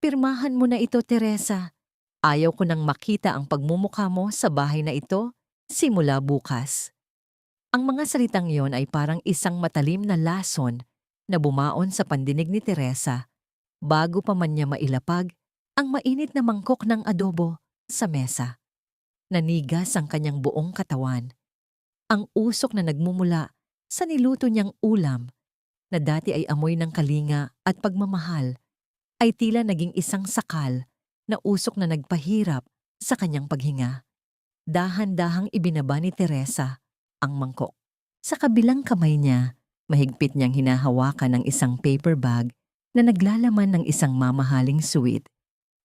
Pirmahan mo na ito, Teresa. Ayaw ko nang makita ang pagmumukha mo sa bahay na ito simula bukas. Ang mga salitang yon ay parang isang matalim na lason na bumaon sa pandinig ni Teresa bago pa man niya mailapag ang mainit na mangkok ng adobo sa mesa. Nanigas ang kanyang buong katawan. Ang usok na nagmumula sa niluto niyang ulam na dati ay amoy ng kalinga at pagmamahal ay tila naging isang sakal na usok na nagpahirap sa kanyang paghinga. Dahan-dahang ibinaba ni Teresa ang mangkok. Sa kabilang kamay niya, mahigpit niyang hinahawakan ng isang paper bag na naglalaman ng isang mamahaling suwit.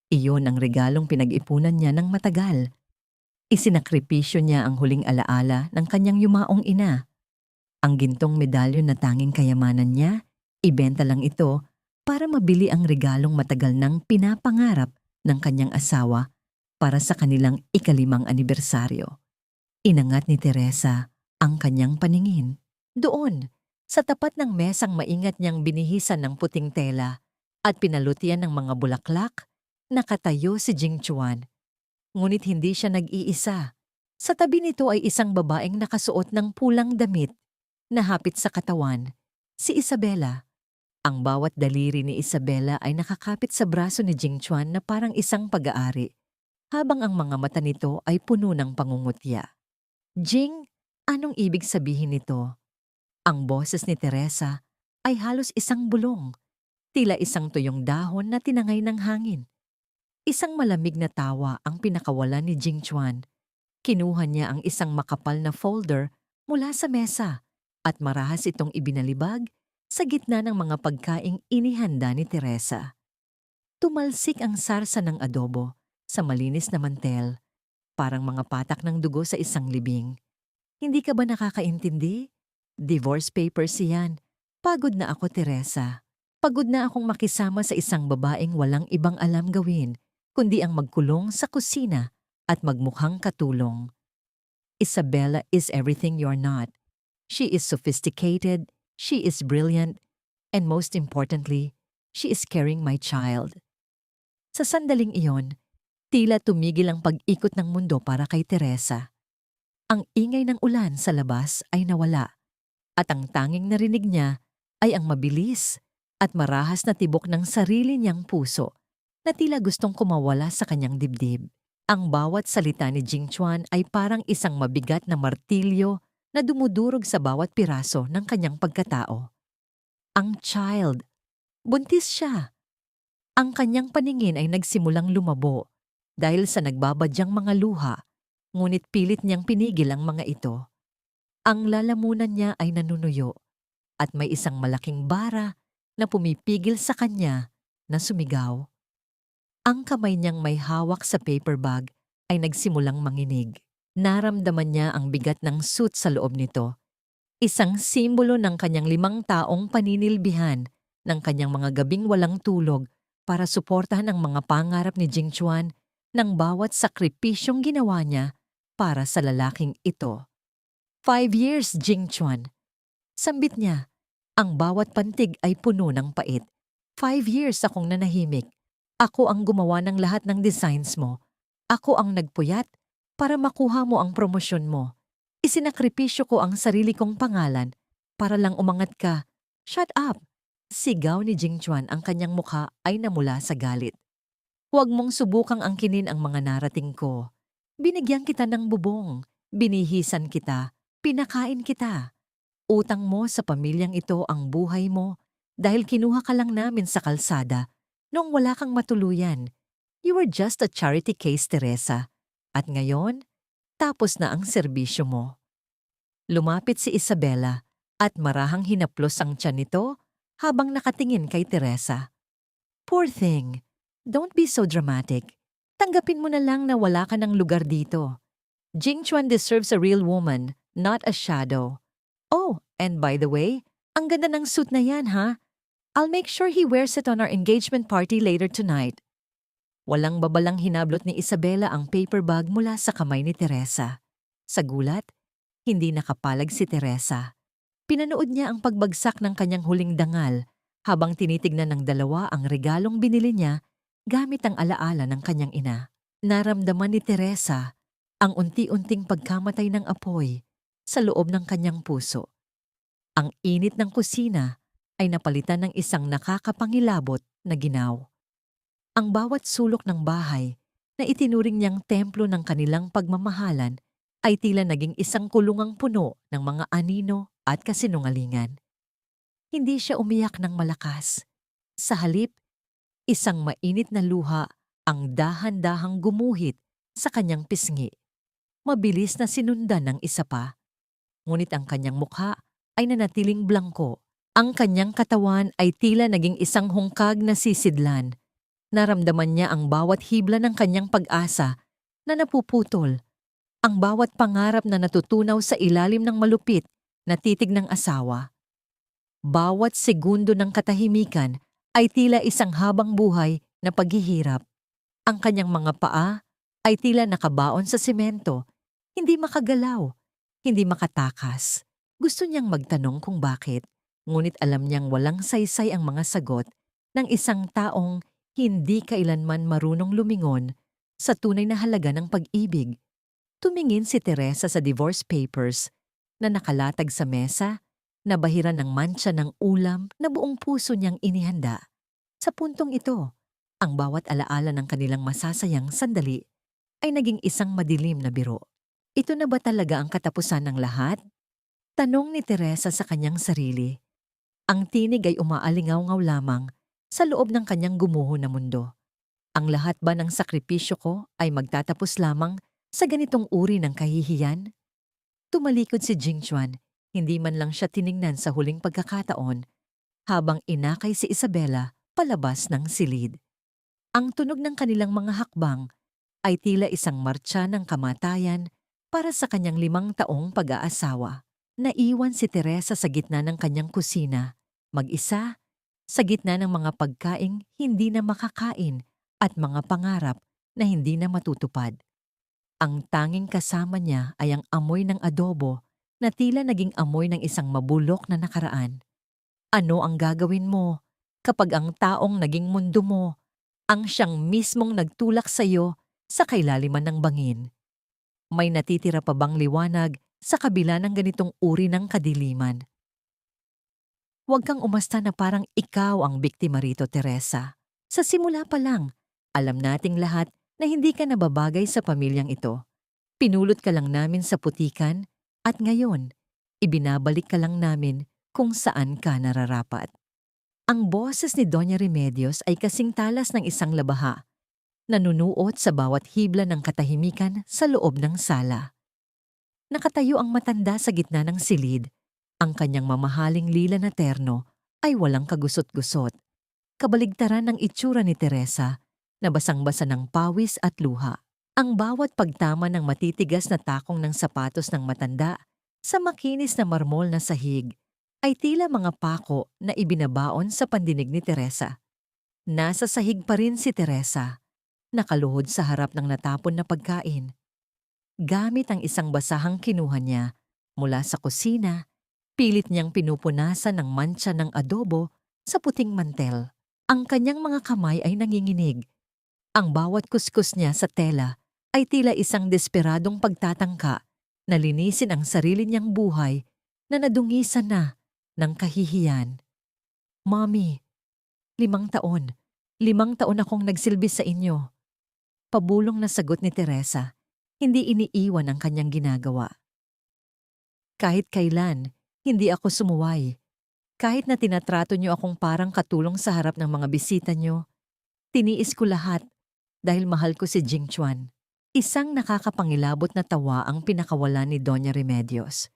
Iyon ang regalong pinag-ipunan niya ng matagal. Isinakripisyo niya ang huling alaala ng kanyang yumaong ina. Ang gintong medalyon na tanging kayamanan niya, ibenta lang ito para mabili ang regalong matagal nang pinapangarap ng kanyang asawa para sa kanilang ika-5 anibersaryo. Inangat ni Teresa ang kanyang paningin. Doon, sa tapat ng mesang maingat niyang binihisan ng puting tela at pinalutian ng mga bulaklak, nakatayo si Jing Chuan. Ngunit hindi siya nag-iisa. Sa tabi nito ay isang babaeng nakasuot ng pulang damit na hapit sa katawan, si Isabela. Ang bawat daliri ni Isabela ay nakakapit sa braso ni Jing Chuan na parang isang pag-aari, habang ang mga mata nito ay puno ng pangungutya. Jing, anong ibig sabihin nito? Ang boses ni Teresa ay halos isang bulong, tila isang tuyong dahon na tinangay ng hangin. Isang malamig na tawa ang pinakawalan ni Jing Chuan. Kinuha niya ang isang makapal na folder mula sa mesa at marahas itong ibinalibag sa gitna ng mga pagkaing inihanda ni Teresa. Tumalsik ang sarsa ng adobo sa malinis na mantel, parang mga patak ng dugo sa isang libing. Hindi ka ba nakakaintindi? Divorce papers yan. Pagod na ako, Teresa. Pagod na akong makisama sa isang babaeng walang ibang alam gawin, kundi ang magkulong sa kusina at magmukhang katulong. Isabella is everything you're not. She is sophisticated, she is brilliant, and most importantly, she is carrying my child. Sa sandaling iyon, tila tumigil ang pag-ikot ng mundo para kay Teresa. Ang ingay ng ulan sa labas ay nawala, at ang tanging narinig niya ay ang mabilis at marahas na tibok ng sarili niyang puso na tila gustong kumawala sa kanyang dibdib. Ang bawat salita ni Jing Chuan ay parang isang mabigat na martilyo na dumudurog sa bawat piraso ng kanyang pagkatao. Ang child. Buntis siya. Ang kanyang paningin ay nagsimulang lumabo dahil sa nagbabadyang mga luha, ngunit pilit niyang pinigil ang mga ito. Ang lalamunan niya ay nanunuyo at may isang malaking bara na pumipigil sa kanya na sumigaw. Ang kamay niyang may hawak sa paper bag ay nagsimulang manginig. Naramdaman niya ang bigat ng suit sa loob nito. Isang simbolo ng kanyang 5 taong paninilbihan ng kanyang mga gabing walang tulog para suportahan ang mga pangarap ni Jing Chuan ng bawat sakripisyong ginawa niya para sa lalaking ito. 5 years, Jing Chuan. Sambit niya, ang bawat pantig ay puno ng pait. 5 years akong nanahimik. Ako ang gumawa ng lahat ng designs mo. Ako ang nagpuyat para makuha mo ang promosyon mo. Isinakripisyo ko ang sarili kong pangalan para lang umangat ka. Shut up! Sigaw ni Jing Chuan, ang kanyang mukha ay namula sa galit. Huwag mong subukang angkinin ang mga narating ko. Binigyan kita ng bubong, binihisan kita, pinakain kita. Utang mo sa pamilyang ito ang buhay mo dahil kinuha ka lang namin sa kalsada noong wala kang matuluyan. You were just a charity case, Teresa. At ngayon, tapos na ang serbisyo mo. Lumapit si Isabela at marahang hinaplos ang tiyan nito habang nakatingin kay Teresa. Poor thing, don't be so dramatic. Tanggapin mo na lang na wala ka ng lugar dito. Jing Chuan deserves a real woman, not a shadow. Oh, and by the way, ang ganda ng suit na yan, ha? I'll make sure he wears it on our engagement party later tonight. Walang babalang hinablot ni Isabela ang paper bag mula sa kamay ni Teresa. Sa gulat, hindi nakapalag si Teresa. Pinanood niya ang pagbagsak ng kanyang huling dangal habang tinitignan ng dalawa ang regalong binili niya gamit ang alaala ng kanyang ina. Naramdaman ni Teresa ang unti-unting pagkamatay ng apoy sa loob ng kanyang puso. Ang init ng kusina ay napalitan ng isang nakakapangilabot na ginaw. Ang bawat sulok ng bahay na itinuring niyang templo ng kanilang pagmamahalan ay tila naging isang kulungang puno ng mga anino at kasinungalingan. Hindi siya umiyak ng malakas. Sa halip, isang mainit na luha ang dahan-dahang gumuhit sa kanyang pisngi. Mabilis na sinundan ng isa pa. Ngunit ang kanyang mukha ay nanatiling blangko. Ang kanyang katawan ay tila naging isang hungkag na sisidlan. Naramdaman niya ang bawat hibla ng kanyang pag-asa na napuputol, ang bawat pangarap na natutunaw sa ilalim ng malupit na titig ng asawa. Bawat segundo ng katahimikan ay tila isang habang buhay na paghihirap. Ang kanyang mga paa ay tila nakabaon sa semento, hindi makagalaw, hindi makatakas. Gusto niyang magtanong kung bakit, ngunit alam niyang walang saysay ang mga sagot ng isang taong hindi kailanman marunong lumingon sa tunay na halaga ng pag-ibig. Tumingin si Teresa sa divorce papers na nakalatag sa mesa, nabahiran ng mantsa ng ulam na buong puso niyang inihanda. Sa puntong ito, ang bawat alaala ng kanilang masasayang sandali ay naging isang madilim na biro. Ito na ba talaga ang katapusan ng lahat? Tanong ni Teresa sa kanyang sarili. Ang tinig ay umaalingaw-ngaw lamang sa loob ng kanyang gumuho na mundo. Ang lahat ba ng sakripisyo ko ay magtatapos lamang sa ganitong uri ng kahihiyan? Tumalikod si Jingchuan, hindi man lang siya tiningnan sa huling pagkakataon, habang inakay si Isabela palabas ng silid. Ang tunog ng kanilang mga hakbang ay tila isang martsa ng kamatayan para sa kanyang 5 taong pag-aasawa. Naiwan si Teresa sa gitna ng kanyang kusina, mag-isa, sa gitna ng mga pagkaing hindi na makakain at mga pangarap na hindi na matutupad. Ang tanging kasama niya ay ang amoy ng adobo na tila naging amoy ng isang mabulok na nakaraan. Ano ang gagawin mo kapag ang taong naging mundo mo ang siyang mismong nagtulak sa iyo sa kailaliman ng bangin? May natitira pa bang liwanag sa kabila ng ganitong uri ng kadiliman? Huwag kang umasta na parang ikaw ang biktima rito, Teresa. Sa simula pa lang, alam nating lahat na hindi ka nababagay sa pamilyang ito. Pinulot ka lang namin sa putikan at ngayon, ibinabalik ka lang namin kung saan ka nararapat. Ang boses ni Doña Remedios ay kasing talas ng isang labaha, nanunuot sa bawat hibla ng katahimikan sa loob ng sala. Nakatayo ang matanda sa gitna ng silid. Ang kanyang mamahaling lila na terno ay walang kagusot-gusot. Kabaligtaran ng itsura ni Teresa na basang-basa ng pawis at luha. Ang bawat pagtama ng matitigas na takong ng sapatos ng matanda sa makinis na marmol na sahig ay tila mga pako na ibinabaon sa pandinig ni Teresa. Nasa sahig pa rin si Teresa, nakaluhod sa harap ng natapon na pagkain. Gamit ang isang basahang kinuha niya mula sa kusina, pilit niyang pinupunasan ng mantsa ng adobo sa puting mantel. Ang kanyang mga kamay ay nanginginig. Ang bawat kuskus niya sa tela ay tila isang desperadong pagtatangka na linisin ang sarili niyang buhay na nadungisan na ng kahihiyan. Mommy, 5 taon. 5 taon akong nagsilbi sa inyo. Pabulong na sagot ni Teresa, hindi iniiwan ang kanyang ginagawa. Kahit kailan, hindi ako sumuway. Kahit na tinatrato niyo akong parang katulong sa harap ng mga bisita niyo, tiniis ko lahat dahil mahal ko si Jingchuan. Isang nakakapangilabot na tawa ang pinakawala ni Doña Remedios.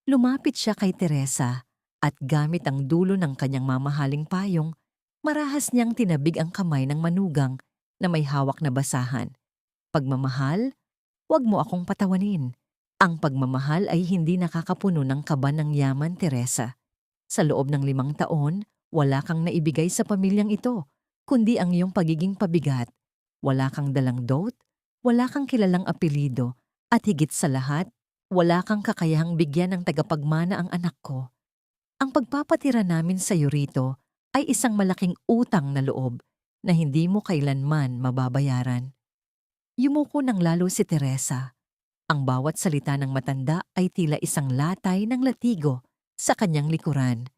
Lumapit siya kay Teresa at gamit ang dulo ng kanyang mamahaling payong, marahas niyang tinabig ang kamay ng manugang na may hawak na basahan. Pagmamahal, huwag mo akong patawanin. Ang pagmamahal ay hindi nakakapuno ng kaba ng yaman, Teresa. Sa loob ng 5 taon, wala kang naibigay sa pamilyang ito, kundi ang iyong pagiging pabigat. Wala kang dalang dote, wala kang kilalang apelido, at higit sa lahat, wala kang kakayahang bigyan ng tagapagmana ang anak ko. Ang pagpapatira namin sa iyo rito ay isang malaking utang na loob na hindi mo kailanman mababayaran. Yumuko ng lalo si Teresa. Ang bawat salita ng matanda ay tila isang latay ng latigo sa kanyang likuran.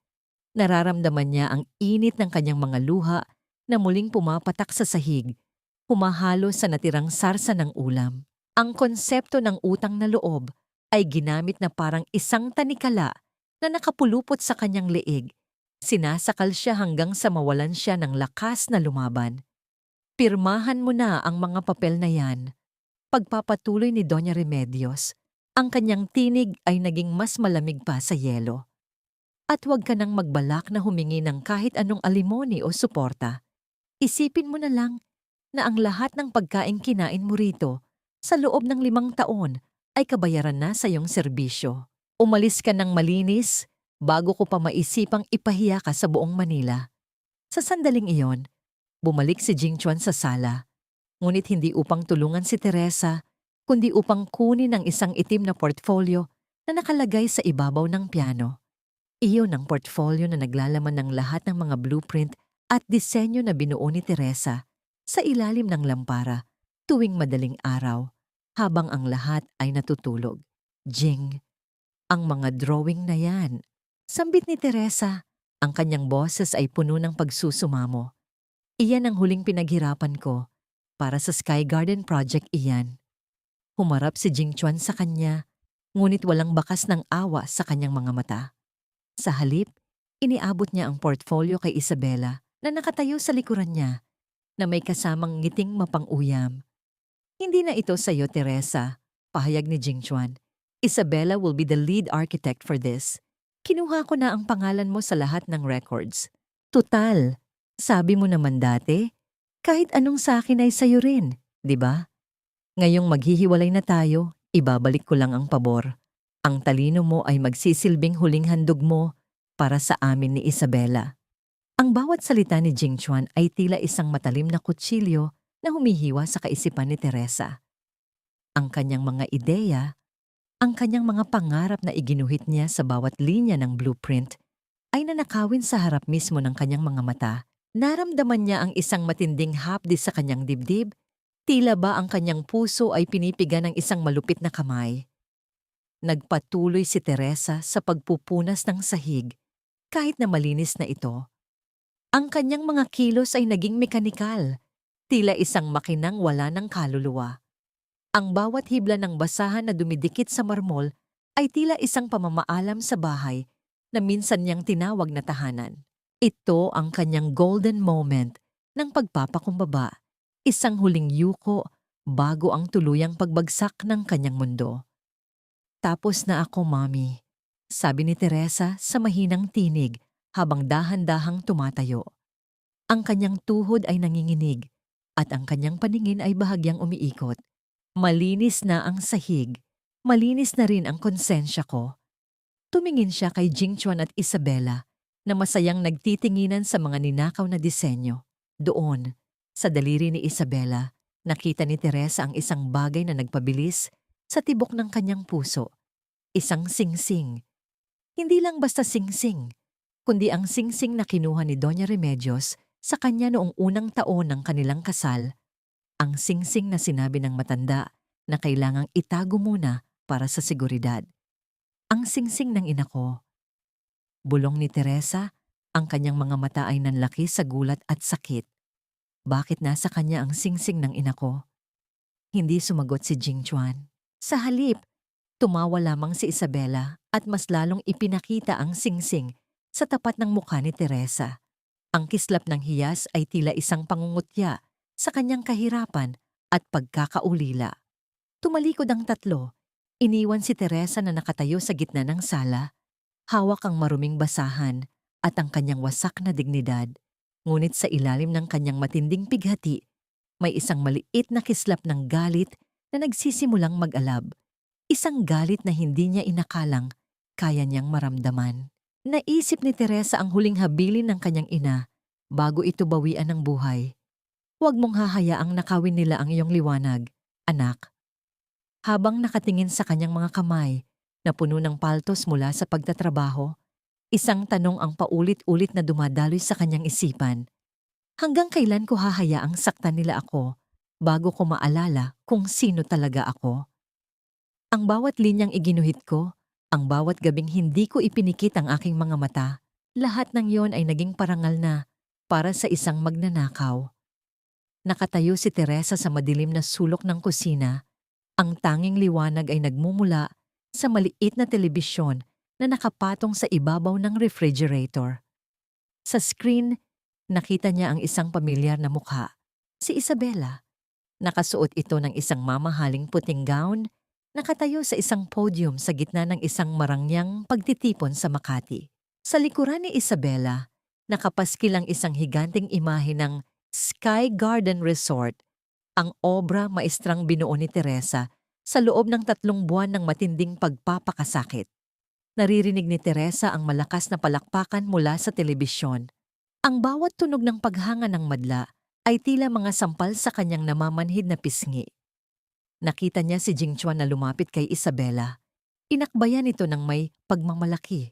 Nararamdaman niya ang init ng kanyang mga luha na muling pumapatak sa sahig, humahalo sa natirang sarsa ng ulam. Ang konsepto ng utang na loob ay ginamit na parang isang tanikala na nakapulupot sa kanyang leeg. Sinasakal siya hanggang sa mawalan siya ng lakas na lumaban. Pirmahan mo na ang mga papel na yan. Pagpapatuloy ni Doña Remedios, ang kanyang tinig ay naging mas malamig pa sa yelo. At huwag ka nang magbalak na humingi ng kahit anong alimony o suporta. Isipin mo na lang na ang lahat ng pagkaing kinain mo rito sa loob ng 5 taon ay kabayaran na sa iyong serbisyo. Umalis ka ng malinis bago ko pa maisipang ipahiya ka sa buong Manila. Sa sandaling iyon, bumalik si Jingchuan sa sala. Ngunit hindi upang tulungan si Teresa, kundi upang kunin ang isang itim na portfolio na nakalagay sa ibabaw ng piano. Iyon ang portfolio na naglalaman ng lahat ng mga blueprint at disenyo na binuo ni Teresa sa ilalim ng lampara tuwing madaling araw habang ang lahat ay natutulog. Jing, ang mga drawing na yan. Sambit ni Teresa, ang kanyang boses ay puno ng pagsusumamo. Iyan ang huling pinaghirapan ko para sa Sky Garden Project iyan. Humarap si Jingchuan sa kanya, ngunit walang bakas ng awa sa kanyang mga mata. Sa halip, iniabot niya ang portfolio kay Isabela na nakatayo sa likuran niya na may kasamang ngiting mapang-uyam. Hindi na ito sa iyo, Teresa, pahayag ni Jingchuan. Isabela will be the lead architect for this. Kinuha ko na ang pangalan mo sa lahat ng records. Tutal, sabi mo naman dati, kahit anong sa akin ay sayo rin, di ba? Ngayong maghihiwalay na tayo, ibabalik ko lang ang pabor. Ang talino mo ay magsisilbing huling handog mo para sa amin ni Isabela. Ang bawat salita ni Jingchuan ay tila isang matalim na kutsilyo na humihiwa sa kaisipan ni Teresa. Ang kanyang mga ideya, ang kanyang mga pangarap na iginuhit niya sa bawat linya ng blueprint ay nanakawin sa harap mismo ng kanyang mga mata. Naramdaman niya ang isang matinding hapdi sa kanyang dibdib, tila ba ang kanyang puso ay pinipiga ng isang malupit na kamay. Nagpatuloy si Teresa sa pagpupunas ng sahig kahit na malinis na ito. Ang kanyang mga kilos ay naging mekanikal, tila isang makinang wala ng kaluluwa. Ang bawat hibla ng basahan na dumidikit sa marmol ay tila isang pamamaalam sa bahay na minsan niyang tinawag na tahanan. Ito ang kanyang golden moment ng pagpapakumbaba, isang huling yuko bago ang tuluyang pagbagsak ng kanyang mundo. Tapos na ako, Mommy, sabi ni Teresa sa mahinang tinig habang dahan-dahang tumatayo. Ang kanyang tuhod ay nanginginig at ang kanyang paningin ay bahagyang umiikot. Malinis na ang sahig, malinis na rin ang konsensya ko. Tumingin siya kay Jingchuan at Isabela na masayang nagtitinginan sa mga ninakaw na disenyo. Doon, sa daliri ni Isabela, nakita ni Teresa ang isang bagay na nagpabilis sa tibok ng kanyang puso. Isang singsing. Hindi lang basta singsing, kundi ang singsing na kinuha ni Doña Remedios sa kanya noong unang taon ng kanilang kasal. Ang singsing na sinabi ng matanda na kailangang itago muna para sa seguridad. Ang singsing ng ina ko. Bulong ni Teresa, ang kanyang mga mata ay nanlaki sa gulat at sakit. Bakit nasa kanya ang singsing ng ina ko? Hindi sumagot si Jingchuan. Sa halip, tumawa lamang si Isabela at mas lalong ipinakita ang singsing sa tapat ng mukha ni Teresa. Ang kislap ng hiyas ay tila isang pangungutya sa kanyang kahirapan at pagkakaulila. Tumalikod ang tatlo. Iniwan si Teresa na nakatayo sa gitna ng sala. Hawak ang maruming basahan at ang kanyang wasak na dignidad. Ngunit sa ilalim ng kanyang matinding pighati, may isang maliit na kislap ng galit na nagsisimulang mag-alab. Isang galit na hindi niya inakalang kaya niyang maramdaman. Naisip ni Teresa ang huling habilin ng kanyang ina bago ito bawian ng buhay. Huwag mong hahayaang nakawin nila ang iyong liwanag, anak. Habang nakatingin sa kanyang mga kamay na puno ng paltos mula sa pagtatrabaho, isang tanong ang paulit-ulit na dumadaloy sa kanyang isipan. Hanggang kailan ko hahayaang saktan nila ako bago ko maalala kung sino talaga ako? Ang bawat linyang iginuhit ko, ang bawat gabing hindi ko ipinikit ang aking mga mata, lahat ng yon ay naging parangal na para sa isang magnanakaw. Nakatayo si Teresa sa madilim na sulok ng kusina. Ang tanging liwanag ay nagmumula sa maliit na telebisyon na nakapatong sa ibabaw ng refrigerator. Sa screen, nakita niya ang isang pamilyar na mukha, si Isabela. Nakasuot ito ng isang mamahaling puting gown, nakatayo sa isang podium sa gitna ng isang marangyang pagtitipon sa Makati. Sa likuran ni Isabela, nakapaskil ang isang higanting imahe ng Sky Garden Resort, ang obra maestrang binuo ni Teresa sa loob ng 3 buwan ng matinding pagpapakasakit. Naririnig ni Teresa ang malakas na palakpakan mula sa telebisyon. Ang bawat tunog ng paghanga ng madla ay tila mga sampal sa kanyang namamanhid na pisngi. Nakita niya si Jingchuan na lumapit kay Isabela. Inakbayan ito ng may pagmamalaki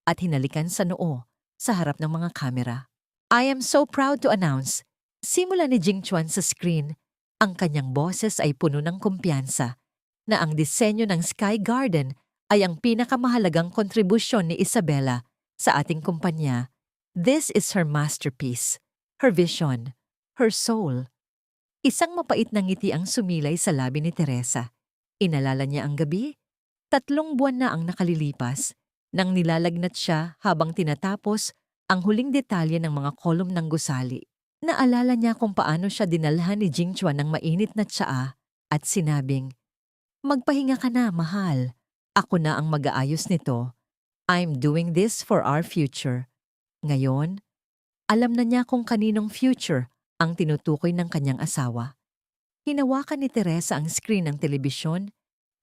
at hinalikan sa noo sa harap ng mga kamera. I am so proud to announce, simula ni Jingchuan sa screen, ang kanyang boses ay puno ng kumpiyansa na ang disenyo ng Sky Garden ay ang pinakamahalagang kontribusyon ni Isabela sa ating kumpanya. This is her masterpiece, her vision, her soul. Isang mapait na ngiti ang sumilay sa labi ni Teresa. Inalala niya ang gabi. 3 buwan na ang nakalilipas nang nilalagnat siya habang tinatapos ang huling detalye ng mga kolum ng gusali. Naalala niya kung paano siya dinalhan ni Jingchuan ng mainit na tsaa at sinabing, "Magpahinga ka na, mahal. Ako na ang mag-aayos nito. I'm doing this for our future." Ngayon, alam na niya kung kaninong future ang tinutukoy ng kanyang asawa. Hinawakan ni Teresa ang screen ng telebisyon.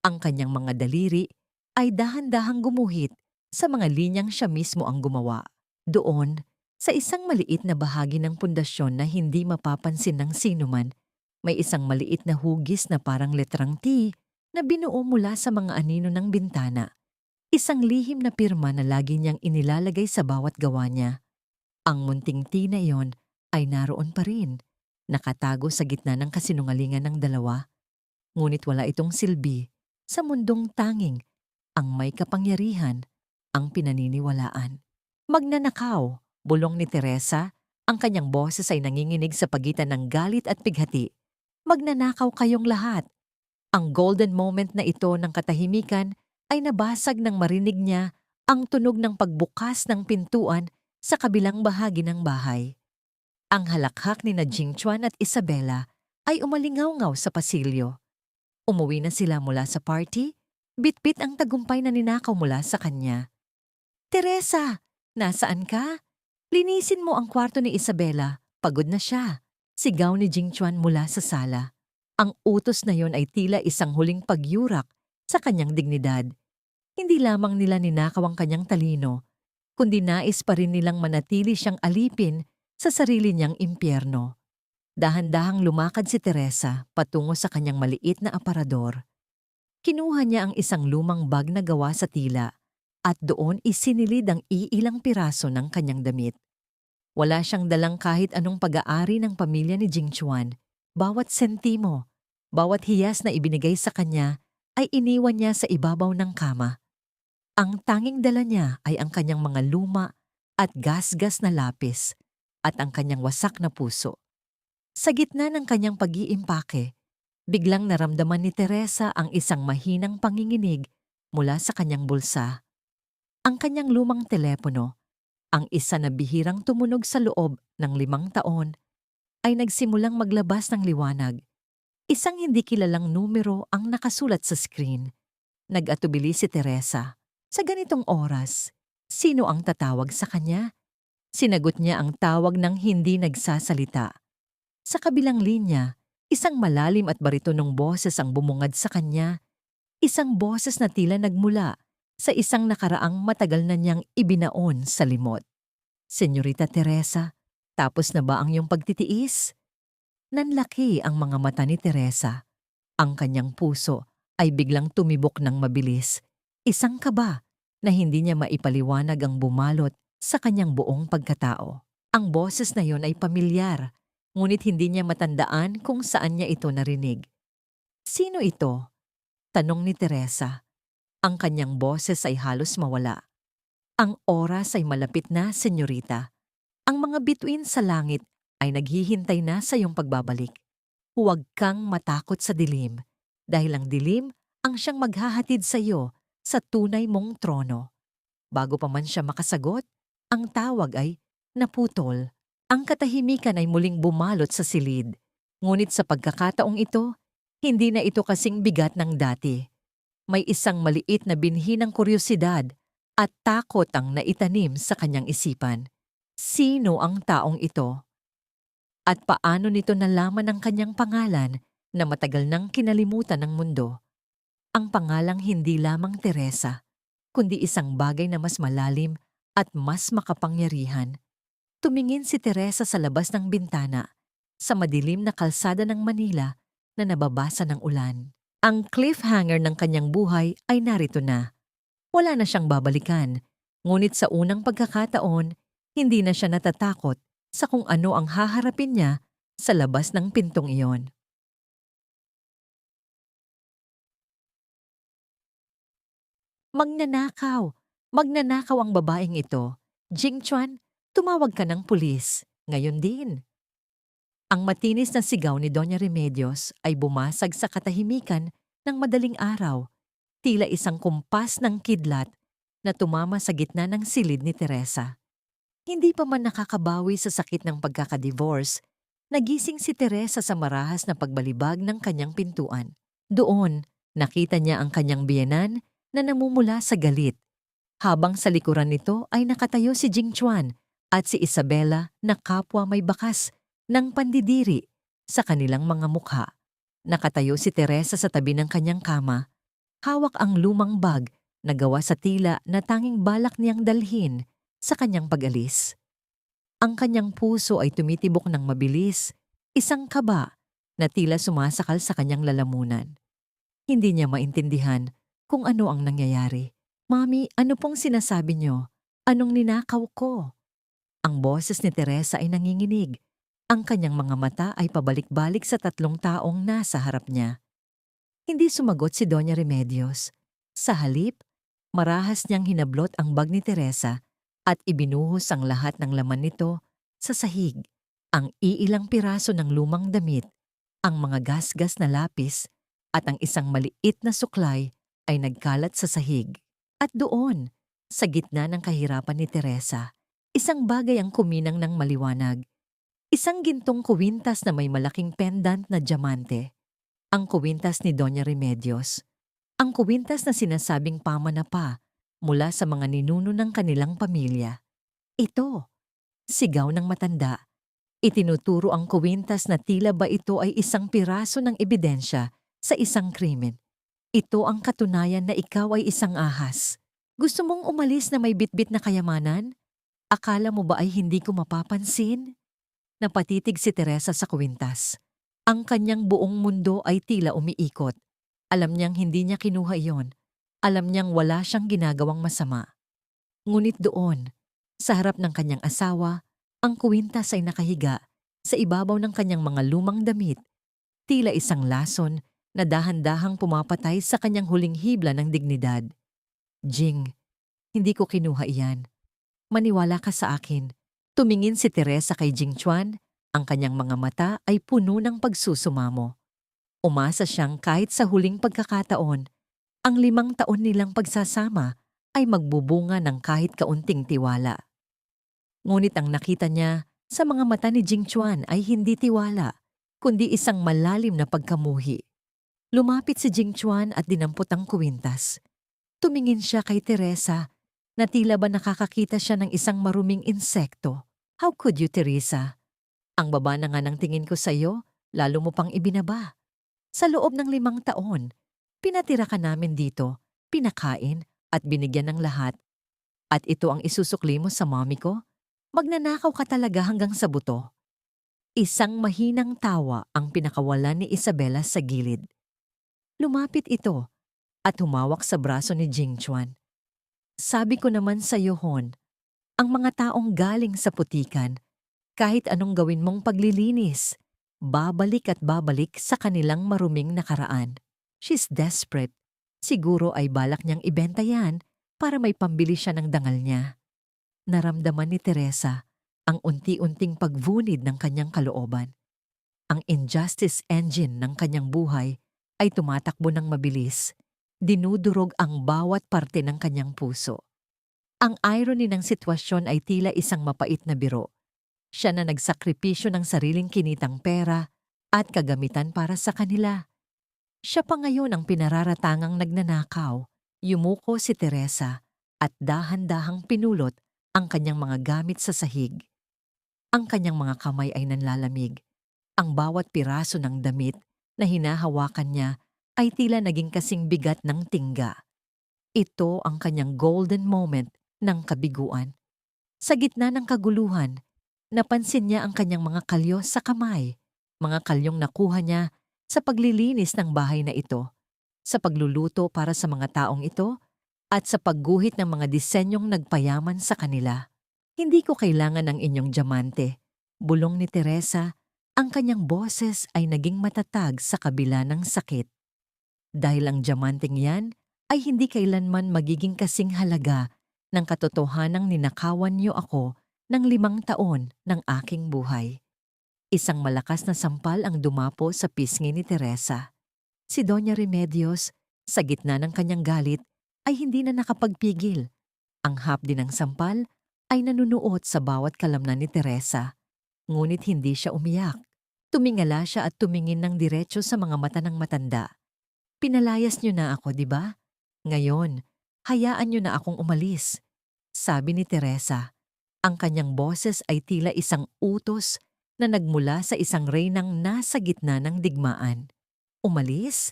Ang kanyang mga daliri ay dahan-dahang gumuhit sa mga linyang siya mismo ang gumawa. Doon, sa isang maliit na bahagi ng pundasyon na hindi mapapansin ng sinuman, may isang maliit na hugis na parang letrang T na binuo mula sa mga anino ng bintana. Isang lihim na pirma na lagi niyang inilalagay sa bawat gawa niya. Ang munting T na iyon ay naroon pa rin, nakatago sa gitna ng kasinungalingan ng dalawa. Ngunit wala itong silbi sa mundong tanging ang may kapangyarihan ang pinaniniwalaan. Magnanakaw, bulong ni Teresa, ang kanyang boses ay nanginginig sa pagitan ng galit at pighati. Magnanakaw kayong lahat. Ang golden moment na ito ng katahimikan ay nabasag nang marinig niya ang tunog ng pagbukas ng pintuan sa kabilang bahagi ng bahay. Ang halakhak ni na Jingchuan at Isabela ay umalingaw-ngaw sa pasilyo. Umuwi na sila mula sa party, bitbit ang tagumpay na ninakaw mula sa kanya. "Teresa, nasaan ka? Linisin mo ang kwarto ni Isabela, pagod na siya." Sigaw ni Jingchuan mula sa sala. Ang utos na yon ay tila isang huling pagyurak sa kanyang dignidad. Hindi lamang nila ninakaw ang kanyang talino, kundi nais pa rin nilang manatili siyang alipin sa sarili niyang impyerno. Dahan-dahang lumakad si Teresa patungo sa kanyang maliit na aparador. Kinuha niya ang isang lumang bag na gawa sa tila at doon isinilid ang iilang piraso ng kanyang damit. Wala siyang dalang kahit anong pag-aari ng pamilya ni Jingchuan. Bawat sentimo, bawat hiyas na ibinigay sa kanya ay iniwan niya sa ibabaw ng kama. Ang tanging dala niya ay ang kanyang mga luma at gasgas na lapis at ang kanyang wasak na puso. Sa gitna ng kanyang pag-iimpake, biglang naramdaman ni Teresa ang isang mahinang panginginig mula sa kanyang bulsa. Ang kanyang lumang telepono, ang isa na bihirang tumunog sa loob ng 5 taon, ay nagsimulang maglabas ng liwanag. Isang hindi kilalang numero ang nakasulat sa screen. Nag-atubili si Teresa. Sa ganitong oras, sino ang tatawag sa kanya? Sinagot niya ang tawag ng hindi nagsasalita. Sa kabilang linya, isang malalim at baritonong boses ang bumungad sa kanya. Isang boses na tila nagmula sa isang nakaraang matagal na niyang ibinaon sa limot. "Senyorita Teresa, tapos na ba ang iyong pagtitiis?" Nanlaki ang mga mata ni Teresa. Ang kanyang puso ay biglang tumibok ng mabilis. Isang kaba na hindi niya maipaliwanag ang bumalot sa kanyang buong pagkatao. Ang boses na yon ay pamilyar, ngunit hindi niya matandaan kung saan niya ito narinig. Sino ito? Tanong ni Teresa. Ang kanyang boses ay halos mawala. Ang oras ay malapit na, senyorita. Ang mga bituin sa langit ay naghihintay na sa iyong pagbabalik. Huwag kang matakot sa dilim, dahil ang dilim ang siyang maghahatid sa iyo sa tunay mong trono. Bago pa man siya makasagot, ang tawag ay naputol. Ang katahimikan ay muling bumalot sa silid. Ngunit sa pagkakataong ito, hindi na ito kasing bigat ng dati. May isang maliit na binhi ng kuryosidad at takot ang naitanim sa kanyang isipan. Sino ang taong ito? At paano nito nalaman ang kanyang pangalan na matagal nang kinalimutan ng mundo? Ang pangalang hindi lamang Teresa, kundi isang bagay na mas malalim at mas makapangyarihan. Tumingin si Teresa sa labas ng bintana, sa madilim na kalsada ng Manila na nababasa ng ulan. Ang cliffhanger ng kanyang buhay ay narito na. Wala na siyang babalikan, ngunit sa unang pagkakataon, hindi na siya natatakot sa kung ano ang haharapin niya sa labas ng pintong iyon. Magnanakaw! Magnanakaw ang babaeng ito. Jing Chuan, tumawag ka ng pulis. Ngayon din. Ang matinis na sigaw ni Doña Remedios ay bumasag sa katahimikan ng madaling araw, tila isang kumpas ng kidlat na tumama sa gitna ng silid ni Teresa. Hindi pa man nakakabawi sa sakit ng pagkakadivorce, nagising si Teresa sa marahas na pagbalibag ng kanyang pintuan. Doon, nakita niya ang kanyang biyenan na namumula sa galit, habang sa likuran nito ay nakatayo si Jing Chuan at si Isabela na kapwa may bakas ng pandidiri sa kanilang mga mukha. Nakatayo si Teresa sa tabi ng kanyang kama, hawak ang lumang bag na gawa sa tila na tanging balak niyang dalhin sa kanyang pag-alis. Ang kanyang puso ay tumitibok ng mabilis, isang kaba na tila sumasakal sa kanyang lalamunan. Hindi niya maintindihan kung ano ang nangyayari. Mami, ano pong sinasabi niyo? Anong ninakaw ko? Ang boses ni Teresa ay nanginginig. Ang kanyang mga mata ay pabalik-balik sa tatlong taong nasa harap niya. Hindi sumagot si Doña Remedios. Sa halip, marahas niyang hinablot ang bag ni Teresa at ibinuhos ang lahat ng laman nito sa sahig. Ang iilang piraso ng lumang damit, ang mga gasgas na lapis at ang isang maliit na suklay ay nagkalat sa sahig. At doon, sa gitna ng kahirapan ni Teresa, isang bagay ang kuminang ng maliwanag. Isang gintong kuwintas na may malaking pendant na diamante. Ang kuwintas ni Doña Remedios. Ang kuwintas na sinasabing pamana pa mula sa mga ninuno ng kanilang pamilya. Ito, sigaw ng matanda. Itinuturo ang kuwintas na tila ba ito ay isang piraso ng ebidensya sa isang krimen. Ito ang katunayan na ikaw ay isang ahas. Gusto mong umalis na may bitbit na kayamanan? Akala mo ba ay hindi ko mapapansin? Napatitig si Teresa sa kuwintas. Ang kanyang buong mundo ay tila umiikot. Alam niyang hindi niya kinuha iyon. Alam niyang wala siyang ginagawang masama. Ngunit doon, sa harap ng kanyang asawa, ang kuwintas ay nakahiga sa ibabaw ng kanyang mga lumang damit, tila isang lason na dahan-dahang pumapatay sa kanyang huling hibla ng dignidad. Jing, hindi ko kinuha iyan. Maniwala ka sa akin. Tumingin si Teresa kay Jing Chuan, ang kanyang mga mata ay puno ng pagsusumamo. Umasa siyang kahit sa huling pagkakataon, ang 5 taon nilang pagsasama ay magbubunga ng kahit kaunting tiwala. Ngunit ang nakita niya sa mga mata ni Jing Chuan ay hindi tiwala, kundi isang malalim na pagkamuhi. Lumapit si Jing Chuan at dinampot ang kuwintas. Tumingin siya kay Teresa na tila ba nakakakita siya ng isang maruming insekto. How could you, Teresa? Ang baba na nga ng tingin ko sa iyo, lalo mo pang ibinaba. Sa loob ng 5 taon, pinatira ka namin dito, pinakain at binigyan ng lahat. At ito ang isusukli mo sa mommy ko? Magnanakaw ka talaga hanggang sa buto. Isang mahinang tawa ang pinakawalan ni Isabela sa gilid. Lumapit ito at humawak sa braso ni Jing Chuan. Sabi ko naman sa iyo, Hon, ang mga taong galing sa putikan Kahit anong gawin mong paglilinis, babalik at babalik sa kanilang maruming nakaraan. She's desperate. Siguro ay balak niyang ibenta yan para may pambili siya ng dangal niya. Naramdaman ni Teresa ang unti-unting pagvunid ng kanyang kalooban. Ang injustice engine ng kanyang buhay ay tumatakbo ng mabilis. Dinudurog ang bawat parte ng kanyang puso. Ang irony ng sitwasyon ay tila isang mapait na biro. Siya na nagsakripisyo ng sariling kinitang pera at kagamitan para sa kanila. Siya pa ngayon ang pinararatangang nagnanakaw. Yumuko si Teresa at dahan-dahang pinulot ang kanyang mga gamit sa sahig. Ang kanyang mga kamay ay nanlalamig. Ang bawat piraso ng damit na hinahawakan niya ay tila naging kasing bigat ng tingga. Ito ang kanyang golden moment ng kabiguan. Sa gitna ng kaguluhan, napansin niya ang kanyang mga kalyo sa kamay, mga kalyong nakuha niya sa paglilinis ng bahay na ito, sa pagluluto para sa mga taong ito, at sa pagguhit ng mga disenyong nagpayaman sa kanila. Hindi ko kailangan ng inyong diamante. Bulong ni Teresa, ang kanyang boses ay naging matatag sa kabila ng sakit. Dahil ang diamanteng yan ay hindi kailanman magiging kasing halaga ng katotohanang ninakawan niyo ako ng 5 taon ng aking buhay. Isang malakas na sampal ang dumapo sa pisngi ni Teresa. Si Doña Remedios, sa gitna ng kanyang galit, ay hindi na nakapagpigil. Ang hapdi ng sampal ay nanunuot sa bawat kalamnan ni Teresa. Ngunit hindi siya umiyak. Tumingala siya at tumingin ng diretso sa mga mata ng matanda. Pinalayas niyo na ako, di ba? Ngayon, hayaan niyo na akong umalis. Sabi ni Teresa. Ang kanyang boses ay tila isang utos na nagmula sa isang reynang nasa gitna ng digmaan. Umalis?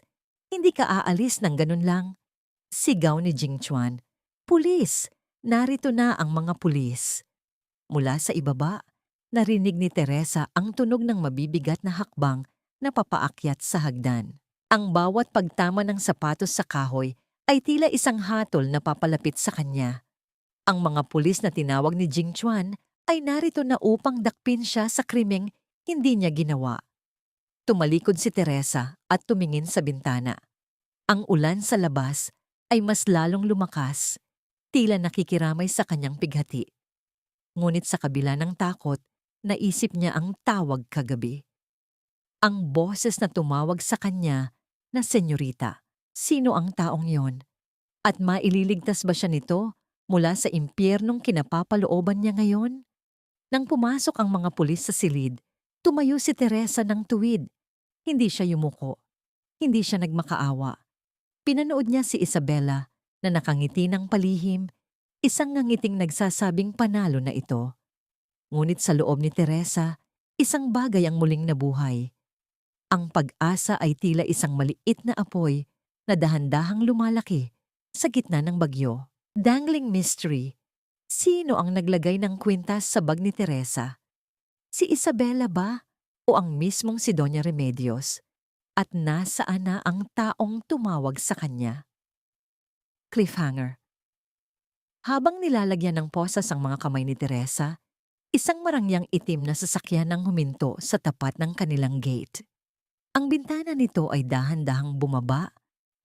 Hindi ka aalis ng ganun lang. Sigaw ni Jing Chuan. Pulis! Narito na ang mga pulis. Mula sa ibaba, narinig ni Teresa ang tunog ng mabibigat na hakbang na papaakyat sa hagdan. Ang bawat pagtama ng sapatos sa kahoy ay tila isang hatol na papalapit sa kanya. Ang mga pulis na tinawag ni Jing Chuan ay narito na upang dakpin siya sa krimeng hindi niya ginawa. Tumalikod si Teresa at tumingin sa bintana. Ang ulan sa labas ay mas lalong lumakas, tila nakikiramay sa kanyang pighati. Ngunit sa kabila ng takot, naisip niya ang tawag kagabi. Ang boses na tumawag sa kanya na senyorita. Sino ang taong yon? At maililigtas ba siya nito mula sa impyernong kinapapalooban niya ngayon? Nang pumasok ang mga pulis sa silid, tumayo si Teresa ng tuwid. Hindi siya yumuko. Hindi siya nagmakaawa. Pinanood niya si Isabela na nakangiti ng palihim, isang ngangiting nagsasabing panalo na ito. Ngunit sa loob ni Teresa, isang bagay ang muling nabuhay. Ang pag-asa ay tila isang maliit na apoy na dahan-dahang lumalaki sa gitna ng bagyo. Dangling mystery. Sino ang naglagay ng kwintas sa bag ni Teresa? Si Isabela ba? O ang mismong si Doña Remedios? At nasaan na ang taong tumawag sa kanya? Cliffhanger. Habang nilalagyan ng posas ang mga kamay ni Teresa, isang marangyang itim na sasakyan ang huminto sa tapat ng kanilang gate. Ang bintana nito ay dahan-dahang bumaba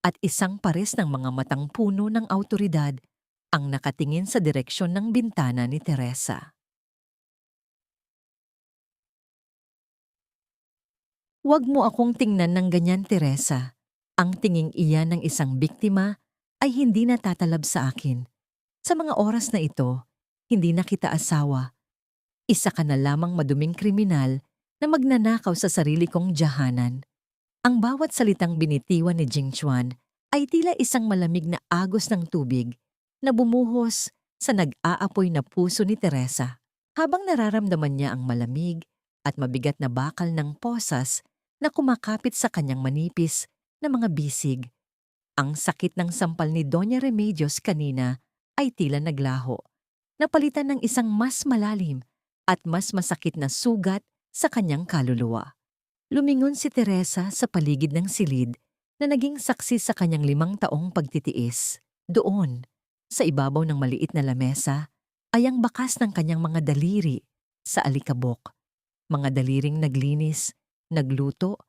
at isang pares ng mga matang puno ng awtoridad ang nakatingin sa direksyon ng bintana ni Teresa. Huwag mo akong tingnan ng ganyan, Teresa. Ang tinging iyan ng isang biktima ay hindi natatalab sa akin. Sa mga oras na ito, hindi na kita asawa. Isa ka na lamang maduming kriminal na magnanakaw sa sarili kong jahanan. Ang bawat salitang binitiwan ni Jing Chuan ay tila isang malamig na agos ng tubig na bumuhos sa nag-aapoy na puso ni Teresa. Habang nararamdaman niya ang malamig at mabigat na bakal ng posas na kumakapit sa kanyang manipis na mga bisig, ang sakit ng sampal ni Doña Remedios kanina ay tila naglaho, napalitan ng isang mas malalim at mas masakit na sugat sa kanyang kaluluwa. Lumingon si Teresa sa paligid ng silid na naging saksi sa kanyang 5 taong pagtitiis. Doon, sa ibabaw ng maliit na lamesa, ay ang bakas ng kanyang mga daliri sa alikabok. Mga daliring naglinis, nagluto,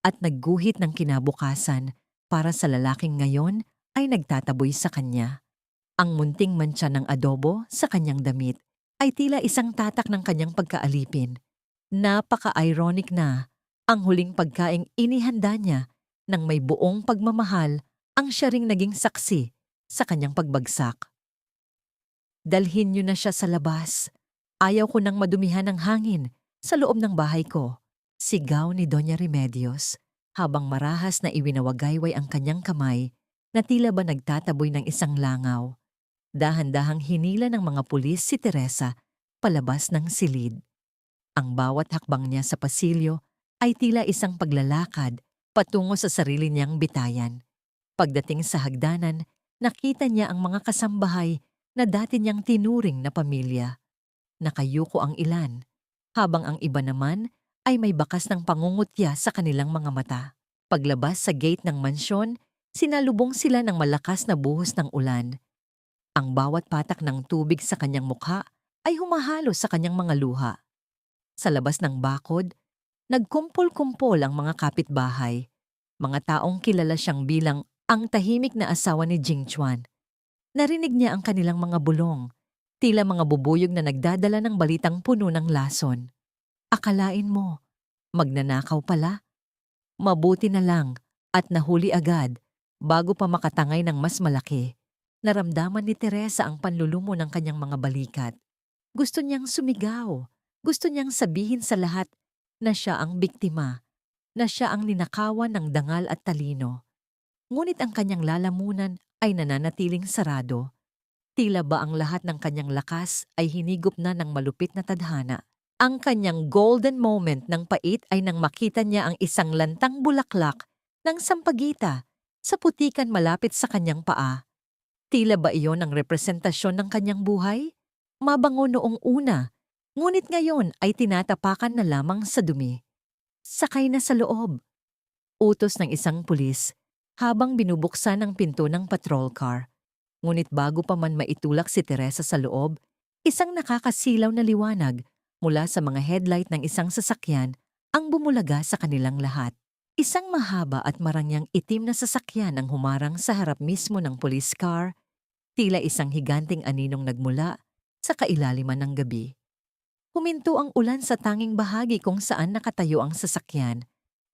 at nagguhit ng kinabukasan para sa lalaking ngayon ay nagtataboy sa kanya. Ang munting mantsa ng adobo sa kanyang damit ay tila isang tatak ng kanyang pagkaalipin. Napaka-ironic na ang huling pagkaing inihanda niya nang may buong pagmamahal ang siya ring naging saksi sa kanyang pagbagsak. Dalhin niyo na siya sa labas. Ayaw ko nang madumihan ng hangin sa loob ng bahay ko. Sigaw ni Doña Remedios habang marahas na iwinawagayway ang kanyang kamay na tila ba nagtataboy ng isang langaw. Dahan-dahang hinila ng mga pulis si Teresa palabas ng silid. Ang bawat hakbang niya sa pasilyo ay tila isang paglalakad patungo sa sarili niyang bitayan. Pagdating sa hagdanan, nakita niya ang mga kasambahay na dati niyang tinuring na pamilya. Nakayuko ang ilan, habang ang iba naman ay may bakas ng pangungutya sa kanilang mga mata. Paglabas sa gate ng mansyon, sinalubong sila ng malakas na buhos ng ulan. Ang bawat patak ng tubig sa kanyang mukha ay humahalo sa kanyang mga luha. Sa labas ng bakod, nagkumpol-kumpol ang mga kapitbahay. Mga taong kilala siyang bilang ang tahimik na asawa ni Jing Chuan. Narinig niya ang kanilang mga bulong, tila mga bubuyog na nagdadala ng balitang puno ng lason. Akalain mo, magnanakaw pala? Mabuti na lang at nahuli agad bago pa makatangay ng mas malaki. Naramdaman ni Teresa ang panlulumo ng kanyang mga balikat. Gusto niyang sumigaw. Gusto niyang sabihin sa lahat na siya ang biktima, na siya ang ninakawan ng dangal at talino. Ngunit ang kanyang lalamunan ay nananatiling sarado. Tila ba ang lahat ng kanyang lakas ay hinigop na ng malupit na tadhana. Ang kanyang golden moment ng pait ay nang makita niya ang isang lantang bulaklak ng sampagita sa putikan malapit sa kanyang paa. Tila ba iyon ang representasyon ng kanyang buhay? Mabango noong una, ngunit ngayon ay tinatapakan na lamang sa dumi. Sakay na sa loob. Utos ng isang pulis habang binubuksan ang pinto ng patrol car. Ngunit bago pa man maitulak si Teresa sa loob, isang nakakasilaw na liwanag mula sa mga headlight ng isang sasakyan ang bumulaga sa kanilang lahat. Isang mahaba at marangyang itim na sasakyan ang humarang sa harap mismo ng police car, tila isang higanting aninong nagmula sa kailaliman ng gabi. Huminto ang ulan sa tanging bahagi kung saan nakatayo ang sasakyan,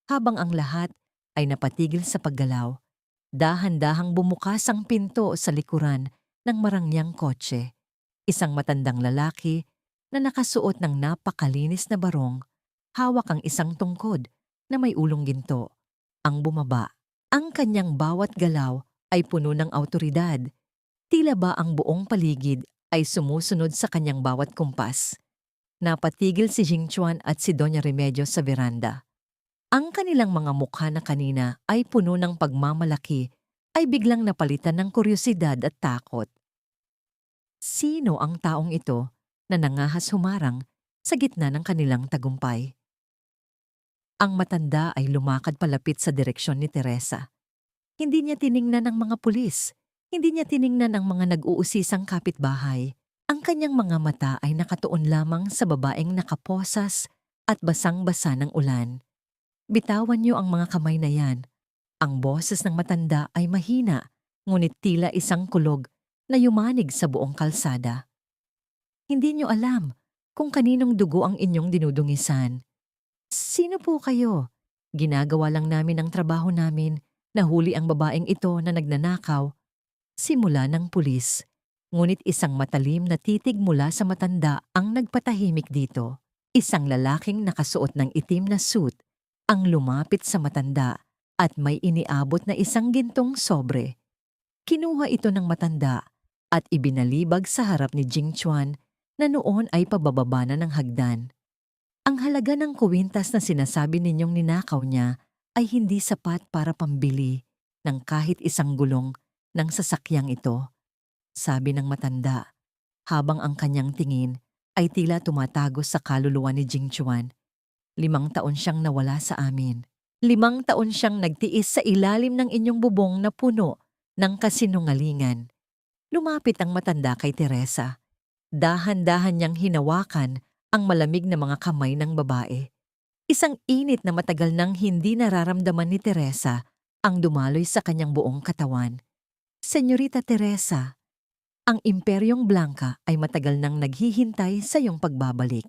habang ang lahat ay napatigil sa paggalaw. Dahan-dahang bumukas ang pinto sa likuran ng marangyang kotse. Isang matandang lalaki na nakasuot ng napakalinis na barong, hawak ang isang tungkod na may ulong ginto. Ang bumaba. Ang kanyang bawat galaw ay puno ng awtoridad. Tila ba ang buong paligid ay sumusunod sa kanyang bawat kumpas. Napatigil si Jing Chuan at si Doña Remedios sa veranda. Ang kanilang mga mukha na kanina ay puno ng pagmamalaki ay biglang napalitan ng kuryosidad at takot. Sino ang taong ito na nangahas humarang sa gitna ng kanilang tagumpay? Ang matanda ay lumakad palapit sa direksyon ni Teresa. Hindi niya tiningnan ang mga pulis. Hindi niya tiningnan ang mga nag-uusisang kapitbahay. Ang kanyang mga mata ay nakatuon lamang sa babaeng nakaposas at basang-basa ng ulan. Bitawan niyo ang mga kamay na yan. Ang boses ng matanda ay mahina, ngunit tila isang kulog na yumanig sa buong kalsada. Hindi niyo alam kung kaninong dugo ang inyong dinudungisan. Sino po kayo? Ginagawa lang namin ang trabaho namin. Nahuli ang babaeng ito na nagnanakaw. Simula ng pulis. Ngunit isang matalim na titig mula sa matanda ang nagpatahimik dito. Isang lalaking nakasuot ng itim na suit ang lumapit sa matanda at may iniabot na isang gintong sobre. Kinuha ito ng matanda at ibinalibag sa harap ni Jing Chuan na noon ay pabababa na ng hagdan. Ang halaga ng kuwintas na sinasabi ninyong ninakaw niya ay hindi sapat para pambili ng kahit isang gulong ng sasakyang ito, sabi ng matanda, habang ang kanyang tingin ay tila tumatagos sa kaluluwa ni Jing Chuan. 5 taon siyang nawala sa amin. 5 taon siyang nagtiis sa ilalim ng inyong bubong na puno ng kasinungalingan. Lumapit ang matanda kay Teresa. Dahan-dahan niyang hinawakan ang malamig na mga kamay ng babae. Isang init na matagal nang hindi nararamdaman ni Teresa ang dumaloy sa kanyang buong katawan. Senyorita Teresa, ang Imperyong Blanca ay matagal nang naghihintay sa iyong pagbabalik.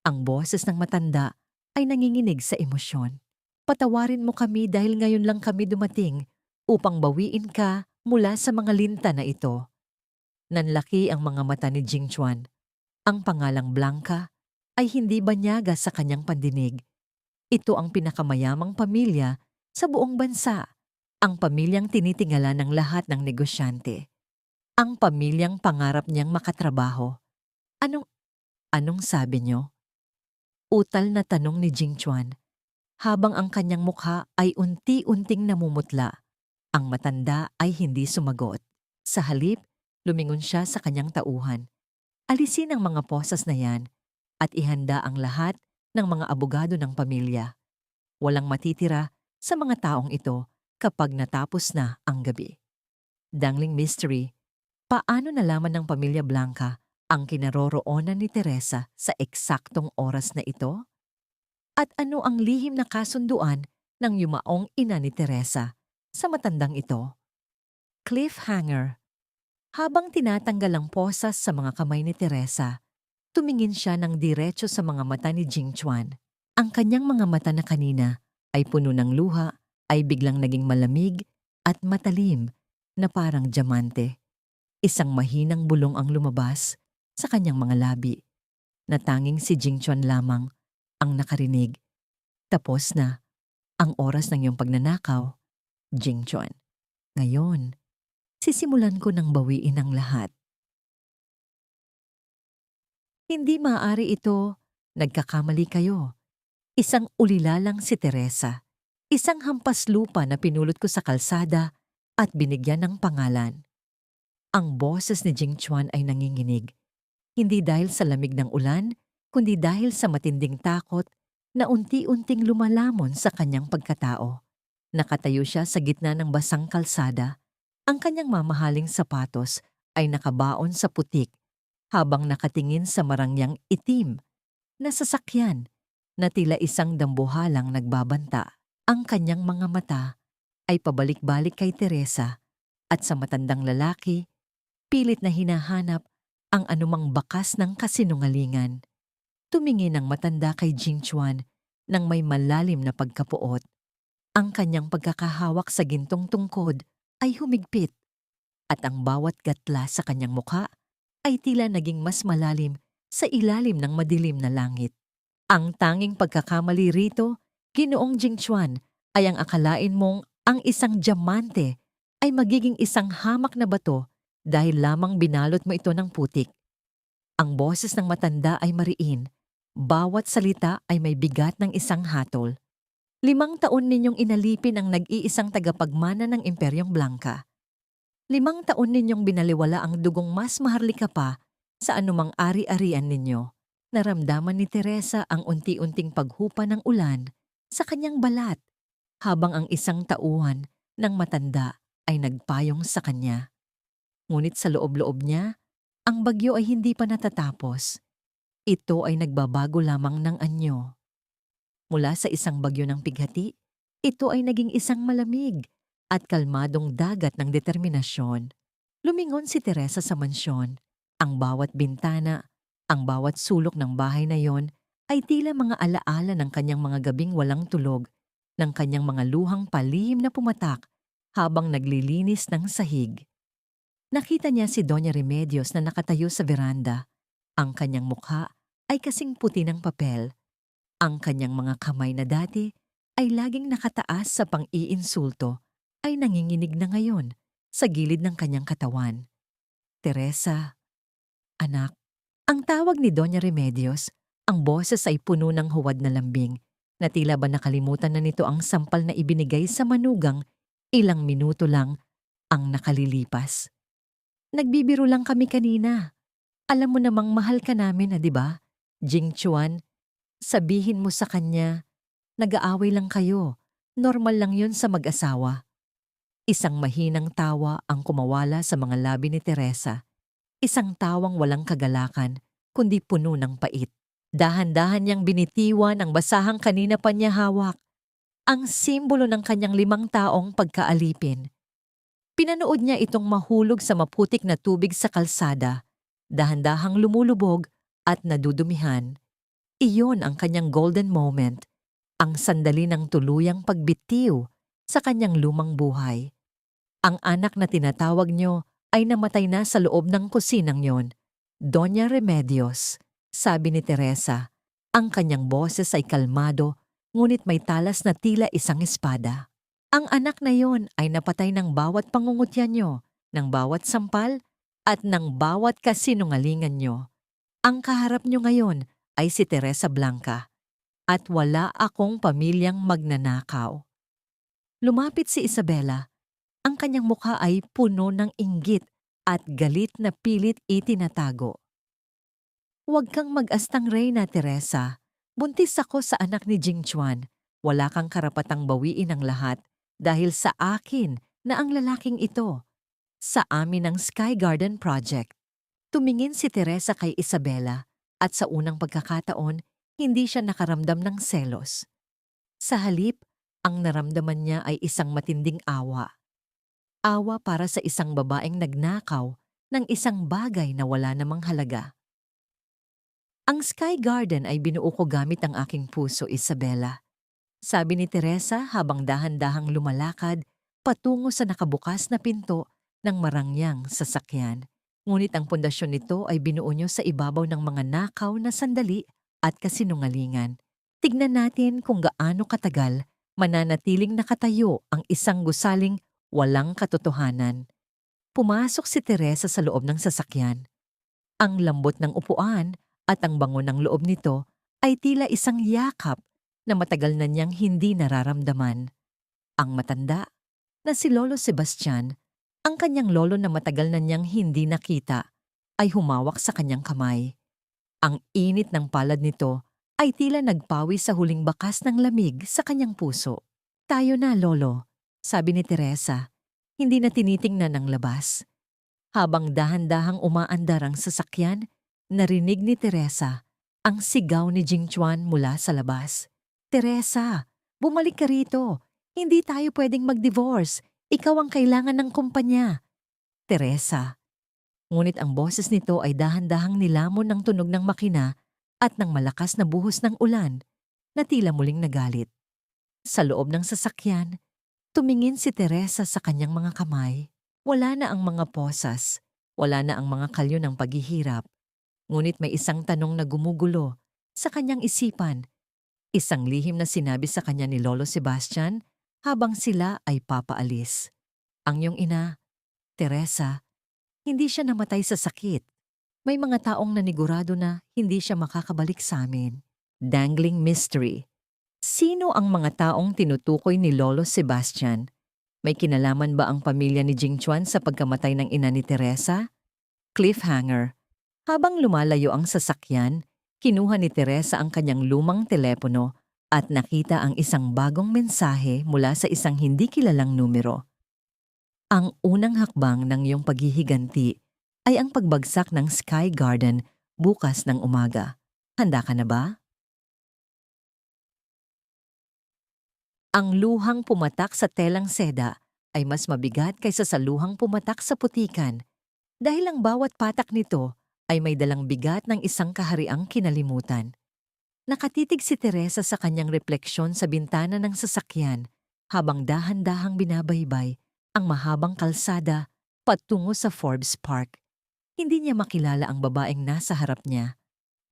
Ang boses ng matanda ay nanginginig sa emosyon. Patawarin mo kami dahil ngayon lang kami dumating upang bawiin ka mula sa mga linta na ito. Nanlaki ang mga mata ni Jingchuan. Ang pangalang Blanca ay hindi banyaga sa kanyang pandinig. Ito ang pinakamayamang pamilya sa buong bansa, ang pamilyang tinitingala ng lahat ng negosyante. Ang pamilyang pangarap niyang makatrabaho. Anong, anong sabi niyo? Utal na tanong ni Jingchuan, habang ang kanyang mukha ay unti-unting namumutla. Ang matanda ay hindi sumagot. Sa halip, lumingon siya sa kanyang tauhan. Alisin ang mga posas na yan at ihanda ang lahat ng mga abogado ng pamilya. Walang matitira sa mga taong ito kapag natapos na ang gabi. Dangling mystery, paano nalaman ng pamilya Blanca ang kinaroroonan ni Teresa sa eksaktong oras na ito? At ano ang lihim na kasunduan ng yumaong ina ni Teresa sa matandang ito? Cliffhanger. Habang tinatanggal ang posas sa mga kamay ni Teresa, tumingin siya ng diretso sa mga mata ni Jingchuan. Ang kanyang mga mata na kanina ay puno ng luha ay biglang naging malamig at matalim na parang diamante. Isang mahinang bulong ang lumabas sa kanyang mga labi na tanging si Jingchuan lamang ang nakarinig. Tapos na ang oras ng iyong pagnanakaw, Jingchuan. Ngayon, sisimulan ko ng bawiin ang lahat. Hindi maaari ito. Nagkakamali kayo. Isang ulila lang si Teresa. Isang hampas lupa na pinulot ko sa kalsada at binigyan ng pangalan. Ang boses ni Jingchuan ay nanginginig. Hindi dahil sa lamig ng ulan, kundi dahil sa matinding takot na unti-unting lumalamon sa kanyang pagkatao. Nakatayo siya sa gitna ng basang kalsada. Ang kanyang mamahaling sapatos ay nakabaon sa putik habang nakatingin sa marangyang itim na sasakyan na tila isang dambuhalang nagbabanta. Ang kanyang mga mata ay pabalik-balik kay Teresa at sa matandang lalaki, pilit na hinahanap ang anumang bakas ng kasinungalingan. Tumingin ang matanda kay Jingchuan nang may malalim na pagkapuot. Ang kanyang pagkakahawak sa gintong tungkod ay humigpit at ang bawat gatla sa kanyang mukha ay tila naging mas malalim sa ilalim ng madilim na langit. Ang tanging pagkakamali rito, Ginoong Jingchuan, ay ang akalain mong ang isang diamante ay magiging isang hamak na bato dahil lamang binalot mo ito ng putik. Ang boses ng matanda ay mariin. Bawat salita ay may bigat ng isang hatol. 5 taon ninyong inalipin ang nag-iisang tagapagmana ng Imperyong Blanca. 5 taon ninyong binaliwala ang dugong mas maharlika pa sa anumang ari-arian ninyo. Naramdaman ni Teresa ang unti-unting paghupa ng ulan sa kanyang balat habang ang isang tauhan ng matanda ay nagpayong sa kanya. Ngunit sa loob-loob niya, ang bagyo ay hindi pa natatapos. Ito ay nagbabago lamang ng anyo. Mula sa isang bagyo ng pighati, ito ay naging isang malamig at kalmadong dagat ng determinasyon. Lumingon si Teresa sa mansyon. Ang bawat bintana, ang bawat sulok ng bahay na yon ay tila mga alaala ng kanyang mga gabing walang tulog, ng kanyang mga luhang palihim na pumatak habang naglilinis ng sahig. Nakita niya si Doña Remedios na nakatayo sa veranda. Ang kanyang mukha ay kasing puti ng papel. Ang kanyang mga kamay na dati ay laging nakataas sa pang-iinsulto ay nanginginig na ngayon sa gilid ng kanyang katawan. Teresa, anak. Ang tawag ni Doña Remedios, ang boses ay puno ng huwad na lambing na tila ba nakalimutan na nito ang sampal na ibinigay sa manugang ilang minuto lang ang nakalilipas. Nagbibiro lang kami kanina. Alam mo namang mahal ka namin, di ba? Jingchuan, sabihin mo sa kanya, nag-aaway lang kayo. Normal lang yun sa mag-asawa. Isang mahinang tawa ang kumawala sa mga labi ni Teresa. Isang tawang walang kagalakan, kundi puno ng pait. Dahan-dahan niyang binitiwan ang basahang kanina pa niya hawak, ang simbolo ng kanyang 5 taong pagkaalipin. Pinanood niya itong mahulog sa maputik na tubig sa kalsada, dahan-dahang lumulubog at nadudumihan. Iyon ang kanyang golden moment, ang sandali ng tuluyang pagbitiw sa kanyang lumang buhay. Ang anak na tinatawag niyo ay namatay na sa loob ng kusinang yon. Doña Remedios, sabi ni Teresa. Ang kanyang boses ay kalmado, ngunit may talas na tila isang espada. Ang anak na yon ay napatay ng bawat pangungutya niyo, ng bawat sampal, at ng bawat kasinungalingan niyo. Ang kaharap niyo ngayon ay si Teresa Blanca, at wala akong pamilyang magnanakaw. Lumapit si Isabela. Ang kanyang mukha ay puno ng inggit at galit na pilit itinatago. Huwag kang mag-astang reyna, Teresa. Buntis ako sa anak ni Jing Chuan. Wala kang karapatang bawiin ang lahat dahil sa akin na ang lalaking ito. Sa amin ang Sky Garden Project. Tumingin si Teresa kay Isabela at sa unang pagkakataon, hindi siya nakaramdam ng selos. Sa halip, ang naramdaman niya ay isang matinding awa. Awa para sa isang babaeng nagnakaw ng isang bagay na wala namang halaga. Ang Sky Garden ay binuo ko gamit ang aking puso, Isabela. Sabi ni Teresa habang dahan-dahang lumalakad patungo sa nakabukas na pinto ng marangyang sasakyan. Ngunit ang pundasyon nito ay binuo niyo sa ibabaw ng mga nakaw na sandali at kasinungalingan. Tignan natin kung gaano katagal mananatiling nakatayo ang isang gusaling walang katotohanan. Pumasok si Teresa sa loob ng sasakyan. Ang lambot ng upuan at ang bango ng loob nito ay tila isang yakap na matagal na niyang hindi nararamdaman. Ang matanda na si Lolo Sebastian, ang kanyang lolo na matagal na niyang hindi nakita, ay humawak sa kanyang kamay. Ang init ng palad nito ay tila nagpawi sa huling bakas ng lamig sa kanyang puso. Tayo na, Lolo, sabi ni Teresa, hindi na tinitingnan ang labas. Habang dahan-dahang umaandar ang sasakyan, narinig ni Teresa ang sigaw ni Jing Chuan mula sa labas. Teresa, bumalik ka rito. Hindi tayo pwedeng mag-divorce. Ikaw ang kailangan ng kumpanya. Teresa. Ngunit ang boses nito ay dahan-dahang nilamon ng tunog ng makina at ng malakas na buhos ng ulan na tila muling nagalit. Sa loob ng sasakyan, tumingin si Teresa sa kanyang mga kamay. Wala na ang mga posas, wala na ang mga kalyo ng paghihirap. Ngunit may isang tanong na gumugulo sa kanyang isipan. Isang lihim na sinabi sa kanya ni Lolo Sebastian habang sila ay papaalis. Ang iyong ina, Teresa, hindi siya namatay sa sakit. May mga taong nanigurado na hindi siya makakabalik sa amin. Dangling mystery. Sino ang mga taong tinutukoy ni Lolo Sebastian? May kinalaman ba ang pamilya ni Jing Chuan sa pagkamatay ng ina ni Teresa? Cliffhanger. Habang lumalayo ang sasakyan, kinuha ni Teresa ang kanyang lumang telepono at nakita ang isang bagong mensahe mula sa isang hindi kilalang numero. Ang unang hakbang ng iyong paghihiganti ay ang pagbagsak ng Sky Garden bukas ng umaga. Handa ka na ba? Ang luhang pumatak sa telang seda ay mas mabigat kaysa sa luhang pumatak sa putikan dahil ang bawat patak nito ay may dalang bigat ng isang kahariang kinalimutan. Nakatitig si Teresa sa kanyang refleksyon sa bintana ng sasakyan habang dahan-dahang binabaybay ang mahabang kalsada patungo sa Forbes Park. Hindi niya makilala ang babaeng nasa harap niya.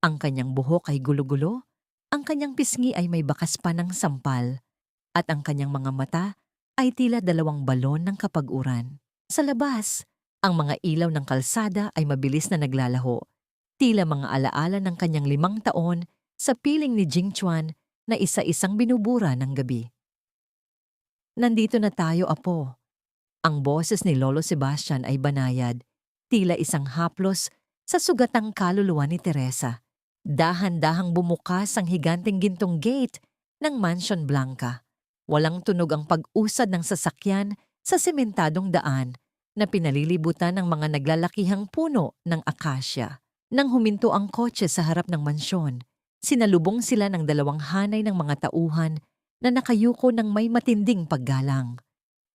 Ang kanyang buhok ay gulo-gulo, ang kanyang pisngi ay may bakas pa ng sampal, at ang kanyang mga mata ay tila 2 balon ng kapag-uran. Sa labas, ang mga ilaw ng kalsada ay mabilis na naglalaho, tila mga alaala ng kanyang 5 taon sa piling ni Jing Chuan na isa-isang binubura ng gabi. Nandito na tayo, Apo. Ang boses ni Lolo Sebastian ay banayad, tila isang haplos sa sugatang kaluluwa ni Teresa. Dahan-dahang bumukas ang higanteng gintong gate ng Mansion Blanca. Walang tunog ang pag-usad ng sasakyan sa sementadong daan na pinalilibutan ng mga naglalakihang puno ng akasya. Nang huminto ang kotse sa harap ng mansyon, Sinalubong sila ng dalawang hanay ng mga tauhan na nakayuko ng may matinding paggalang.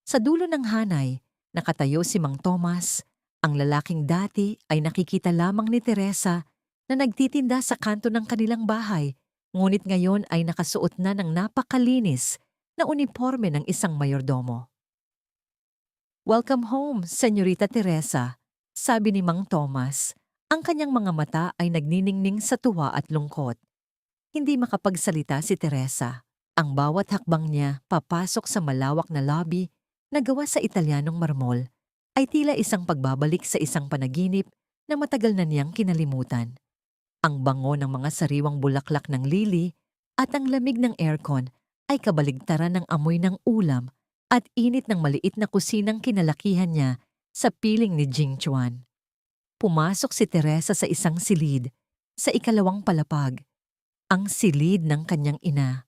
Sa dulo ng hanay, nakatayo si Mang Tomas. Ang lalaking dati ay nakikita lamang ni Teresa na nagtitinda sa kanto ng kanilang bahay, ngunit ngayon ay nakasuot na ng napakalinis na uniporme ng isang mayordomo. "Welcome home, Senyorita Teresa," sabi ni Mang Tomas. Ang kanyang mga mata ay nagniningning sa tuwa at lungkot. Hindi makapagsalita si Teresa. Ang bawat hakbang niya papasok sa malawak na lobby na gawa sa Italianong marmol ay tila isang pagbabalik sa isang panaginip na matagal na niyang kinalimutan. Ang bango ng mga sariwang bulaklak ng lili at ang lamig ng aircon ay kabaligtaran ng amoy ng ulam at init ng maliit na kusinang kinalakihan niya sa piling ni Jing Chuan. Pumasok si Teresa sa isang silid, sa ikalawang palapag, ang silid ng kanyang ina.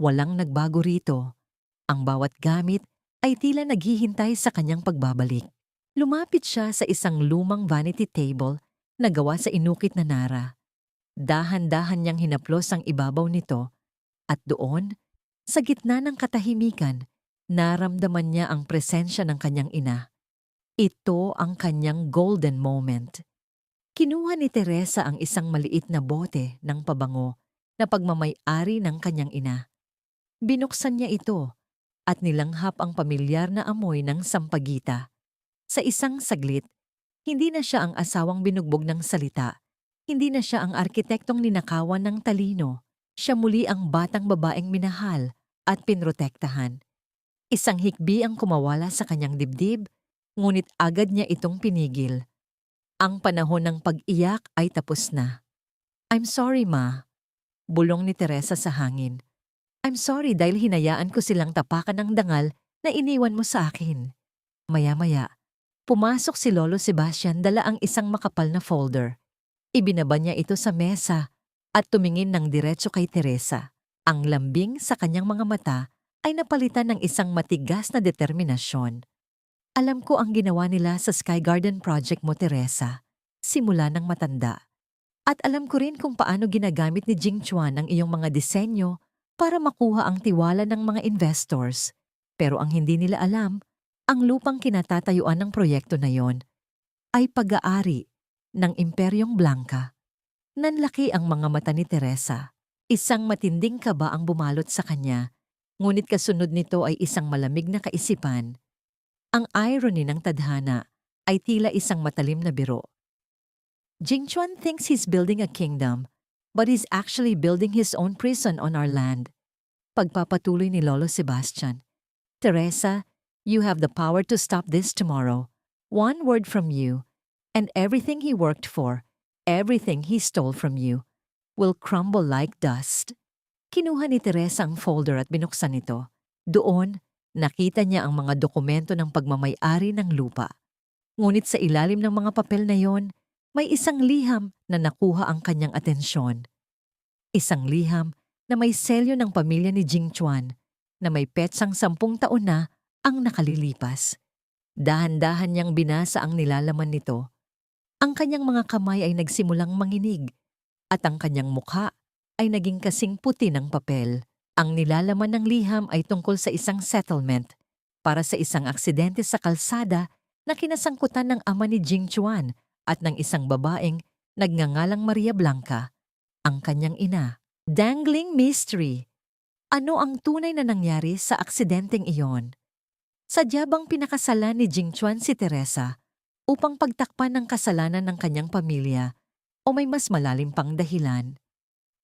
Walang nagbago rito. Ang bawat gamit ay tila naghihintay sa kanyang pagbabalik. Lumapit siya sa isang lumang vanity table na gawa sa inukit na nara. Dahan-dahan niyang hinaplos ang ibabaw nito at doon, sa gitna ng katahimikan, naramdaman niya ang presensya ng kanyang ina. Ito ang kanyang golden moment. Kinuha ni Teresa ang isang maliit na bote ng pabango na pagmamay-ari ng kanyang ina. Binuksan niya ito at nilanghap ang pamilyar na amoy ng sampagita. Sa isang saglit, hindi na siya ang asawang binugbog ng salita. Hindi na siya ang arkitektong ninakawan ng talino. Siya muli ang batang babaeng minahal at pinrotektahan. Isang hikbi ang kumawala sa kanyang dibdib, ngunit agad niya itong pinigil. Ang panahon ng pag-iyak ay tapos na. "I'm sorry, Ma," bulong ni Teresa sa hangin. "I'm sorry dahil hinayaan ko silang tapakan ng dangal na iniwan mo sa akin." Maya-maya, pumasok si Lolo Sebastian dala ang isang makapal na folder. Ibinaba niya ito sa mesa at tumingin ng diretso kay Teresa. Ang lambing sa kanyang mga mata ay napalitan ng isang matigas na determinasyon. "Alam ko ang ginawa nila sa Sky Garden Project mo, Teresa, simula ng matanda. At alam ko rin kung paano ginagamit ni Jing Chuan ang iyong mga disenyo para makuha ang tiwala ng mga investors. Pero ang hindi nila alam, ang lupang kinatatayuan ng proyekto na yon ay pag-aari ng Imperyong Blanca." Nanlaki ang mga mata ni Teresa. Isang matinding kaba ang bumalot sa kanya, ngunit kasunod nito ay isang malamig na kaisipan. Ang irony ng tadhana ay tila isang matalim na biro. Jing Chuan thinks he's building a kingdom, but he's actually building his own prison on our land. Pagpapatuloy ni Lolo Sebastian. "Teresa, you have the power to stop this tomorrow. One word from you, and everything he worked for, everything he stole from you, will crumble like dust." Kinuha ni Teresa ang folder at binuksan ito. Doon, nakita niya ang mga dokumento ng pagmamay-ari ng lupa. Ngunit sa ilalim ng mga papel na yon, may isang liham na nakuha ang kanyang atensyon. Isang liham na may selyo ng pamilya ni Jing Chuan na may petsang 10 taon na ang nakalilipas. Dahan-dahan niyang binasa ang nilalaman nito. Ang kanyang mga kamay ay nagsimulang manginig at ang kanyang mukha ay naging kasing puti ng papel. Ang nilalaman ng liham ay tungkol sa isang settlement para sa isang aksidente sa kalsada na kinasangkutan ng ama ni Jing Chuan at ng isang babaeng nagngangalang Maria Blanca, ang kanyang ina. Dangling mystery. Ano ang tunay na nangyari sa aksidenteng iyon? Sadya bang pinakasalan ni Jing Chuan si Teresa upang pagtakpan ng kasalanan ng kanyang pamilya o may mas malalim pang dahilan?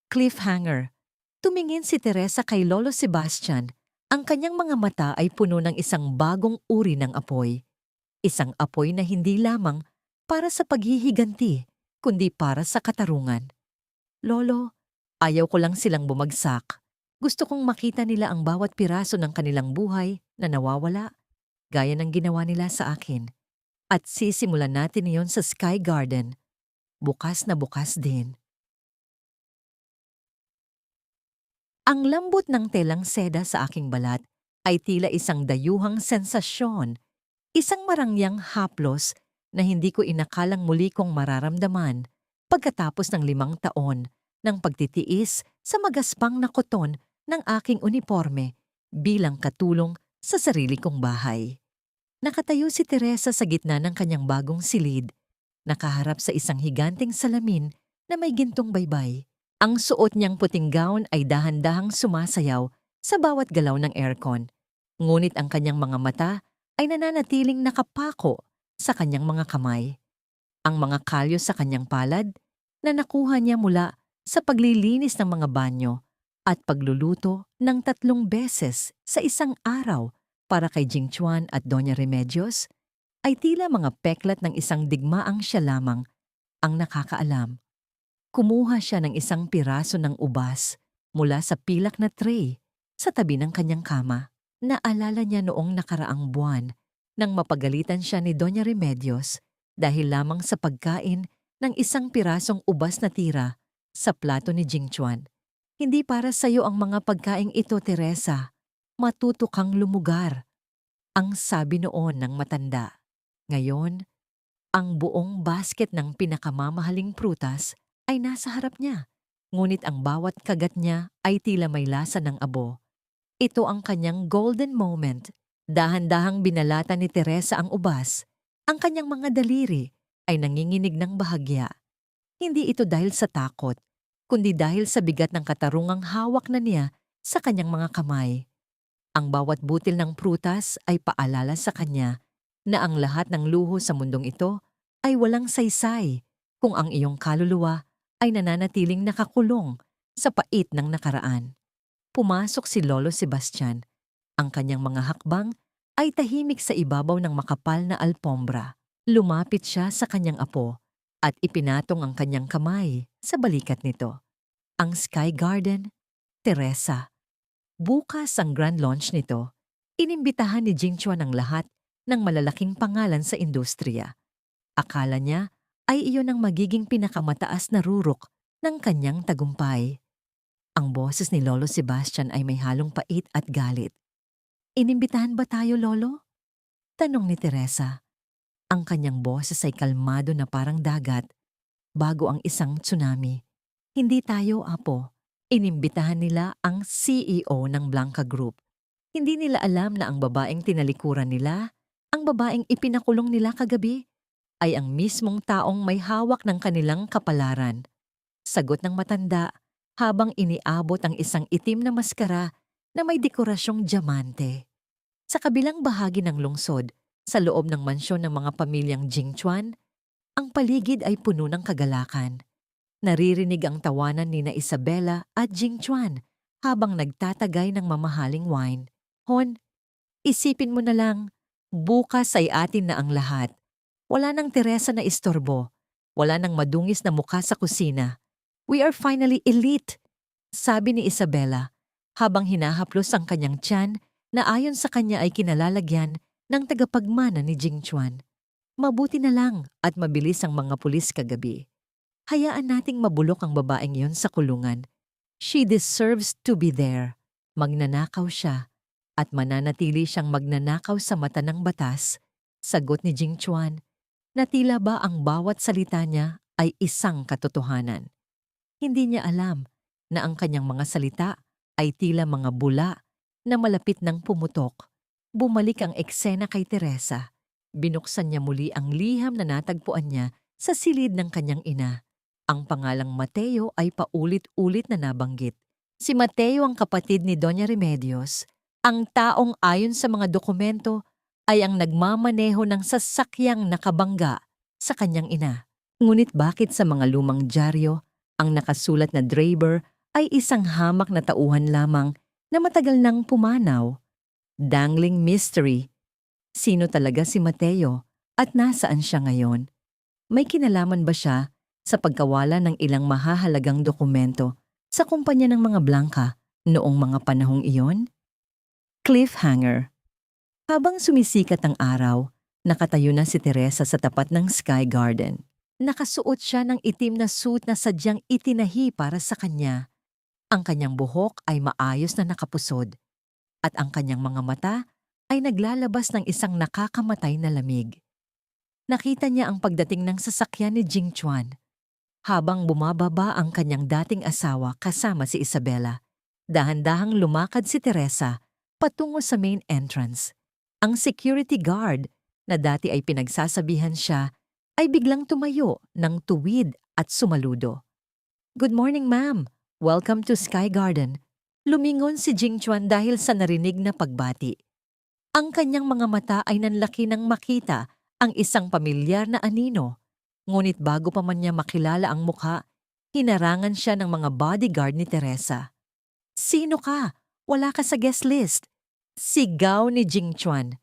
Cliffhanger. Tumingin si Teresa kay Lolo Sebastian. Ang kanyang mga mata ay puno ng isang bagong uri ng apoy. Isang apoy na hindi lamang para sa paghihiganti, kundi para sa katarungan. "Lolo, ayaw ko lang silang bumagsak. Gusto kong makita nila ang bawat piraso ng kanilang buhay na nawawala, gaya ng ginawa nila sa akin. At sisimulan natin iyon sa Sky Garden. Bukas na bukas din." Ang lambot ng telang seda sa aking balat ay tila isang dayuhang sensasyon, isang marangyang haplos na hindi ko inakalang muli kong mararamdaman pagkatapos ng 5 taon ng pagtitiis sa magaspang na koton ng aking uniforme bilang katulong sa sarili kong bahay. Nakatayo si Teresa sa gitna ng kanyang bagong silid, nakaharap sa isang higanteng salamin na may gintong baybay. Ang suot niyang puting gown ay dahan-dahang sumasayaw sa bawat galaw ng aircon, ngunit ang kanyang mga mata ay nananatiling nakapako sa kanyang mga kamay. Ang mga kalyo sa kanyang palad na nakuha niya mula sa paglilinis ng mga banyo at pagluluto ng 3 beses sa isang araw para kay Jingchuan at Doña Remedios ay tila mga peklat ng isang digmaang siya lamang ang nakakaalam. Kumuha siya ng isang piraso ng ubas mula sa pilak na tray sa tabi ng kanyang kama. Naalala niya noong nakaraang buwan nang mapagalitan siya ni Doña Remedios dahil lamang sa pagkain ng isang pirasong ubas na tira sa plato ni Jingchuan. Hindi para sa iyo ang mga pagkaing ito, Teresa. Matuto kang lumugar, ang sabi noon ng matanda. Ngayon, ang buong basket ng pinakamamahaling prutas ay nasa harap niya, ngunit ang bawat kagat niya ay tila may lasa ng abo. Ito ang kanyang golden moment. Dahan-dahang binalatan ni Teresa ang ubas. Ang kanyang mga daliri ay nanginginig ng bahagya. Hindi ito dahil sa takot, kundi dahil sa bigat ng katarungang hawak na niya sa kanyang mga kamay. Ang bawat butil ng prutas ay paalala sa kanya na ang lahat ng luho sa mundong ito ay walang saysay kung ang iyong kaluluwa ay nananatiling nakakulong sa pait ng nakaraan. Pumasok si Lolo Sebastian. Ang kanyang mga hakbang ay tahimik sa ibabaw ng makapal na alpombra. Lumapit siya sa kanyang apo at ipinatong ang kanyang kamay sa balikat nito. Ang Sky Garden, Teresa. Bukas ang grand launch nito. Inimbitahan ni Jingchuan ang lahat ng malalaking pangalan sa industriya. Akala niya ay iyon ang magiging pinakamataas na rurok ng kanyang tagumpay. Ang boses ni Lolo Sebastian ay may halong pait at galit. Inimbitahan ba tayo, Lolo? Tanong ni Teresa. Ang kanyang boses ay kalmado na parang dagat bago ang isang tsunami. Hindi tayo, Apo. Inimbitahan nila ang CEO ng Blanca Group. Hindi nila alam na ang babaeng tinalikuran nila, ang babaeng ipinakulong nila kagabi, ay ang mismong taong may hawak ng kanilang kapalaran. Sagot ng matanda habang iniabot ang isang itim na maskara na may dekorasyong diamante. Sa kabilang bahagi ng lungsod, sa loob ng mansyon ng mga pamilyang Jingchuan, ang paligid ay puno ng kagalakan. Naririnig ang tawanan ni na Isabela at Jingchuan habang nagtatagay ng mamahaling wine. Hon, isipin mo na lang, bukas ay atin na ang lahat. Wala nang Teresa na istorbo. Wala nang madungis na mukha sa kusina. We are finally elite, sabi ni Isabela habang hinahaplos ang kanyang tiyan na ayon sa kanya ay kinalalagyan ng tagapagmana ni Jingchuan. Mabuti na lang at mabilis ang mga pulis kagabi. Hayaan nating mabulok ang babaeng yon sa kulungan. She deserves to be there. Magnanakaw siya at mananatili siyang magnanakaw sa mata ng batas, sagot ni Jingchuan, na tila ba ang bawat salita niya ay isang katotohanan. Hindi niya alam na ang kanyang mga salita ay tila mga bula na malapit ng pumutok. Bumalik ang eksena kay Teresa. Binuksan niya muli ang liham na natagpuan niya sa silid ng kanyang ina. Ang pangalang Mateo ay paulit-ulit na nabanggit. Si Mateo ang kapatid ni Doña Remedios, ang taong ayon sa mga dokumento ay ang nagmamaneho ng sasakyang nakabangga sa kanyang ina. Ngunit bakit sa mga lumang dyaryo, ang nakasulat na Draper ay isang hamak na tauhan lamang na matagal nang pumanaw? Dangling mystery. Sino talaga si Mateo at nasaan siya ngayon? May kinalaman ba siya sa pagkawala ng ilang mahahalagang dokumento sa kumpanya ng mga Blanca noong mga panahong iyon? Cliffhanger. Habang sumisikat ang araw, nakatayo na si Teresa sa tapat ng Sky Garden. Nakasuot siya ng itim na suit na sadyang itinahi para sa kanya. Ang kanyang buhok ay maayos na nakapusod at ang kanyang mga mata ay naglalabas ng isang nakakamatay na lamig. Nakita niya ang pagdating ng sasakyan ni Jingchuan. habang bumababa ang kanyang dating asawa kasama si Isabela. Dahan-dahang lumakad si Teresa patungo sa main entrance. Ang security guard na dati ay pinagsasabihan siya ay biglang tumayo ng tuwid at sumaludo. "Good morning, ma'am. Welcome to Sky Garden." Lumingon si Jingchuan dahil sa narinig na pagbati. Ang kanyang mga mata ay nanlaki nang makita ang isang pamilyar na anino. Ngunit bago pa man niya makilala ang mukha, hinarangan siya ng mga bodyguard ni Teresa. "Sino ka? Wala ka sa guest list." Sigaw ni Jingchuan.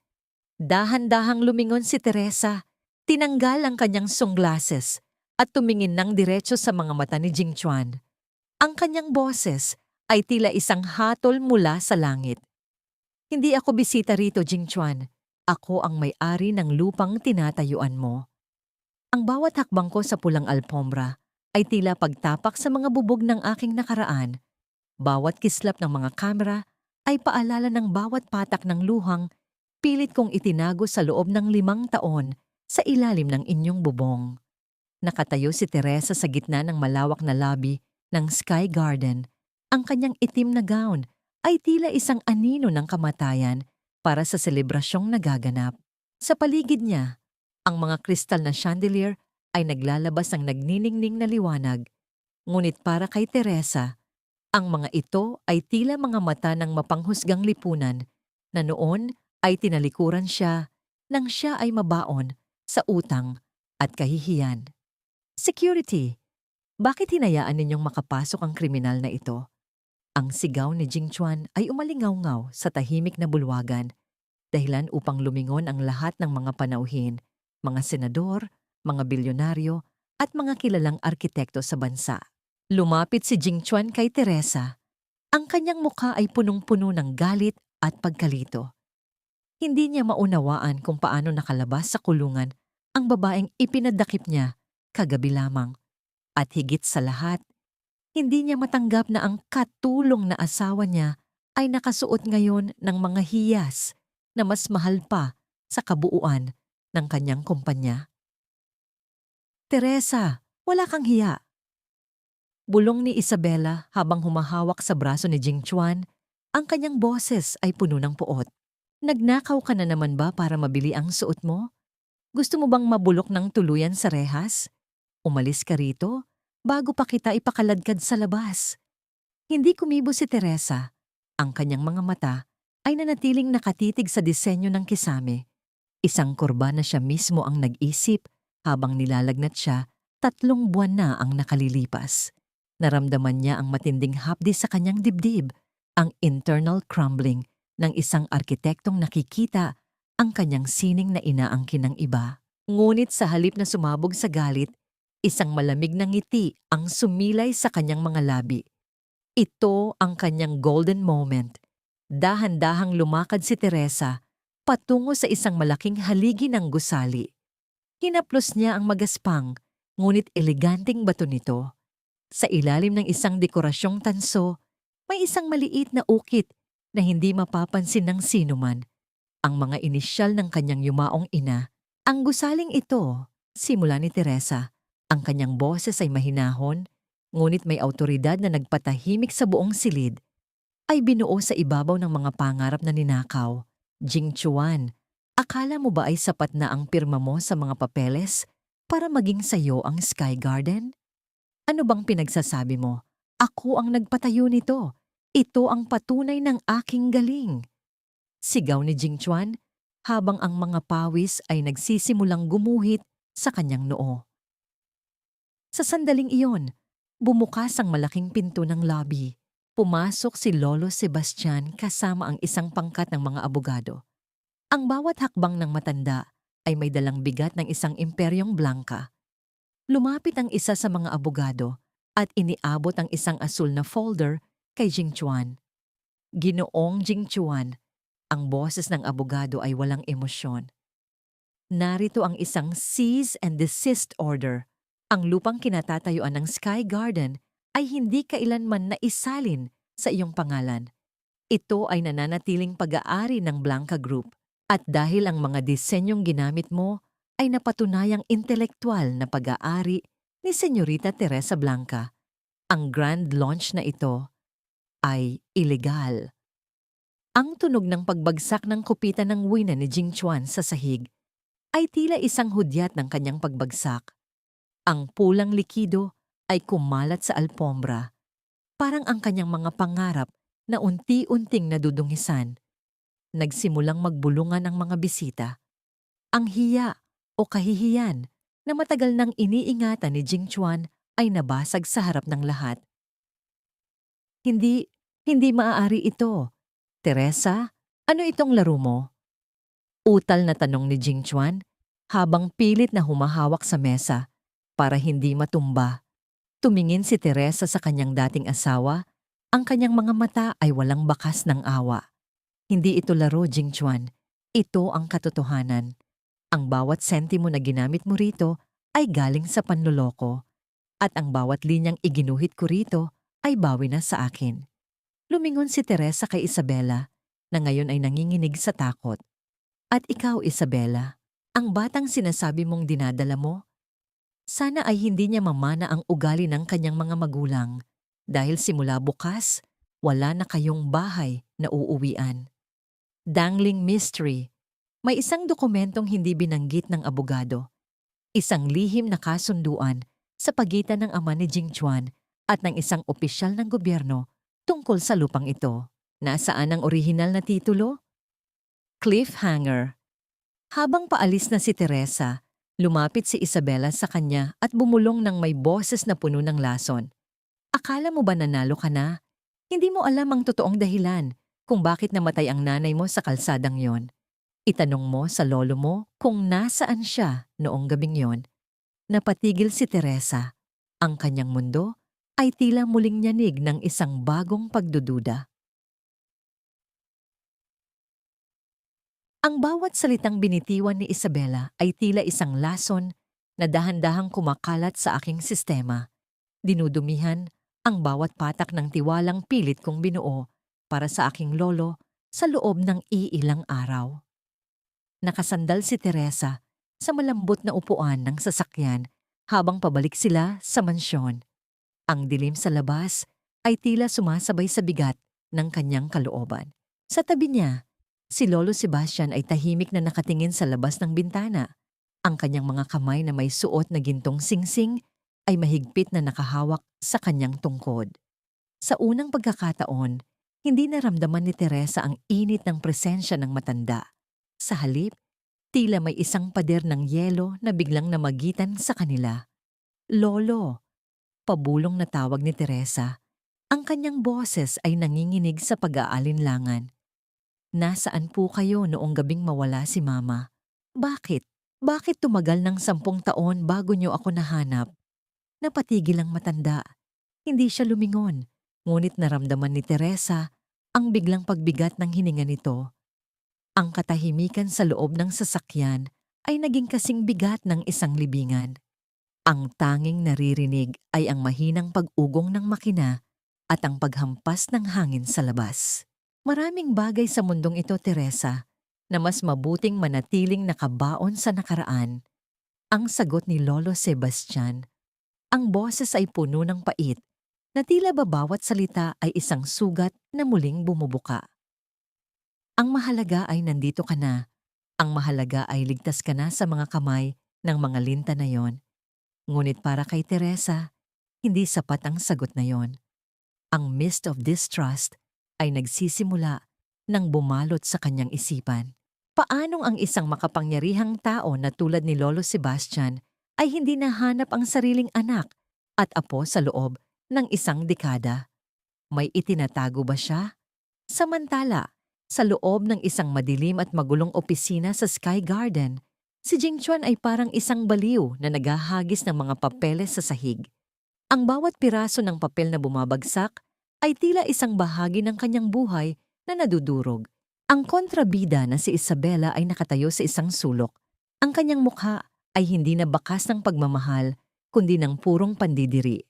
Dahan-dahang lumingon si Teresa, tinanggal ang kanyang sunglasses at tumingin ng diretso sa mga mata ni Jingchuan. Ang kanyang boses ay tila isang hatol mula sa langit. "Hindi ako bisita rito, Jingchuan. Ako ang may-ari ng lupang tinatayuan mo." Ang bawat hakbang ko sa pulang alpombra ay tila pagtapak sa mga bubog ng aking nakaraan. Bawat kislap ng mga kamera ay paalala ng bawat patak ng luhang pilit kong itinago sa loob ng 5 taon sa ilalim ng inyong bubong. Nakatayo si Teresa sa gitna ng malawak na lobby ng Sky Garden. Ang kanyang itim na gown ay tila isang anino ng kamatayan para sa selebrasyong nagaganap. Sa paligid niya, ang mga kristal na chandelier ay naglalabas ng nagniningning na liwanag. Ngunit para kay Teresa, ang mga ito ay tila mga mata ng mapanghusgang lipunan na noon ay tinalikuran siya nang siya ay mabaon sa utang at kahihiyan. "Security, bakit hinayaan ninyong makapasok ang kriminal na ito?" Ang sigaw ni Jingchuan ay umalingaw-ngaw sa tahimik na bulwagan, dahilan upang lumingon ang lahat ng mga panauhin, mga senador, mga bilyonaryo, at mga kilalang arkitekto sa bansa. Lumapit si Jingchuan kay Teresa. Ang kanyang mukha ay punong-puno ng galit at pagkalito. Hindi niya maunawaan kung paano nakalabas sa kulungan ang babaeng ipinadakip niya kagabi lamang. At higit sa lahat, hindi niya matanggap na ang katulong na asawa niya ay nakasuot ngayon ng mga hiyas na mas mahal pa sa kabuuan ng kanyang kumpanya. "Teresa, wala kang hiya." Bulong ni Isabela habang humahawak sa braso ni Jingchuan. Ang kanyang boses ay puno ng puot. "Nagnakaw ka na naman ba para mabili ang suot mo? Gusto mo bang mabulok ng tuluyan sa rehas? Umalis ka rito bago pa kita ipakaladkad sa labas." Hindi kumibo si Teresa. Ang kanyang mga mata ay nanatiling nakatitig sa disenyo ng kisame. Isang kurba na siya mismo ang nag-isip habang nilalagnat siya. 3 buwan na ang nakalilipas. Naramdaman niya ang matinding hapdi sa kanyang dibdib, ang internal crumbling ng isang arkitektong nakikita ang kanyang sining na inaangkin ng iba. Ngunit sa halip na sumabog sa galit, isang malamig na ngiti ang sumilay sa kanyang mga labi. Ito ang kanyang golden moment. Dahan-dahang lumakad si Teresa patungo sa isang malaking haligi ng gusali. Hinaplos niya ang magaspang, ngunit eleganteng bato nito. Sa ilalim ng isang dekorasyong tanso, may isang maliit na ukit na hindi mapapansin ng sinuman. Ang mga inisyal ng kanyang yumaong ina. Ang gusaling ito, simula ni Teresa. Ang kanyang boses ay mahinahon, ngunit may awtoridad na nagpatahimik sa buong silid, ay binuo sa ibabaw ng mga pangarap na ninakaw. "Jingchuan, akala mo ba ay sapat na ang pirma mo sa mga papeles para maging sayo ang Sky Garden? Ano bang pinagsasabi mo? Ako ang nagpatayo nito. Ito ang patunay ng aking galing." Sigaw ni Jingchuan habang ang mga pawis ay nagsisimulang gumuhit sa kanyang noo. Sa sandaling iyon, bumukas ang malaking pinto ng lobby. Pumasok si Lolo Sebastian kasama ang isang pangkat ng mga abogado. Ang bawat hakbang ng matanda ay may dalang bigat ng isang imperyong blanka. Lumapit ang isa sa mga abogado at iniabot ang isang asul na folder kay Jingchuan. "Ginoong Jingchuan," ang boses ng abogado ay walang emosyon. "Narito ang isang cease and desist order. Ang lupang kinatatayuan ng Sky Garden ay hindi kailanman naisalin sa iyong pangalan. Ito ay nananatiling pag-aari ng Blanca Group at dahil ang mga disenyong ginamit mo ay napatunayang intelektual na pag-aari ni Senyorita Teresa Blanca. Ang grand launch na ito ay ilegal. Ang tunog ng pagbagsak ng kupitan ng wina ni Jing Chuan sa sahig ay tila isang hudyat ng kanyang pagbagsak. Ang pulang likido ay kumalat sa alpombra, parang ang kanyang mga pangarap na unti-unting nadudungisan. Nagsimulang magbulungan ang mga bisita. Ang hiya o kahihiyan na matagal nang iniingatan ni Jing Chuan ay nabasag sa harap ng lahat. Hindi, hindi maaari ito. Teresa, ano itong laro mo? Utal na tanong ni Jing Chuan habang pilit na humahawak sa mesa para hindi matumba. Tumingin si Teresa sa kanyang dating asawa, ang kanyang mga mata ay walang bakas ng awa. Hindi ito laro, Jing Chuan. Ito ang katotohanan. Ang bawat sentimo na ginamit mo rito ay galing sa panloloko. At ang bawat linyang iginuhit ko rito ay bawi na sa akin. Lumingon si Teresa kay Isabela na ngayon ay nanginginig sa takot. At ikaw, Isabela, ang batang sinasabi mong dinadala mo? Sana ay hindi niya mamana ang ugali ng kanyang mga magulang dahil simula bukas, wala na kayong bahay na uuwian. Dangling mystery. May isang dokumentong hindi binanggit ng abogado. Isang lihim na kasunduan sa pagitan ng ama ni Jing Chuan at ng isang opisyal ng gobyerno tungkol sa lupang ito. Nasaan ang orihinal na titulo? Cliffhanger. Habang paalis na si Teresa, lumapit si Isabela sa kanya at bumulong ng may boses na puno ng lason. Akala mo ba nanalo ka na? Hindi mo alam ang totoong dahilan kung bakit namatay ang nanay mo sa kalsadang yon. Itanong mo sa lolo mo kung nasaan siya noong gabing yon. Napatigil si Teresa. Ang kanyang mundo ay tila muling nyanig ng isang bagong pagdududa. Ang bawat salitang binitiwan ni Isabela ay tila isang lason na dahan-dahang kumakalat sa aking sistema. Dinudumihan ang bawat patak ng tiwalang pilit kong binuo para sa aking lolo sa loob ng iilang araw. Nakasandal si Teresa sa malambot na upuan ng sasakyan habang pabalik sila sa mansyon. Ang dilim sa labas ay tila sumasabay sa bigat ng kanyang kalooban. Sa tabi niya, si Lolo Sebastian ay tahimik na nakatingin sa labas ng bintana. Ang kanyang mga kamay na may suot na gintong singsing ay mahigpit na nakahawak sa kanyang tungkod. Sa unang pagkakataon, hindi naramdaman ni Teresa ang init ng presensya ng matanda. Sa halip, tila may isang pader ng yelo na biglang namagitan sa kanila. Lolo, pabulong na tawag ni Teresa. Ang kanyang boses ay nanginginig sa pag-aalinlangan. Nasaan po kayo noong gabing mawala si Mama? Bakit? Bakit tumagal ng 10 taon bago niyo ako nahanap? Napatigil ang matanda. Hindi siya lumingon, ngunit naramdaman ni Teresa ang biglang pagbigat ng hininga nito. Ang katahimikan sa loob ng sasakyan ay naging kasing bigat ng isang libingan. Ang tanging naririnig ay ang mahinang pag-ugong ng makina at ang paghampas ng hangin sa labas. Maraming bagay sa mundong ito, Teresa, na mas mabuting manatiling nakabaon sa nakaraan. Ang sagot ni Lolo Sebastian. Ang boses ay puno ng pait, na tila ba bawat salita ay isang sugat na muling bumubuka. Ang mahalaga ay nandito ka na. Ang mahalaga ay ligtas ka na sa mga kamay ng mga linta na yon. Ngunit para kay Teresa, hindi sapat ang sagot na yon. Ang mist of distrust ay nagsisimula nang bumalot sa kanyang isipan. Paanong ang isang makapangyarihang tao na tulad ni Lolo Sebastian ay hindi nahanap ang sariling anak at apo sa loob ng isang dekada? May itinatago ba siya? Samantala, sa loob ng isang madilim at magulong opisina sa Sky Garden, si Jing Chuan ay parang isang baliw na naghahagis ng mga papeles sa sahig. Ang bawat piraso ng papel na bumabagsak ay tila isang bahagi ng kanyang buhay na nadudurog. Ang kontrabida na si Isabela ay nakatayo sa isang sulok. Ang kanyang mukha ay hindi na bakas ng pagmamahal, kundi ng purong pandidiri.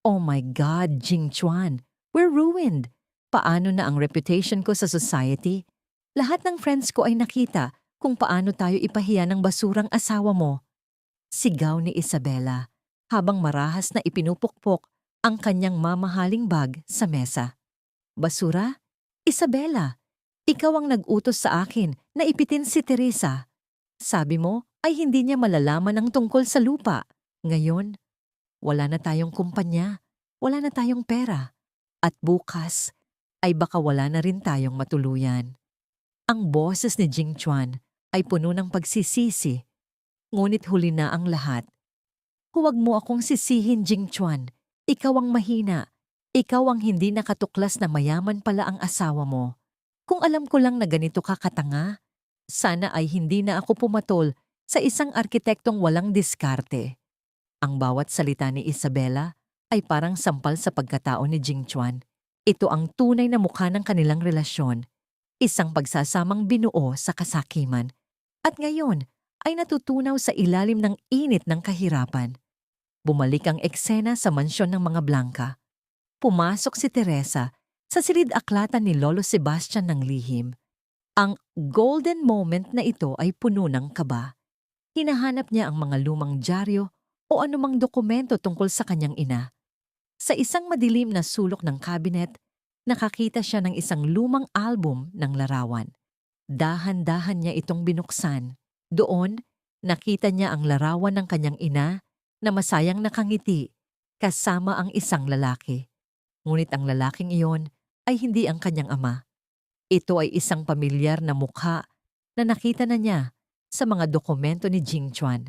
Oh my God, Jing Chuan, we're ruined. Paano na ang reputation ko sa society? Lahat ng friends ko ay nakita kung paano tayo ipahiya ng basurang asawa mo. Sigaw ni Isabela habang marahas na ipinupukpok ang kanyang mamahaling bag sa mesa. Basura? Isabela, ikaw ang nag-utos sa akin na ipitin si Teresa. Sabi mo ay hindi niya malalaman ang tungkol sa lupa. Ngayon, wala na tayong kumpanya, wala na tayong pera, at bukas ay baka wala na rin tayong matuluyan. Ang boses ni Jing Chuan ay puno ng pagsisisi, ngunit huli na ang lahat. Huwag mo akong sisihin, Jing Chuan. Ikaw ang mahina. Ikaw ang hindi nakatuklas na mayaman pala ang asawa mo. Kung alam ko lang na ganito ka katanga, sana ay hindi na ako pumatol sa isang arkitektong walang diskarte. Ang bawat salita ni Isabela ay parang sampal sa pagkatao ni Jing Chuan. Ito ang tunay na mukha ng kanilang relasyon, isang pagsasamang binuo sa kasakiman. At ngayon ay natutunaw sa ilalim ng init ng kahirapan. Bumalik ang eksena sa mansyon ng mga Blanca. Pumasok si Teresa sa silid-aklatan ni Lolo Sebastian ng lihim. Ang golden moment na ito ay puno ng kaba. Hinahanap niya ang mga lumang dyaryo o anumang dokumento tungkol sa kanyang ina. Sa isang madilim na sulok ng kabinet, nakakita siya ng isang lumang album ng larawan. Dahan-dahan niya itong binuksan. Doon, nakita niya ang larawan ng kanyang ina na masayang nakangiti kasama ang isang lalaki. Ngunit ang lalaking iyon ay hindi ang kanyang ama. Ito ay isang pamilyar na mukha na nakita na niya sa mga dokumento ni Jing Chuan.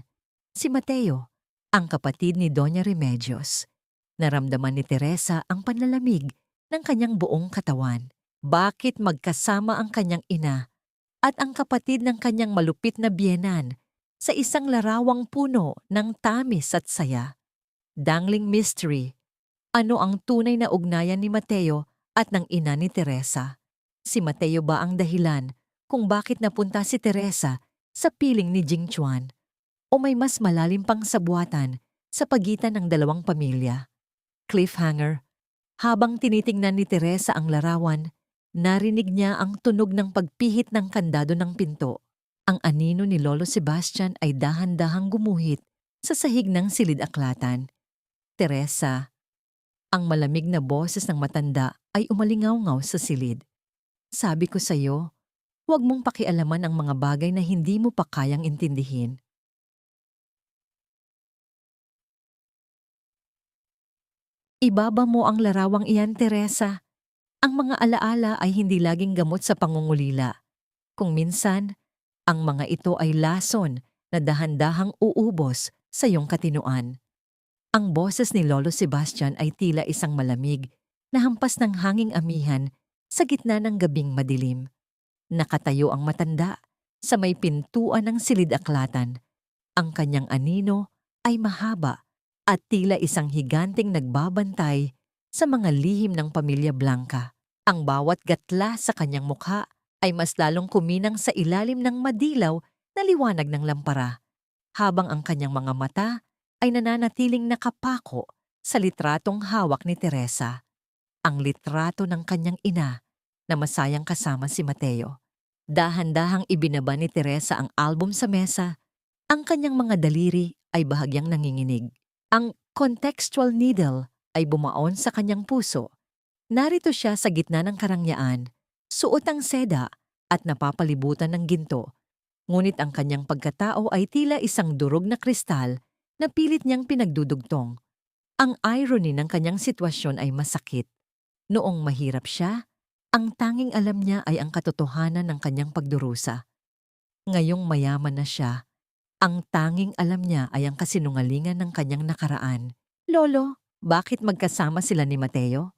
Si Mateo, ang kapatid ni Doña Remedios. Naramdaman ni Teresa ang panlalamig ng kanyang buong katawan. Bakit magkasama ang kanyang ina at ang kapatid ng kanyang malupit na biyenan sa isang larawang puno ng tamis at saya? Dangling mystery. Ano ang tunay na ugnayan ni Mateo at ng ina ni Teresa? Si Mateo ba ang dahilan kung bakit napunta si Teresa sa piling ni Jing Chuan? O may mas malalim pang sabuatan sa pagitan ng dalawang pamilya? Cliffhanger. Habang tinitingnan ni Teresa ang larawan, narinig niya ang tunog ng pagpihit ng kandado ng pinto. Ang anino ni Lolo Sebastian ay dahan-dahang gumuhit sa sahig ng silid-aklatan. Teresa. Ang malamig na boses ng matanda ay umalingaw-ngaw sa silid. Sabi ko sa'yo, huwag mong pakialaman ang mga bagay na hindi mo pa kayang intindihin. Ibaba mo ang larawang iyan, Teresa. Ang mga alaala ay hindi laging gamot sa pangungulila. Kung minsan, ang mga ito ay lason na dahan-dahang uubos sa iyong katinuan. Ang boses ni Lolo Sebastian ay tila isang malamig na hampas ng hanging amihan sa gitna ng gabing madilim. Nakatayo ang matanda sa may pintuan ng silid-aklatan. Ang kanyang anino ay mahaba at tila isang higanting nagbabantay sa mga lihim ng pamilya Blanca. Ang bawat gatla sa kanyang mukha ay mas lalong kuminang sa ilalim ng madilaw na liwanag ng lampara, habang ang kanyang mga mata ay nananatiling nakapako sa litratong hawak ni Teresa. Ang litrato ng kanyang ina na masayang kasama si Mateo. Dahan-dahang ibinaba ni Teresa ang album sa mesa. Ang kanyang mga daliri ay bahagyang nanginginig. Ang contextual needle ay bumaon sa kanyang puso. Narito siya sa gitna ng karangyaan, suot ang seda at napapalibutan ng ginto. Ngunit ang kanyang pagkatao ay tila isang durog na kristal na pilit niyang pinagdudugtong. Ang irony ng kanyang sitwasyon ay masakit. Noong mahirap siya, ang tanging alam niya ay ang katotohanan ng kanyang pagdurusa. Ngayong mayaman na siya, ang tanging alam niya ay ang kasinungalingan ng kanyang nakaraan. Lolo, bakit magkasama sila ni Mateo?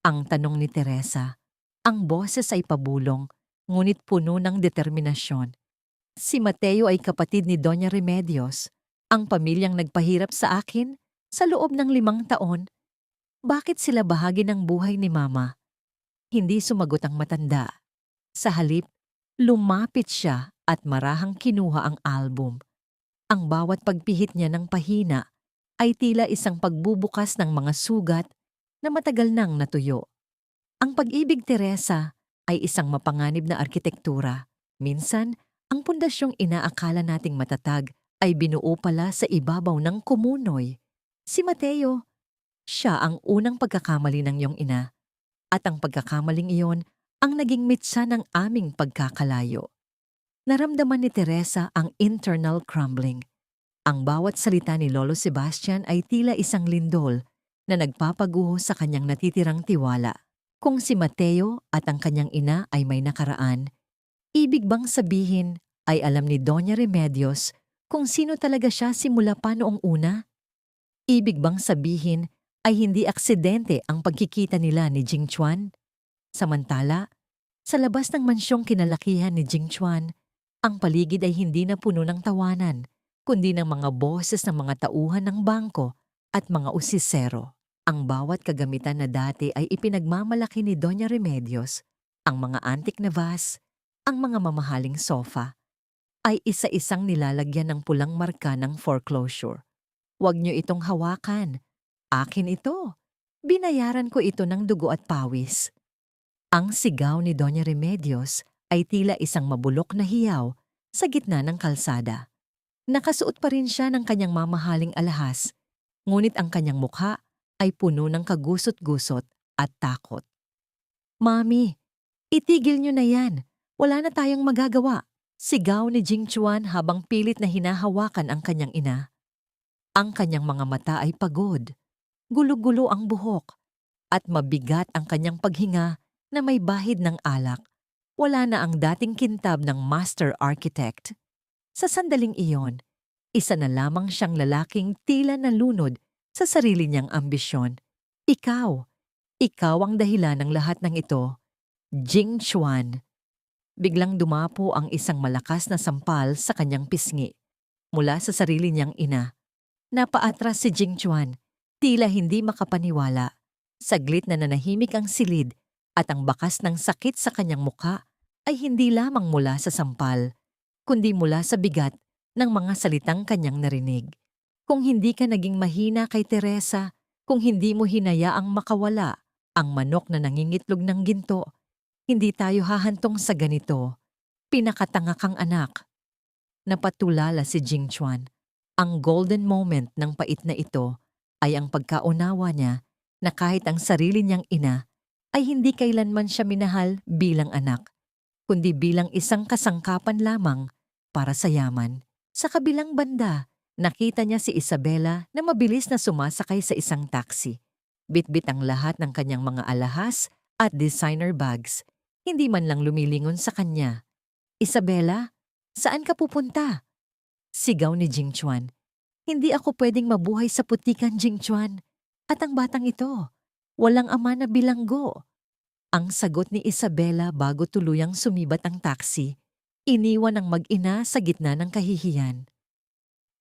Ang tanong ni Teresa. Ang boses ay pabulong, ngunit puno ng determinasyon. Si Mateo ay kapatid ni Doña Remedios, ang pamilyang nagpahirap sa akin sa loob ng 5 taon. Bakit sila bahagi ng buhay ni Mama? Hindi sumagot ang matanda. Sa halip, lumapit siya at marahang kinuha ang album. Ang bawat pagpihit niya ng pahina ay tila isang pagbubukas ng mga sugat na matagal nang natuyo. Ang pag-ibig, Teresa, ay isang mapanganib na arkitektura. Minsan, ang pundasyong inaakala nating matatag ay binuo pala sa ibabaw ng kumunoy. Si Mateo, siya ang unang pagkakamali ng iyong ina. At ang pagkakamaling iyon ang naging mitsa ng aming pagkakalayo. Naramdaman ni Teresa ang internal crumbling. Ang bawat salita ni Lolo Sebastian ay tila isang lindol na nagpapaguho sa kanyang natitirang tiwala. Kung si Mateo at ang kanyang ina ay may nakaraan, ibig bang sabihin ay alam ni Doña Remedios kung sino talaga siya simula pa noong una? Ibig bang sabihin ay hindi aksidente ang pagkikita nila ni Jing Chuan? Samantala, sa labas ng mansyong kinalakihan ni Jing Chuan, ang paligid ay hindi na puno ng tawanan, kundi ng mga boses ng mga tauhan ng bangko at mga usisero. Ang bawat kagamitan na dati ay ipinagmamalaki ni Doña Remedios. Ang mga antik na vase, ang mga mamahaling sofa, ay isa-isang nilalagyan ng pulang marka ng foreclosure. Huwag niyo itong hawakan. Akin ito. Binayaran ko ito ng dugo at pawis. Ang sigaw ni Doña Remedios ay tila isang mabulok na hiyaw sa gitna ng kalsada. Nakasuot pa rin siya ng kanyang mamahaling alahas, ngunit ang kanyang mukha ay puno ng kagusot-gusot at takot. Mami, itigil niyo na yan. Wala na tayong magagawa. Sigaw ni Jing Chuan habang pilit na hinahawakan ang kanyang ina. Ang kanyang mga mata ay pagod, gulo-gulo ang buhok, at mabigat ang kanyang paghinga na may bahid ng alak. Wala na ang dating kintab ng master architect. Sa sandaling iyon, isa na lamang siyang lalaking tila nalunod sa sarili niyang ambisyon. Ikaw ang dahilan ng lahat ng ito, Jing Chuan. Biglang dumapo ang isang malakas na sampal sa kanyang pisngi mula sa sarili niyang ina. Napaatras si Jing Chuan, tila hindi makapaniwala. Saglit na nanahimik ang silid at ang bakas ng sakit sa kanyang mukha ay hindi lamang mula sa sampal, kundi mula sa bigat ng mga salitang kanyang narinig. Kung hindi ka naging mahina kay Teresa, kung hindi mo hinayaang makawala ang manok na nangingitlog ng ginto, hindi tayo hahantong sa ganito. Pinakatanga kang anak. Napatulala si Jing Chuan. Ang golden moment ng pait na ito ay ang pagkaunawa niya na kahit ang sarili niyang ina ay hindi kailanman siya minahal bilang anak, kundi bilang isang kasangkapan lamang para sa yaman. Sa kabilang banda, nakita niya si Isabela na mabilis na sumasakay sa isang taxi. Bitbit ang lahat ng kanyang mga alahas at designer bags. Hindi man lang lumilingon sa kanya. Isabela, saan ka pupunta? Sigaw ni Jing Chuan. Hindi ako pwedeng mabuhay sa putikan, Jing Chuan. At ang batang ito, walang ama na bilanggo. Ang sagot ni Isabela bago tuluyang sumibat ang taxi, iniwan ang mag-ina sa gitna ng kahihiyan.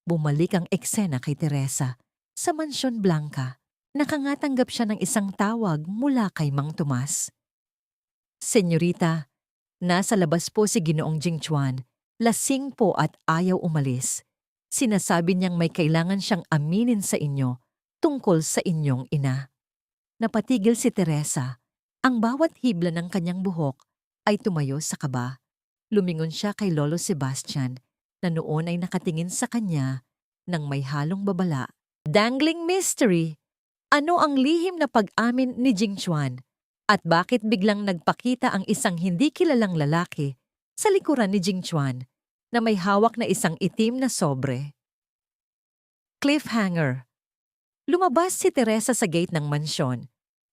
Bumalik ang eksena kay Teresa. Sa Mansyon Blanca, nakangatanggap siya ng isang tawag mula kay Mang Tomas. Senyorita, nasa labas po si Ginoong Jing Chuan. Lasing po at ayaw umalis. Sinasabi niyang may kailangan siyang aminin sa inyo tungkol sa inyong ina. Napatigil si Teresa. Ang bawat hibla ng kanyang buhok ay tumayo sa kaba. Lumingon siya kay Lolo Sebastian na noon ay nakatingin sa kanya ng may halong babala. Dangling mystery! Ano ang lihim na pag-amin ni Jing Chuan? At bakit biglang nagpakita ang isang hindi kilalang lalaki sa likuran ni Jing Chuan na may hawak na isang itim na sobre? Cliffhanger. Lumabas si Teresa sa gate ng mansyon.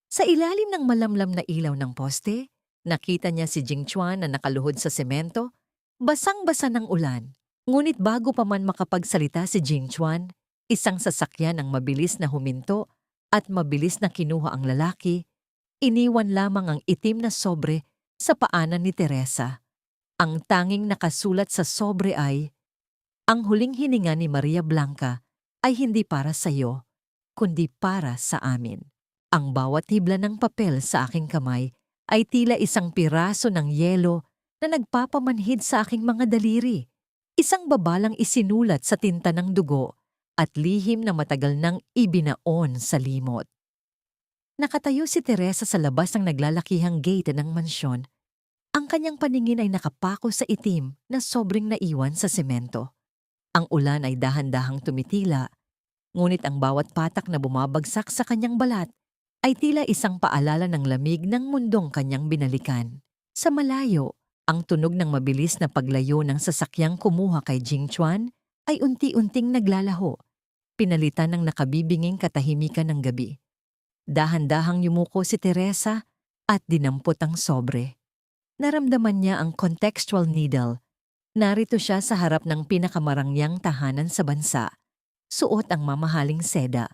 Sa ilalim ng malamlam na ilaw ng poste, nakita niya si Jing Chuan na nakaluhod sa semento, basang-basa ng ulan. Ngunit bago pa man makapagsalita si Jing Chuan, isang sasakyan ang mabilis na huminto at mabilis na kinuha ang lalaki, iniwan lamang ang itim na sobre sa paanan ni Teresa. Ang tanging nakasulat sa sobre ay, "Ang huling hininga ni Maria Blanca ay hindi para sa iyo, kundi para sa amin." Ang bawat hibla ng papel sa aking kamay ay tila isang piraso ng yelo na nagpapamanhid sa aking mga daliri. Isang babalang isinulat sa tinta ng dugo at lihim na matagal nang ibinaon sa limot. Nakatayo si Teresa sa labas ng naglalakihang gate ng mansyon. Ang kanyang paningin ay nakapako sa itim na sobrang naiwan sa semento. Ang ulan ay dahan-dahang tumitila, Ngunit ang bawat patak na bumabagsak sa kanyang balat ay tila isang paalala ng lamig ng mundong kanyang binalikan. Sa malayo, ang tunog ng mabilis na paglayo ng sasakyang kumuha kay Jingchuan ay unti-unting naglalaho, pinalitan ng nakabibinging katahimikan ng gabi. Dahan-dahang yumuko si Teresa at dinampot ang sobre. Naramdaman niya ang contextual needle. Narito siya sa harap ng pinakamarangyang tahanan sa bansa. Suot ang mamahaling seda.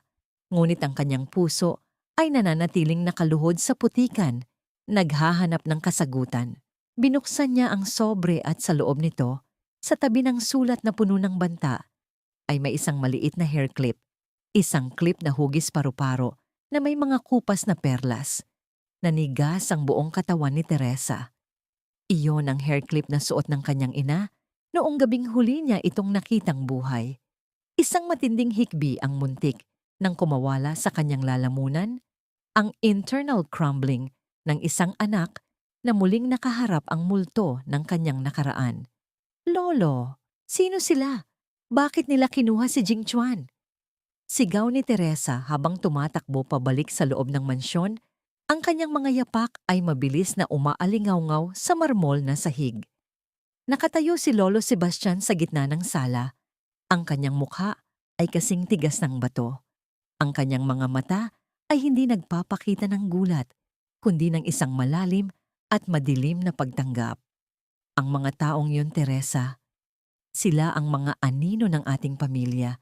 Ngunit ang kanyang puso ay nananatiling nakaluhod sa putikan, naghahanap ng kasagutan. Binuksan niya ang sobre at sa loob nito, sa tabi ng sulat na puno ng banta, ay may isang maliit na hair clip. Isang clip na hugis paru-paro na may mga kupas na perlas. Nanigas ang buong katawan ni Teresa. Iyon ang hair clip na suot ng kanyang ina noong gabing huli niya itong nakitang buhay. Isang matinding hikbi ang muntik nang kumawala sa kanyang lalamunan, ang internal crumbling ng isang anak na muling nakaharap ang multo ng kanyang nakaraan. Lolo, sino sila? Bakit nila kinuha si Jingchuan? Sigaw ni Teresa habang tumatakbo pabalik sa loob ng mansyon. Ang kanyang mga yapak ay mabilis na umaalingaw-ngaw sa marmol na sahig. Nakatayo si Lolo Sebastian sa gitna ng sala. Ang kanyang mukha ay kasing tigas ng bato. Ang kanyang mga mata ay hindi nagpapakita ng gulat, kundi ng isang malalim at madilim na pagtanggap. Ang mga taong yun, Teresa, sila ang mga anino ng ating pamilya,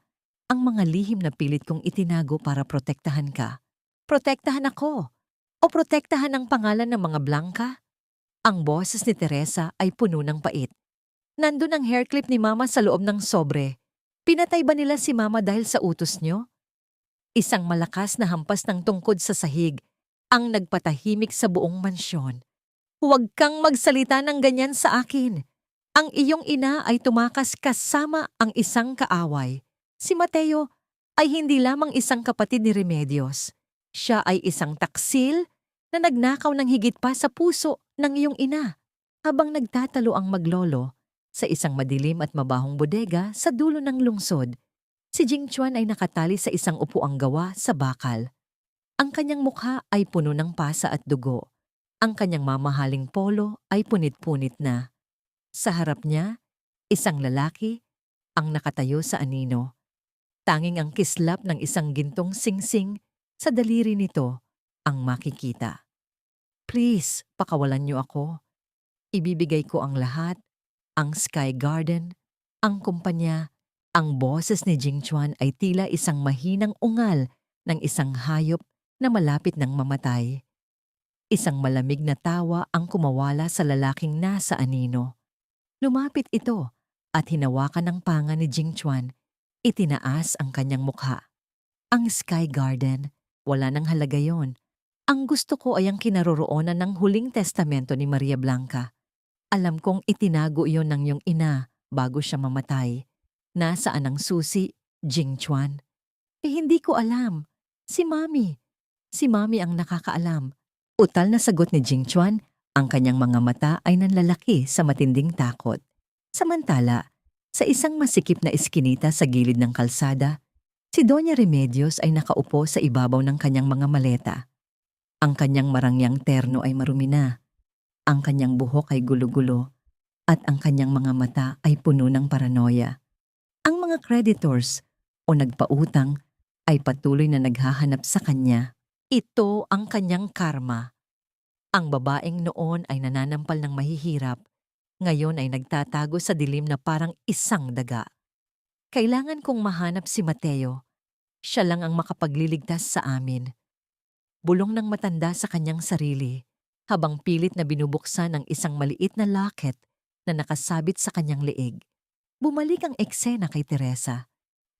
ang mga lihim na pilit kong itinago para protektahan ka. Protektahan ako! O protektahan ang pangalan ng mga Blanca? Ang boses ni Teresa ay puno ng pait. Nandun ang hair clip ni Mama sa loob ng sobre. Pinatay ba nila si Mama dahil sa utos nyo? Isang malakas na hampas ng tungkod sa sahig ang nagpatahimik sa buong mansyon. Huwag kang magsalita ng ganyan sa akin. Ang iyong ina ay tumakas kasama ang isang kaaway. Si Mateo ay hindi lamang isang kapatid ni Remedios. Siya ay isang taksil na nagnakaw ng higit pa sa puso ng iyong ina. Habang nagtatalo ang maglolo sa isang madilim at mabahong bodega sa dulo ng lungsod, si Jingchuan ay nakatali sa isang upuang gawa sa bakal. Ang kanyang mukha ay puno ng pasa at dugo. Ang kanyang mamahaling polo ay punit-punit na. Sa harap niya, isang lalaki ang nakatayo sa anino. Tanging ang kislap ng isang gintong singsing sa daliri nito ang makikita. Please, pakawalan niyo ako. Ibibigay ko ang lahat, ang Sky Garden, ang kumpanya, ang boses ni Jingchuan ay tila isang mahinang ungal ng isang hayop na malapit ng mamatay. Isang malamig na tawa ang kumawala sa lalaking nasa anino. Lumapit ito at hinawakan ng panga ni Jingchuan. Itinaas ang kanyang mukha. Ang Sky Garden, wala nang halaga yon. Ang gusto ko ay ang kinaroroonan ng huling testamento ni Maria Blanca. Alam kong itinago iyon ng iyong ina bago siya mamatay. Nasaan ang susi, Jingchuan? Hindi ko alam. Si Mami. Si Mami ang nakakaalam. Utal na sagot ni Jingchuan, ang kanyang mga mata ay nanlalaki sa matinding takot. Samantala, sa isang masikip na eskinita sa gilid ng kalsada, si Doña Remedios ay nakaupo sa ibabaw ng kanyang mga maleta. Ang kanyang marangyang terno ay marumi na. Ang kanyang buhok ay gulo-gulo at ang kanyang mga mata ay puno ng paranoia. Ang mga creditors o nagpautang ay patuloy na naghahanap sa kanya. Ito ang kanyang karma. Ang babaeng noon ay nananampal ng mahihirap, ngayon ay nagtatago sa dilim na parang isang daga. Kailangan kong mahanap si Mateo. Siya lang ang makapagliligtas sa amin. Bulong ng matanda sa kanyang sarili, habang pilit na binubuksan ang isang maliit na locket na nakasabit sa kanyang leeg. Bumalik ang eksena kay Teresa.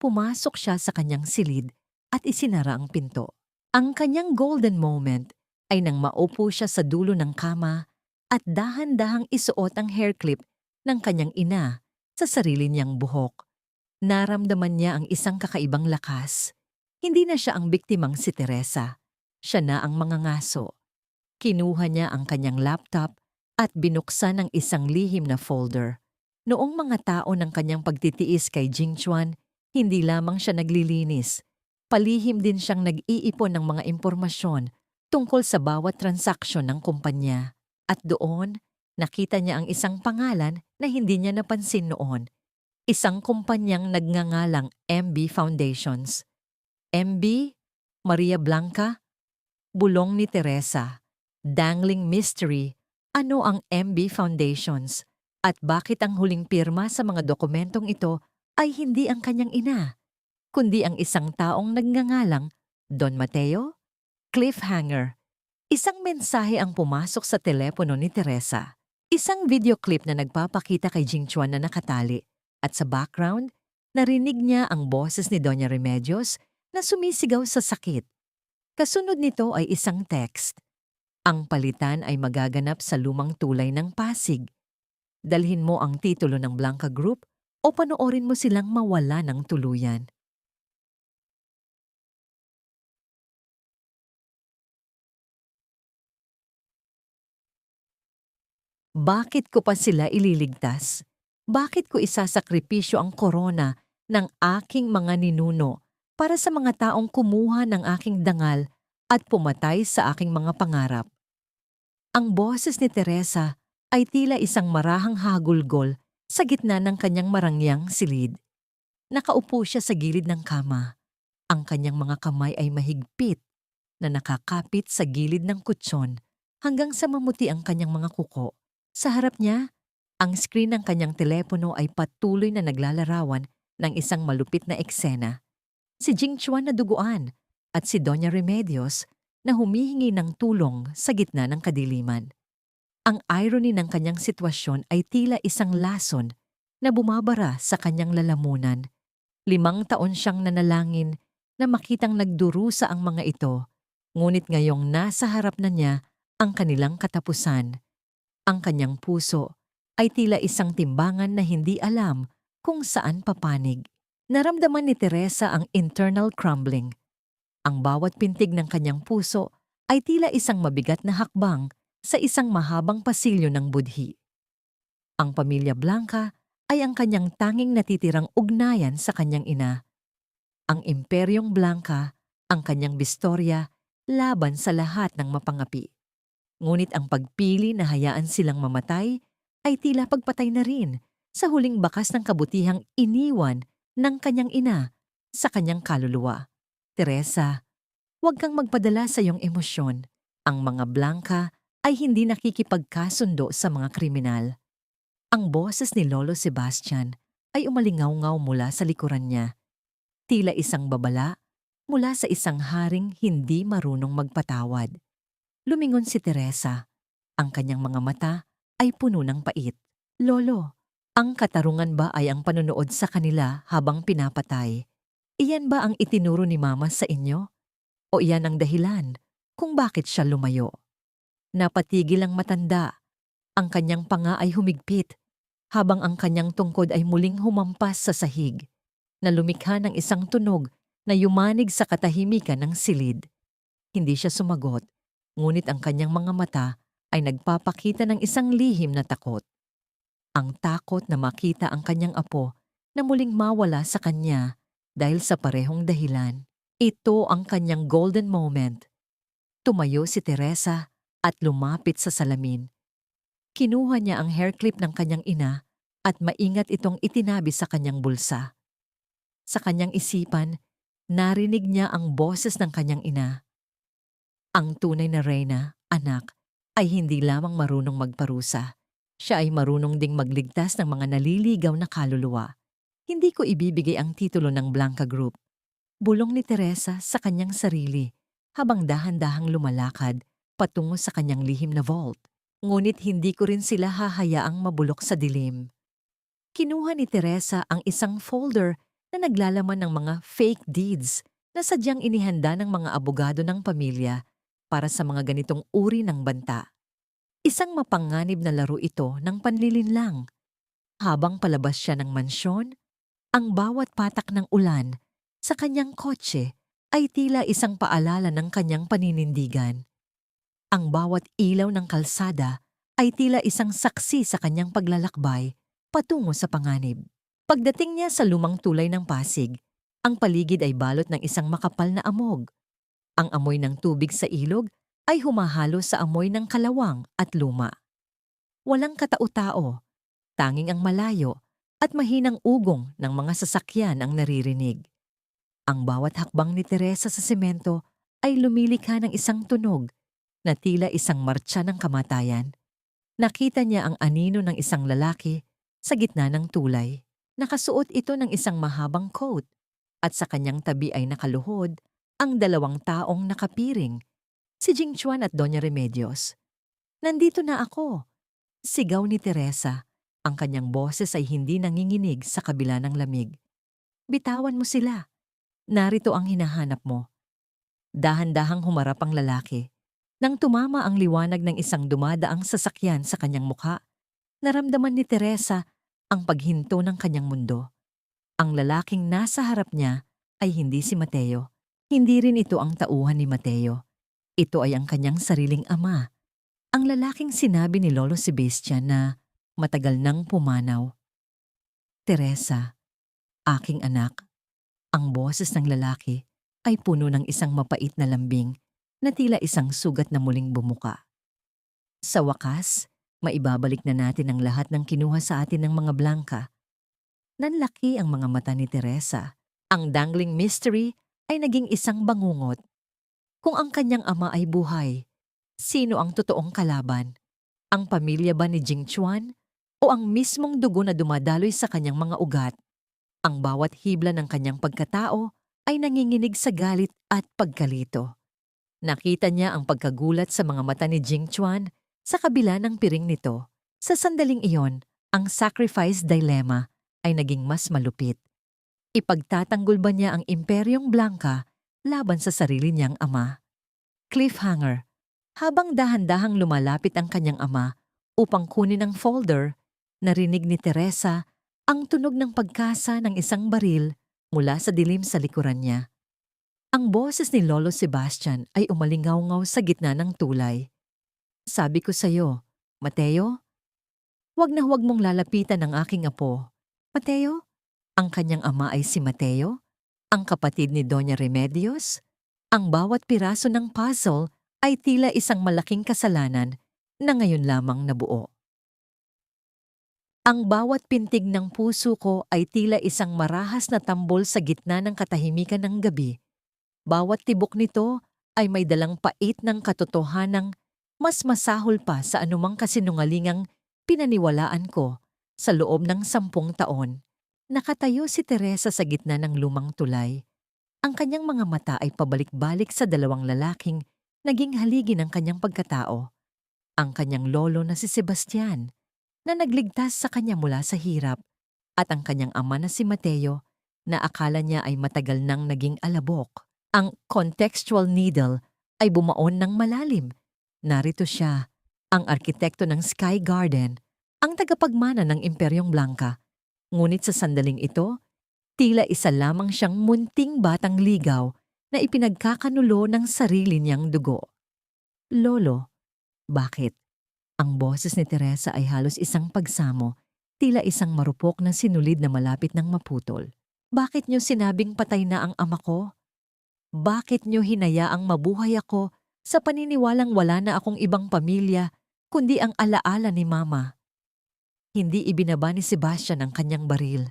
Pumasok siya sa kanyang silid at isinara ang pinto. Ang kanyang golden moment ay nang maupo siya sa dulo ng kama at dahan-dahang isuot ang hair clip ng kanyang ina sa sarili niyang buhok. Naramdaman niya ang isang kakaibang lakas. Hindi na siya ang biktimang si Teresa. Siya na ang mangangaso. Kinuha niya ang kanyang laptop at binuksan ang isang lihim na folder. Noong mga tao ng kanyang pagtitiis kay Jingchuan, hindi lamang siya naglilinis. Palihim din siyang nag-iipon ng mga impormasyon tungkol sa bawat transaksyon ng kumpanya. At doon, nakita niya ang isang pangalan na hindi niya napansin noon. Isang kumpanyang nagngangalang MB Foundations. MB, Maria Blanca, bulong ni Teresa. Dangling mystery, ano ang MB Foundations? At bakit ang huling pirma sa mga dokumentong ito ay hindi ang kanyang ina, kundi ang isang taong nagngangalang Don Mateo? Cliffhanger. Isang mensahe ang pumasok sa telepono ni Teresa. Isang video clip na nagpapakita kay Jingchuan na nakatali. At sa background, narinig niya ang boses ni Doña Remedios na sumisigaw sa sakit. Kasunod nito ay isang text. Ang palitan ay magaganap sa lumang tulay ng Pasig. Dalhin mo ang titulo ng Blanca Group o panoorin mo silang mawala ng tuluyan. Bakit ko pa sila ililigtas? Bakit ko isasakripisyo ang korona ng aking mga ninuno para sa mga taong kumuha ng aking dangal at pumatay sa aking mga pangarap? Ang boses ni Teresa ay tila isang marahang hagulgol sa gitna ng kanyang marangyang silid. Nakaupo siya sa gilid ng kama. Ang kanyang mga kamay ay mahigpit na nakakapit sa gilid ng kutsyon hanggang sa mamuti ang kanyang mga kuko. Sa harap niya, ang screen ng kanyang telepono ay patuloy na naglalarawan ng isang malupit na eksena. Si Jingchuan na duguan at si Doña Remedios na humihingi ng tulong sa gitna ng kadiliman. Ang irony ng kanyang sitwasyon ay tila isang lason na bumabara sa kanyang lalamunan. 5 taon siyang nanalangin na makitang nagdurusa ang mga ito, ngunit ngayong nasa harap na niya ang kanilang katapusan. Ang kanyang puso ay tila isang timbangan na hindi alam kung saan papanig. Naramdaman ni Teresa ang internal crumbling. Ang bawat pintig ng kanyang puso ay tila isang mabigat na hakbang sa isang mahabang pasilyo ng budhi. Ang pamilya Blanca ay ang kanyang tanging natitirang ugnayan sa kanyang ina. Ang imperyong Blanca, ang kanyang bistorya, laban sa lahat ng mapangapi. Ngunit ang pagpili na hayaan silang mamatay ay tila pagpatay na rin sa huling bakas ng kabutihang iniwan ng kanyang ina sa kanyang kaluluwa. Teresa, huwag kang magpadala sa iyong emosyon. Ang mga Blanca ay hindi nakikipagkasundo sa mga kriminal. Ang boses ni Lolo Sebastian ay umalingaw-ngaw mula sa likuran niya. Tila isang babala mula sa isang haring hindi marunong magpatawad. Lumingon si Teresa. Ang kanyang mga mata ay puno ng pait. Lolo, ang katarungan ba ay ang panunood sa kanila habang pinapatay? Iyan ba ang itinuro ni Mama sa inyo? O iyan ang dahilan kung bakit siya lumayo? Napatigil ang matanda. Ang kanyang panga ay humigpit, habang ang kanyang tungkod ay muling humampas sa sahig, na lumikha ng isang tunog na yumanig sa katahimikan ng silid. Hindi siya sumagot, ngunit ang kanyang mga mata ay nagpapakita ng isang lihim na takot. Ang takot na makita ang kanyang apo na muling mawala sa kanya dahil sa parehong dahilan. Ito ang kanyang golden moment. Tumayo si Teresa at lumapit sa salamin. Kinuha niya ang hair clip ng kanyang ina at maingat itong itinabi sa kanyang bulsa. Sa kanyang isipan, narinig niya ang boses ng kanyang ina. Ang tunay na reyna, anak, ay hindi lamang marunong magparusa. Siya ay marunong ding magligtas ng mga naliligaw na kaluluwa. Hindi ko ibibigay ang titulo ng Blanca Group. Bulong ni Teresa sa kanyang sarili habang dahan-dahang lumalakad patungo sa kanyang lihim na vault. Ngunit hindi ko rin sila hahayaang mabulok sa dilim. Kinuha ni Teresa ang isang folder na naglalaman ng mga fake deeds na sadyang inihanda ng mga abogado ng pamilya para sa mga ganitong uri ng banta. Isang mapanganib na laro ito ng panlilinlang. Habang palabas siya ng mansyon, ang bawat patak ng ulan sa kanyang kotse ay tila isang paalala ng kanyang paninindigan. Ang bawat ilaw ng kalsada ay tila isang saksi sa kanyang paglalakbay patungo sa panganib. Pagdating niya sa lumang tulay ng Pasig, Ang paligid ay balot ng isang makapal na amog. Ang amoy ng tubig sa ilog ay humahalo sa amoy ng kalawang at luma. Walang katao-tao, tanging ang malayo at mahinang ugong ng mga sasakyan ang naririnig. Ang bawat hakbang ni Teresa sa semento ay lumilikha ng isang tunog na tila isang martsa ng kamatayan. Nakita niya ang anino ng isang lalaki sa gitna ng tulay. Nakasuot ito ng isang mahabang coat at sa kanyang tabi ay nakaluhod ang dalawang taong nakapiring, si Jing Chuan at Doña Remedios. "Nandito na ako!" Sigaw ni Teresa. Ang kanyang boses ay hindi nanginginig sa kabila ng lamig. "Bitawan mo sila. Narito ang hinahanap mo." Dahan-dahang humarap ang lalaki. Nang tumama ang liwanag ng isang dumadaang sasakyan sa kanyang mukha, naramdaman ni Teresa ang paghinto ng kanyang mundo. Ang lalaking nasa harap niya ay hindi si Mateo. Hindi rin ito ang tauhan ni Mateo. Ito ay ang kanyang sariling ama. Ang lalaking sinabi ni Lolo Sebastian na matagal nang pumanaw. "Teresa, aking anak." Ang boses ng lalaki ay puno ng isang mapait na lambing na tila isang sugat na muling bumuka. Sa wakas, maibabalik na natin ang lahat ng kinuha sa atin ng mga Blanca. Nanlaki ang mga mata ni Teresa. Ang dangling mystery ay naging isang bangungot. Kung ang kanyang ama ay buhay, sino ang totoong kalaban? Ang pamilya ba ni Jing Chuan o ang mismong dugo na dumadaloy sa kanyang mga ugat? Ang bawat hibla ng kanyang pagkatao ay nanginginig sa galit at pagkalito. Nakita niya ang pagkagulat sa mga mata ni Jing Chuan sa kabila ng piring nito. Sa sandaling iyon, ang sacrifice dilemma ay naging mas malupit. Ipagtatanggol ba niya ang Imperyong Blanca laban sa sarili niyang ama? Cliffhanger. Habang dahan-dahang lumalapit ang kanyang ama upang kunin ang folder, narinig ni Teresa ang tunog ng pagkasa ng isang baril mula sa dilim sa likuran niya. Ang boses ni Lolo Sebastian ay umalingaw-ngaw sa gitna ng tulay. "Sabi ko sa'yo, Mateo, huwag mong lalapitan ang aking apo." "Mateo?" Ang kanyang ama ay si Mateo? Ang kapatid ni Doña Remedios? Ang bawat piraso ng puzzle ay tila isang malaking kasalanan na ngayon lamang nabuo. Ang bawat pintig ng puso ko ay tila isang marahas na tambol sa gitna ng katahimikan ng gabi. Bawat tibok nito ay may dalang pait ng katotohanang mas masahol pa sa anumang kasinungalingang pinaniwalaan ko sa loob ng 10 taon. Nakatayo si Teresa sa gitna ng lumang tulay. Ang kanyang mga mata ay pabalik-balik sa dalawang lalaking naging haligi ng kanyang pagkatao. Ang kanyang lolo na si Sebastian, na nagligtas sa kanya mula sa hirap, at ang kanyang ama na si Mateo, na akala niya ay matagal nang naging alabok. Ang contextual needle ay bumaon ng malalim. Narito siya, ang arkitekto ng Sky Garden, ang tagapagmana ng Imperyong Blanca. Ngunit sa sandaling ito, tila isa lamang siyang munting batang ligaw na ipinagkakanulo ng sarili niyang dugo. "Lolo, bakit?" Ang boses ni Teresa ay halos isang pagsamo, tila isang marupok na sinulid na malapit ng maputol. "Bakit niyo sinabing patay na ang ama ko? Bakit niyo hinayaang mabuhay ako sa paniniwalang wala na akong ibang pamilya kundi ang alaala ni Mama?" Hindi ibinaba ni Sebastian ang kanyang baril.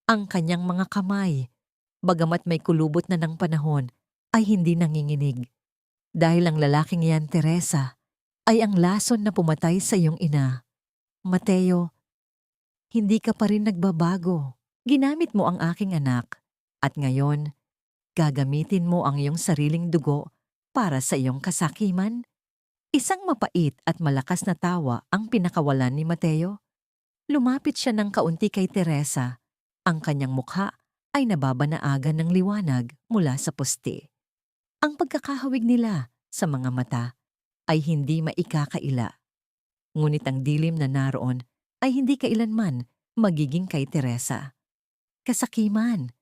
Ang kanyang mga kamay, bagamat may kulubot na ng panahon, ay hindi nanginginig. Dahil ang lalaking yan, Teresa, ay ang lason na pumatay sa iyong ina. "Mateo, hindi ka pa rin nagbabago. Ginamit mo ang aking anak, at ngayon, gagamitin mo ang iyong sariling dugo para sa iyong kasakiman?" Isang mapait at malakas na tawa ang pinakawalan ni Mateo. Lumapit siya ng kaunti kay Teresa. Ang kanyang mukha ay nababanaagan ng liwanag mula sa poste. Ang pagkakahawig nila sa mga mata ay hindi maikakaila. Ngunit ang dilim na naroon ay hindi kailanman magiging kay Teresa. "Kasakiman.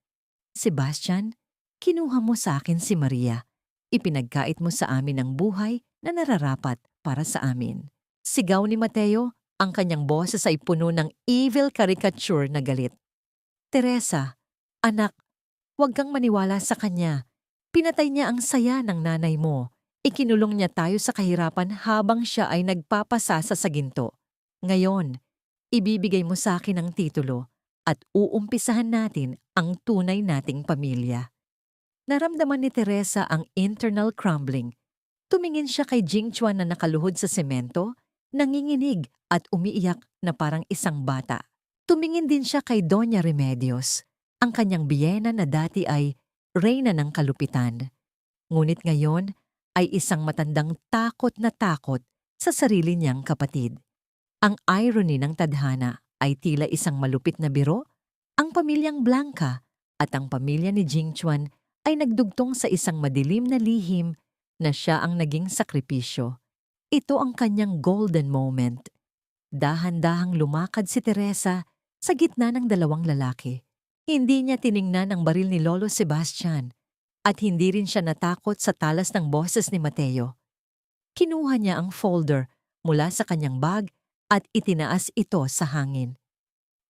Sebastian, kinuha mo sa akin si Maria. Ipinagkait mo sa amin ang buhay na nararapat para sa amin." Sigaw ni Mateo, ang kanyang boses ay puno ng evil caricature na galit. "Teresa, anak, Huwag kang maniwala sa kanya. Pinatay niya ang saya ng nanay mo. Ikinulong niya tayo sa kahirapan habang siya ay nagpapasasa sa ginto. Ngayon, ibibigay mo sa akin ang titulo at uumpisahan natin ang tunay nating pamilya. Naramdaman ni Teresa ang internal crumbling. Tumingin siya kay Jingchuan na nakaluhod sa semento, nanginginig at umiiyak na parang isang bata. Tumingin din siya kay Doña Remedios, ang kanyang biyena na dati ay reyna ng kalupitan. Ngunit ngayon ay isang matandang takot na takot sa sarili niyang kapatid. Ang irony ng tadhana ay tila isang malupit na biro. Ang pamilyang Blanca at ang pamilya ni Jingchuan ay nagdugtong sa isang madilim na lihim na siya ang naging sakripisyo. Ito ang kanyang golden moment. Dahan-dahang lumakad si Teresa sa gitna ng dalawang lalaki. Hindi niya tiningnan ang baril ni Lolo Sebastian at hindi rin siya natakot sa talas ng boses ni Mateo. Kinuha niya ang folder mula sa kanyang bag at itinaas ito sa hangin.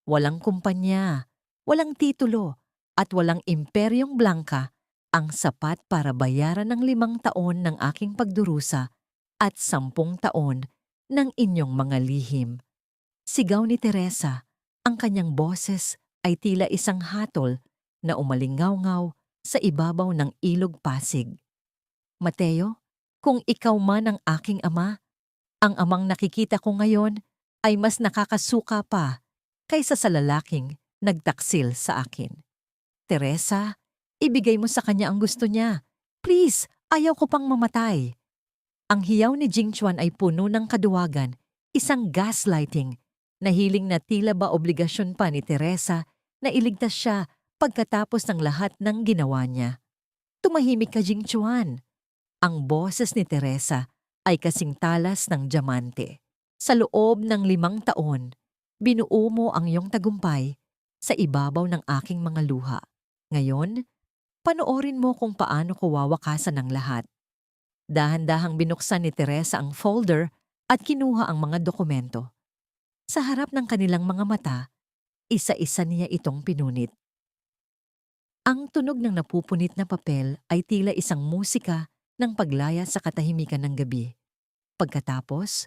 Walang kumpanya, walang titulo, at walang imperyong Blanca ang sapat para bayaran ng 5 taon ng aking pagdurusa at 10 taon ng inyong mga lihim. Sigaw ni Teresa, ang kanyang boses ay tila isang hatol na umalingaw-ngaw sa ibabaw ng ilog Pasig. Mateo, kung ikaw man ang aking ama, ang amang nakikita ko ngayon ay mas nakakasuka pa kaysa sa lalaking nagtaksil sa akin. Teresa, ibigay mo sa kanya ang gusto niya. Please, ayaw ko pang mamatay. Ang hiyaw ni Jingchuan ay puno ng kaduwagan, isang gaslighting, na hiling na tila ba obligasyon pa ni Teresa na iligtas siya pagkatapos ng lahat ng ginawa niya. Tumahimik ka, Jingchuan. Ang boses ni Teresa ay kasing talas ng diamante. Sa loob ng 5 taon, binuo mo ang iyong tagumpay sa ibabaw ng aking mga luha. Ngayon, panoorin mo kung paano ko wawakasan ang lahat. Dahan-dahang binuksan ni Teresa ang folder at kinuha ang mga dokumento. Sa harap ng kanilang mga mata, isa-isa niya itong pinunit. Ang tunog ng napupunit na papel ay tila isang musika ng paglaya sa katahimikan ng gabi. Pagkatapos,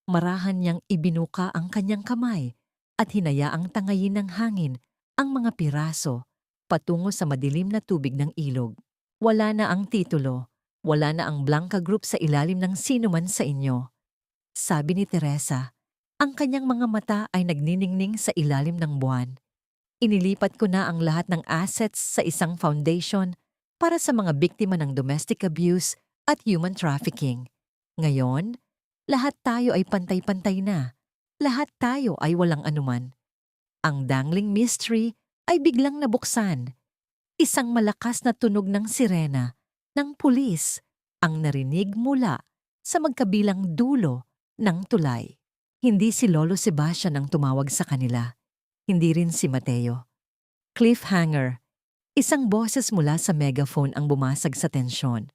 marahan niyang ibinuka ang kanyang kamay at hinayaang tangayin ng hangin ang mga piraso patungo sa madilim na tubig ng ilog. Wala na ang titulo, wala na ang Blanca Group sa ilalim ng sinuman sa inyo. Sabi ni Teresa, ang kanyang mga mata ay nagniningning sa ilalim ng buwan. Inilipat ko na ang lahat ng assets sa isang foundation para sa mga biktima ng domestic abuse at human trafficking. Ngayon, lahat tayo ay pantay-pantay na. Lahat tayo ay walang anuman. Ang dangling mystery ay biglang nabuksan. Isang malakas na tunog ng sirena ng pulis ang narinig mula sa magkabilang dulo ng tulay. Hindi si Lolo Sebastian ang tumawag sa kanila. Hindi rin si Mateo. Cliffhanger. Isang boses mula sa megaphone ang bumasag sa tensyon.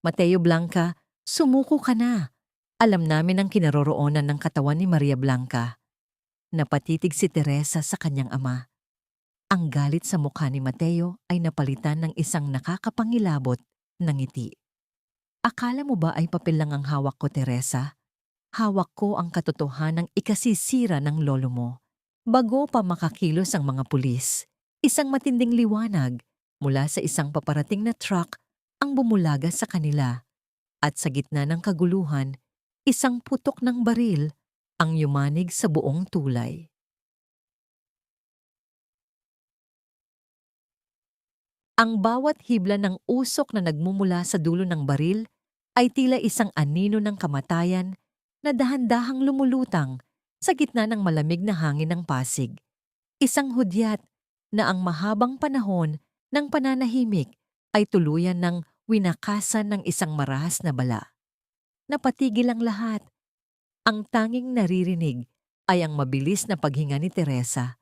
Mateo Blanca, sumuko ka na. Alam namin ang kinaroroonan ng katawan ni Maria Blanca. Napatitig si Teresa sa kanyang ama. Ang galit sa mukha ni Mateo ay napalitan ng isang nakakapangilabot na ngiti. Akala mo ba ay papel lang ang hawak ko, Teresa? Hawak ko ang katotohanang ikasisira ng lolo mo. Bago pa makakilos ang mga pulis, isang matinding liwanag mula sa isang paparating na truck ang bumulaga sa kanila. At sa gitna ng kaguluhan, isang putok ng baril ang yumanig sa buong tulay. Ang bawat hibla ng usok na nagmumula sa dulo ng baril ay tila isang anino ng kamatayan na dahan-dahang lumulutang sa gitna ng malamig na hangin ng Pasig. Isang hudyat na ang mahabang panahon ng pananahimik ay tuluyan ng winakasan ng isang marahas na bala. Napatigil ang lahat. Ang tanging naririnig ay ang mabilis na paghinga ni Teresa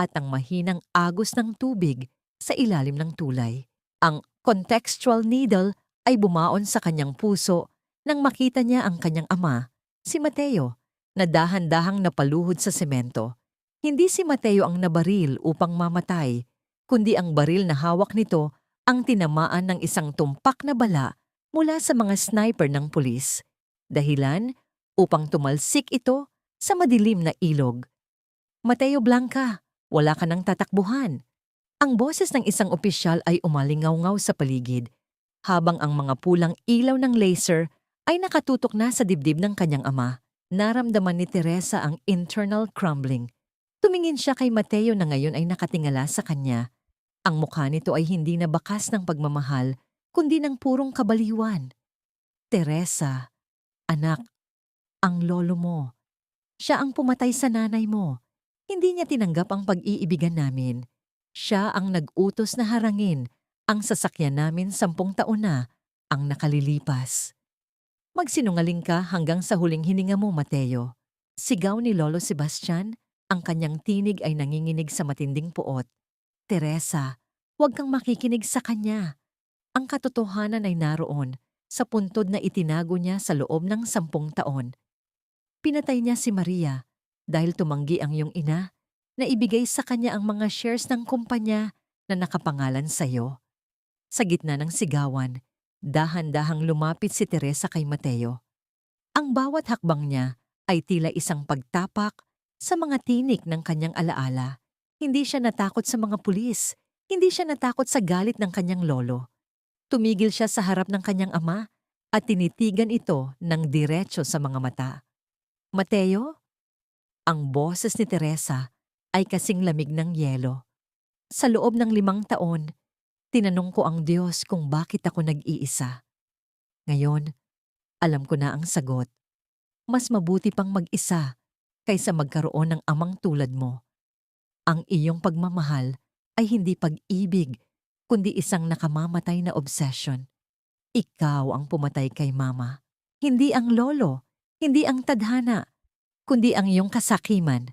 at ang mahinang agos ng tubig sa ilalim ng tulay. Ang contextual needle ay bumaon sa kanyang puso nang makita niya ang kanyang ama, si Mateo, na dahan-dahang napaluhod sa semento. Hindi si Mateo ang nabaril upang mamatay, kundi ang baril na hawak nito ang tinamaan ng isang tumpak na bala mula sa mga sniper ng pulis. Dahilan upang tumalsik ito sa madilim na ilog. Mateo Blanca, wala ka nang tatakbuhan. Ang boses ng isang opisyal ay umalingaw-ngaw sa paligid, habang ang mga pulang ilaw ng laser ay nakatutok na sa dibdib ng kanyang ama. Naramdaman ni Teresa ang internal crumbling. Tumingin siya kay Mateo na ngayon ay nakatingala sa kanya. Ang mukha nito ay hindi na bakas ng pagmamahal, kundi ng purong kabaliwan. Teresa, anak, ang lolo mo. Siya ang pumatay sa nanay mo. Hindi niya tinanggap ang pag-iibigan namin. Siya ang nag-utos na harangin ang sasakyan namin 10 taon na ang nakalilipas. Magsinungaling ka hanggang sa huling hininga mo, Mateo. Sigaw ni Lolo Sebastian, ang kanyang tinig ay nanginginig sa matinding puot. Teresa, huwag kang makikinig sa kanya. Ang katotohanan ay naroon sa puntod na itinago niya sa loob ng 10 taon. Pinatay niya si Maria dahil tumanggi ang iyong ina na ibigay sa kanya ang mga shares ng kumpanya na nakapangalan sa iyo. Sa gitna ng sigawan, dahan-dahang lumapit si Teresa kay Mateo. Ang bawat hakbang niya ay tila isang pagtapak sa mga tinik ng kanyang alaala. Hindi siya natakot sa mga pulis. Hindi siya natakot sa galit ng kanyang lolo. Tumigil siya sa harap ng kanyang ama at tinitigan ito ng diretso sa mga mata. Mateo? Ang boses ni Teresa ay kasing lamig ng yelo. Sa loob ng 5 taon, tinanong ko ang Diyos kung bakit ako nag-iisa. Ngayon, alam ko na ang sagot. Mas mabuti pang mag-isa kaysa magkaroon ng amang tulad mo. Ang iyong pagmamahal ay hindi pag-ibig, kundi isang nakamamatay na obsession. Ikaw ang pumatay kay mama. Hindi ang lolo, hindi ang tadhana, kundi ang iyong kasakiman.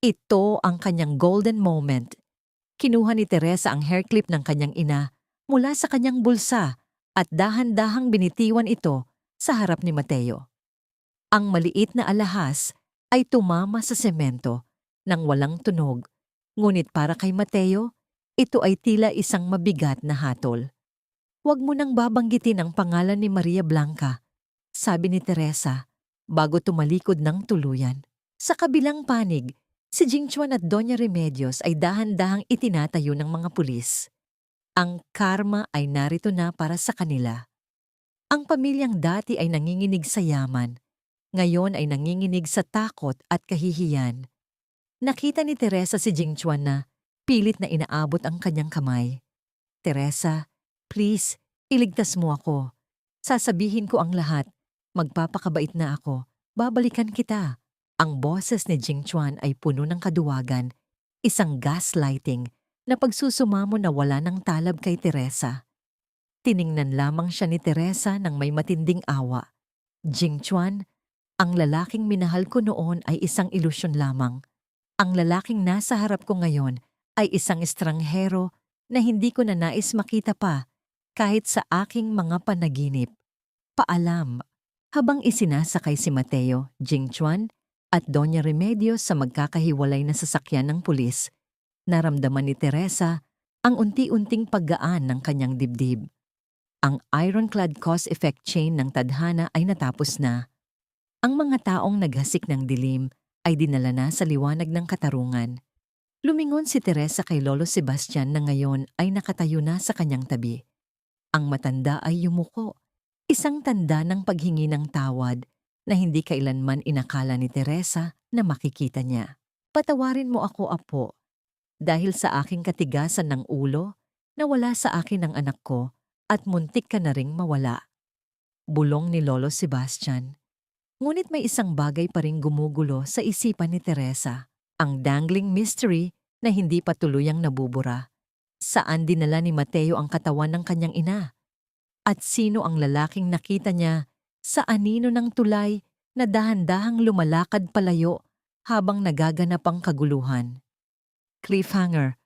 Ito ang kanyang golden moment. Kinuha ni Teresa ang hair clip ng kanyang ina mula sa kanyang bulsa at dahan-dahang binitiwan ito sa harap ni Mateo. Ang maliit na alahas ay tumama sa semento nang walang tunog, ngunit para kay Mateo, ito ay tila isang mabigat na hatol. Huwag mo nang babanggitin ang pangalan ni Maria Blanca, sabi ni Teresa, bago tumalikod ng tuluyan. Sa kabilang panig, si Jingchuan at Doña Remedios ay dahan-dahang itinatayo ng mga pulis. Ang karma ay narito na para sa kanila. Ang pamilyang dati ay nanginginig sa yaman, ngayon ay nanginginig sa takot at kahihiyan. Nakita ni Teresa si Jingchuan na pilit na inaabot ang kanyang kamay. Teresa, please, iligtas mo ako. Sasabihin ko ang lahat. Magpapakabait na ako. Babalikan kita. Ang boses ni Jingchuan ay puno ng kaduwagan, isang gaslighting na pagsusumamo na wala ng talab kay Teresa. Tiningnan lamang siya ni Teresa ng may matinding awa. Jingchuan, ang lalaking minahal ko noon ay isang ilusyon lamang. Ang lalaking nasa harap ko ngayon ay isang estranghero na hindi ko na nais makita pa kahit sa aking mga panaginip. Paalam. Habang isinasakay si Mateo, Jingchuan at Doña Remedios sa magkakahiwalay na sasakyan ng pulis, naramdaman ni Teresa ang unti-unting paggaan ng kanyang dibdib. Ang ironclad cause-effect chain ng tadhana ay natapos na. Ang mga taong naghasik ng dilim ay dinala na sa liwanag ng katarungan. Lumingon si Teresa kay Lolo Sebastian na ngayon ay nakatayo na sa kanyang tabi. Ang matanda ay yumuko, isang tanda ng paghingi ng tawad na hindi kailanman inakala ni Teresa na makikita niya. Patawarin mo ako, apo, dahil sa aking katigasan ng ulo, nawala sa akin ang anak ko at muntik ka na ring mawala. Bulong ni Lolo Sebastian. Ngunit may isang bagay pa ring gumugulo sa isipan ni Teresa, ang dangling mystery na hindi pa tuluyang nabubura. Saan dinala ni Mateo ang katawan ng kanyang ina? At sino ang lalaking nakita niya sa anino ng tulay na dahan-dahang lumalakad palayo habang nagaganap ang kaguluhan? Cliffhanger.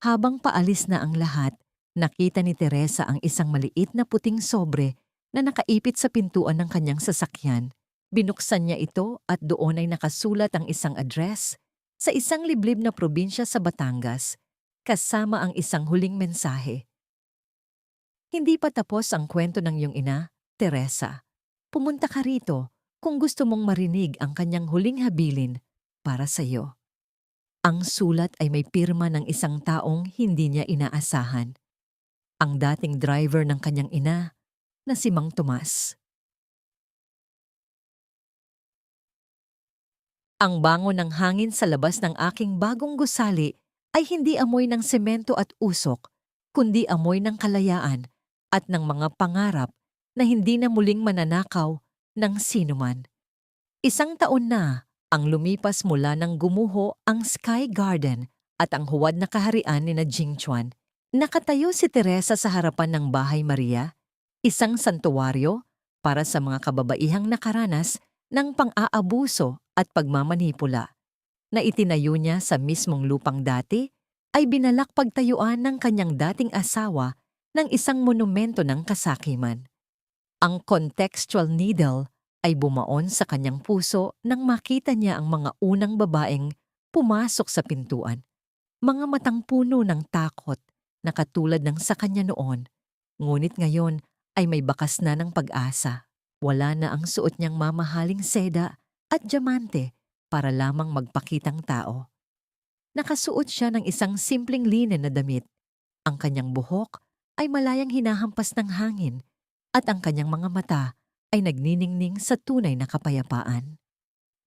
Habang paalis na ang lahat, nakita ni Teresa ang isang maliit na puting sobre na nakaipit sa pintuan ng kanyang sasakyan. Binuksan niya ito at doon ay nakasulat ang isang address sa isang liblib na probinsya sa Batangas, kasama ang isang huling mensahe. Hindi pa tapos ang kwento ng iyong ina, Teresa. Pumunta ka rito kung gusto mong marinig ang kanyang huling habilin para sa iyo. Ang sulat ay may pirma ng isang taong hindi niya inaasahan. Ang dating driver ng kanyang ina na si Mang Tomas. Ang bango ng hangin sa labas ng aking bagong gusali ay hindi amoy ng semento at usok, kundi amoy ng kalayaan at ng mga pangarap na hindi na muling mananakaw ng sinuman. 1 taon na ang lumipas mula nang gumuho ang Sky Garden at ang huwad na kaharian ni na Jingchuan. Nakatayo si Teresa sa harapan ng Bahay Maria, isang santuwaryo para sa mga kababaihang nakaranas ng pang-aabuso at pagmamanipula, na itinayo niya sa mismong lupang dati ay binalak pagtayuan ng kanyang dating asawa ng isang monumento ng kasakiman. Ang contextual needle ay bumaon sa kanyang puso nang makita niya ang mga unang babaeng pumasok sa pintuan. Mga matang puno ng takot na katulad ng sa kanya noon, ngunit ngayon ay may bakas na ng pag-asa. Wala na ang suot niyang mamahaling seda at diamante para lamang magpakitang tao. Nakasuot siya ng isang simpleng linen na damit. Ang kanyang buhok ay malayang hinahampas ng hangin at ang kanyang mga mata ay nagniningning sa tunay na kapayapaan.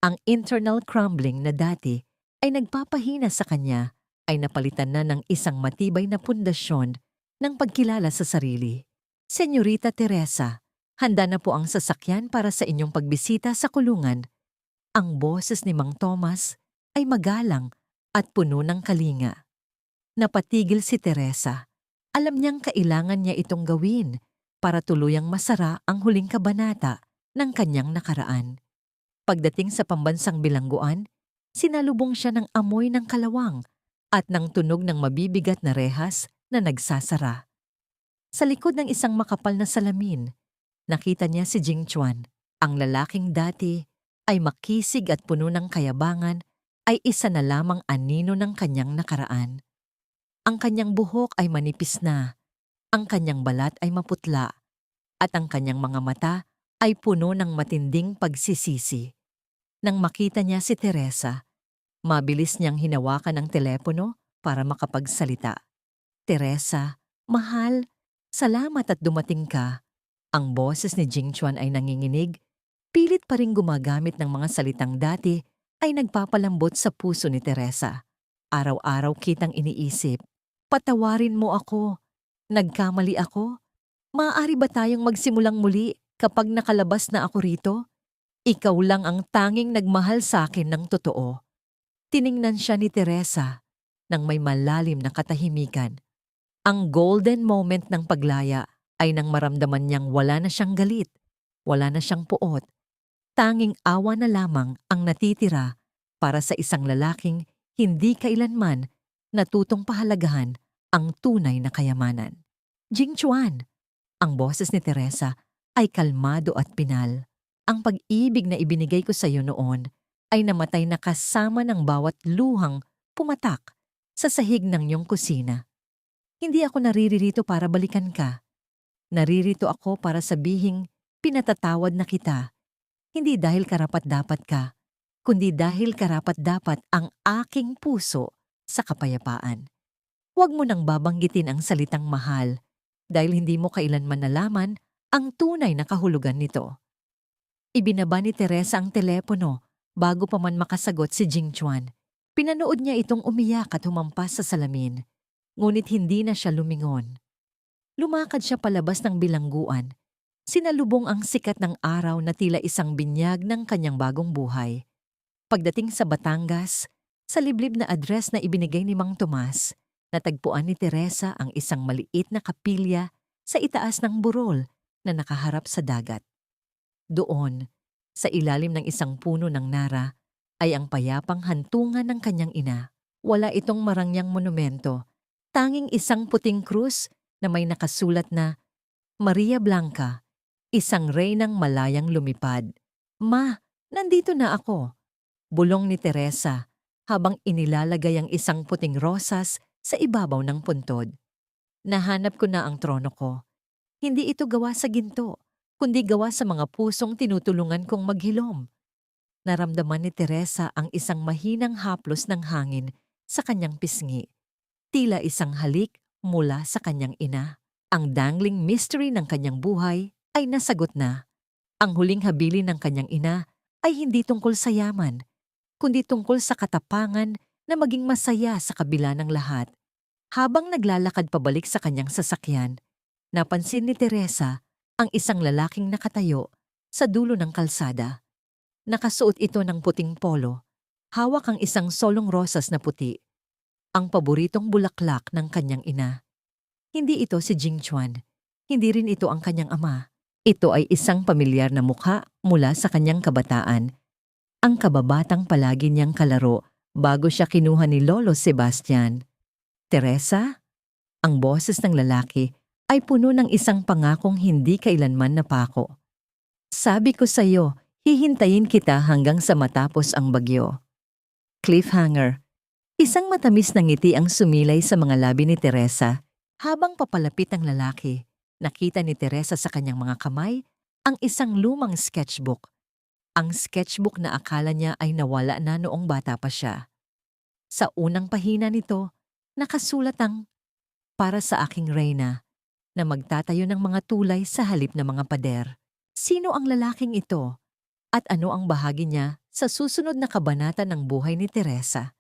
Ang internal crumbling na dati ay nagpapahina sa kanya ay napalitan na ng isang matibay na pundasyon ng pagkilala sa sarili. Senyorita Teresa, handa na po ang sasakyan para sa inyong pagbisita sa kulungan. Ang boses ni Mang Tomas ay magalang at puno ng kalinga. Napatigil si Teresa. Alam niyang kailangan niya itong gawin para tuluyang masara ang huling kabanata ng kanyang nakaraan. Pagdating sa pambansang bilangguan, sinalubong siya ng amoy ng kalawang at ng tunog ng mabibigat na rehas na nagsasara. Sa likod ng isang makapal na salamin, nakita niya si Jingchuan. Ang lalaking dati ay makisig at puno ng kayabangan ay isa na lamang anino ng kanyang nakaraan. Ang kanyang buhok ay manipis na, ang kanyang balat ay maputla, at ang kanyang mga mata ay puno ng matinding pagsisisi. Nang makita niya si Teresa, mabilis niyang hinawakan ang telepono para makapagsalita. Teresa, mahal, salamat at dumating ka. Ang boses ni Jingchuan ay nanginginig, pilit pa ring gumagamit ng mga salitang dati ay nagpapalambot sa puso ni Teresa. Araw-araw kitang iniisip, patawarin mo ako, nagkamali ako. Maaari ba tayong magsimulang muli kapag nakalabas na ako rito? Ikaw lang ang tanging nagmahal sa akin ng totoo. Tiningnan siya ni Teresa nang may malalim na katahimikan. Ang golden moment ng paglaya ay nang maramdaman niyang wala na siyang galit, wala na siyang puot. Tanging awa na lamang ang natitira para sa isang lalaking hindi kailanman natutong pahalagahan ang tunay na kayamanan. Jingchuan, ang boses ni Teresa ay kalmado at pinal. Ang pag-ibig na ibinigay ko sa iyo noon ay namatay na kasama ng bawat luhang pumatak sa sahig ng iyong kusina. Hindi ako naririto para balikan ka. Naririto ako para sabihing pinatatawad na kita. Hindi dahil karapat-dapat ka, kundi dahil karapat-dapat ang aking puso sa kapayapaan. Huwag mo nang babanggitin ang salitang mahal dahil hindi mo kailanman nalaman ang tunay na kahulugan nito. Ibinaba ni Teresa ang telepono bago pa man makasagot si Jingchuan. Pinanood niya itong umiyak at humampas sa salamin, ngunit hindi na siya lumingon. Lumakad siya palabas ng bilangguan. Sinalubong ang sikat ng araw na tila isang binyag ng kanyang bagong buhay. Pagdating sa Batangas, sa liblib na address na ibinigay ni Mang Tomas, natagpuan ni Teresa ang isang maliit na kapilya sa itaas ng burol na nakaharap sa dagat. Doon, sa ilalim ng isang puno ng nara, ay ang payapang hantungan ng kanyang ina. Wala itong marangyang monumento, tanging isang puting krus na may nakasulat na Maria Blanca, isang reynang malayang lumipad. Ma, nandito na ako. Bulong ni Teresa habang inilalagay ang isang puting rosas sa ibabaw ng puntod. Nahanap ko na ang trono ko. Hindi ito gawa sa ginto, kundi gawa sa mga pusong tinutulungan kong maghilom. Naramdaman ni Teresa ang isang mahinang haplos ng hangin sa kanyang pisngi. Tila isang halik mula sa kanyang ina. Ang dangling mystery ng kanyang buhay ay nasagot na. Ang huling habilin ng kanyang ina ay hindi tungkol sa yaman, kundi tungkol sa katapangan na maging masaya sa kabila ng lahat. Habang naglalakad pabalik sa kanyang sasakyan, napansin ni Teresa ang isang lalaking nakatayo sa dulo ng kalsada. Nakasuot ito ng puting polo, hawak ang isang solong rosas na puti, ang paboritong bulaklak ng kanyang ina. Hindi ito si Jing Chuan, hindi rin ito ang kanyang ama. Ito ay isang pamilyar na mukha mula sa kanyang kabataan, ang kababatang palagi niyang kalaro bago siya kinuha ni Lolo Sebastian. Teresa? Ang boses ng lalaki ay puno ng isang pangakong hindi kailanman napako. Sabi ko sa iyo, hihintayin kita hanggang sa matapos ang bagyo. Cliffhanger. Isang matamis na ngiti ang sumilay sa mga labi ni Teresa. Habang papalapit ang lalaki, nakita ni Teresa sa kanyang mga kamay ang isang lumang sketchbook. Ang sketchbook na akala niya ay nawala na noong bata pa siya. Sa unang pahina nito, nakasulat ang "Para sa aking reyna" na magtatayo ng mga tulay sa halip ng mga pader. Sino ang lalaking ito? At ano ang bahagi niya sa susunod na kabanata ng buhay ni Teresa?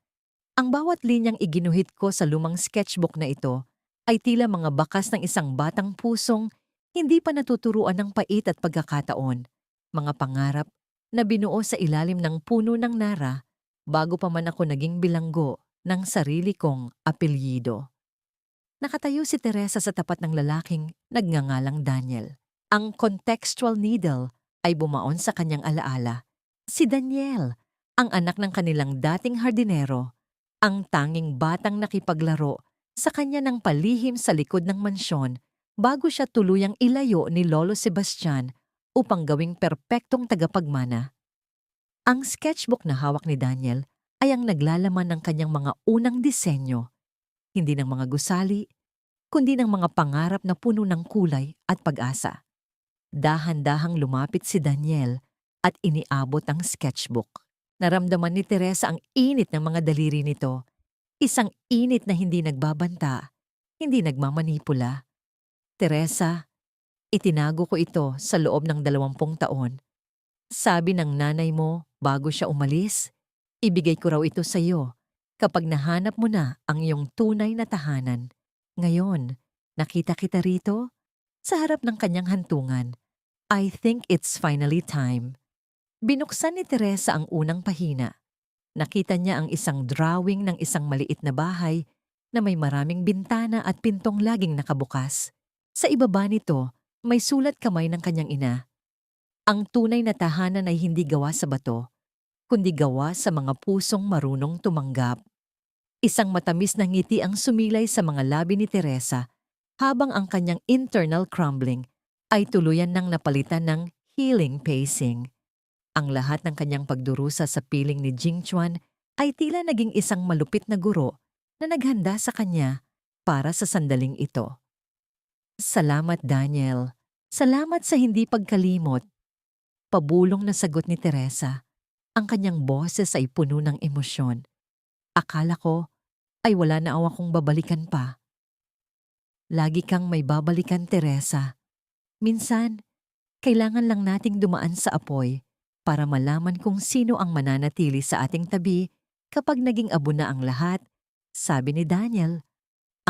Ang bawat linyang iginuhit ko sa lumang sketchbook na ito ay tila mga bakas ng isang batang pusong hindi pa natuturuan ng pait at pagkakataon, mga pangarap na binuo sa ilalim ng puno ng nara bago pa man ako naging bilanggo ng sarili kong apelyido. Nakatayo si Teresa sa tapat ng lalaking nagngangalang Daniel. Ang contextual needle ay bumaon sa kanyang alaala. Si Daniel, ang anak ng kanilang dating hardinero, ang tanging batang nakipaglaro sa kanya ng palihim sa likod ng mansyon bago siya tuluyang ilayo ni Lolo Sebastian upang gawing perpektong tagapagmana. Ang sketchbook na hawak ni Daniel ay ang naglalaman ng kanyang mga unang disenyo, hindi ng mga gusali, kundi ng mga pangarap na puno ng kulay at pag-asa. Dahan-dahang lumapit si Daniel at iniabot ang sketchbook. Naramdaman ni Teresa ang init ng mga daliri nito. Isang init na hindi nagbabanta, hindi nagmamanipula. Teresa, itinago ko ito sa loob ng 20 taon. Sabi ng nanay mo bago siya umalis, ibigay ko raw ito sa iyo kapag nahanap mo na ang iyong tunay na tahanan. Ngayon, nakita kita rito sa harap ng kanyang hantungan. I think it's finally time. Binuksan ni Teresa ang unang pahina. Nakita niya ang isang drawing ng isang maliit na bahay na may maraming bintana at pintong laging nakabukas. Sa ibaba nito, may sulat kamay ng kanyang ina. Ang tunay na tahanan ay hindi gawa sa bato, kundi gawa sa mga pusong marunong tumanggap. Isang matamis na ngiti ang sumilay sa mga labi ni Teresa habang ang kanyang internal crumbling ay tuluyan ng napalitan ng healing pacing. Ang lahat ng kanyang pagdurusa sa piling ni Jing Chuan ay tila naging isang malupit na guro na naghanda sa kanya para sa sandaling ito. Salamat, Daniel. Salamat sa hindi pagkalimot. Pabulong na sagot ni Teresa. Ang kanyang boses ay puno ng emosyon. Akala ko ay wala na akong babalikan pa. Lagi kang may babalikan, Teresa. Minsan, kailangan lang nating dumaan sa apoy para malaman kung sino ang mananatili sa ating tabi kapag naging abo na ang lahat, sabi ni Daniel.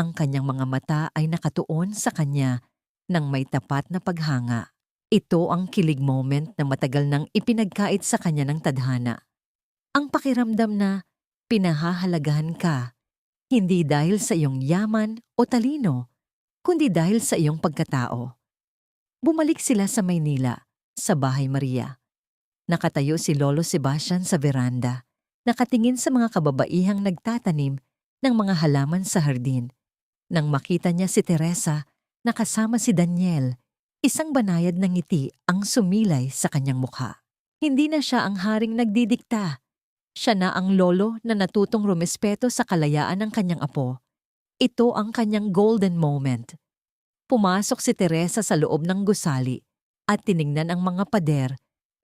Ang kanyang mga mata ay nakatuon sa kanya ng may tapat na paghanga. Ito ang kilig moment na matagal nang ipinagkait sa kanya ng tadhana. Ang pakiramdam na pinahahalagahan ka, hindi dahil sa iyong yaman o talino, kundi dahil sa iyong pagkatao. Bumalik sila sa Maynila, sa Bahay Maria. Nakatayo si Lolo Sebastian sa veranda, nakatingin sa mga kababaihang nagtatanim ng mga halaman sa hardin. Nang makita niya si Teresa, nakasama si Daniel, isang banayad na ngiti ang sumilay sa kanyang mukha. Hindi na siya ang haring nagdidikta. Siya na ang lolo na natutong rumespeto sa kalayaan ng kanyang apo. Ito ang kanyang golden moment. Pumasok si Teresa sa loob ng gusali at tiningnan ang mga pader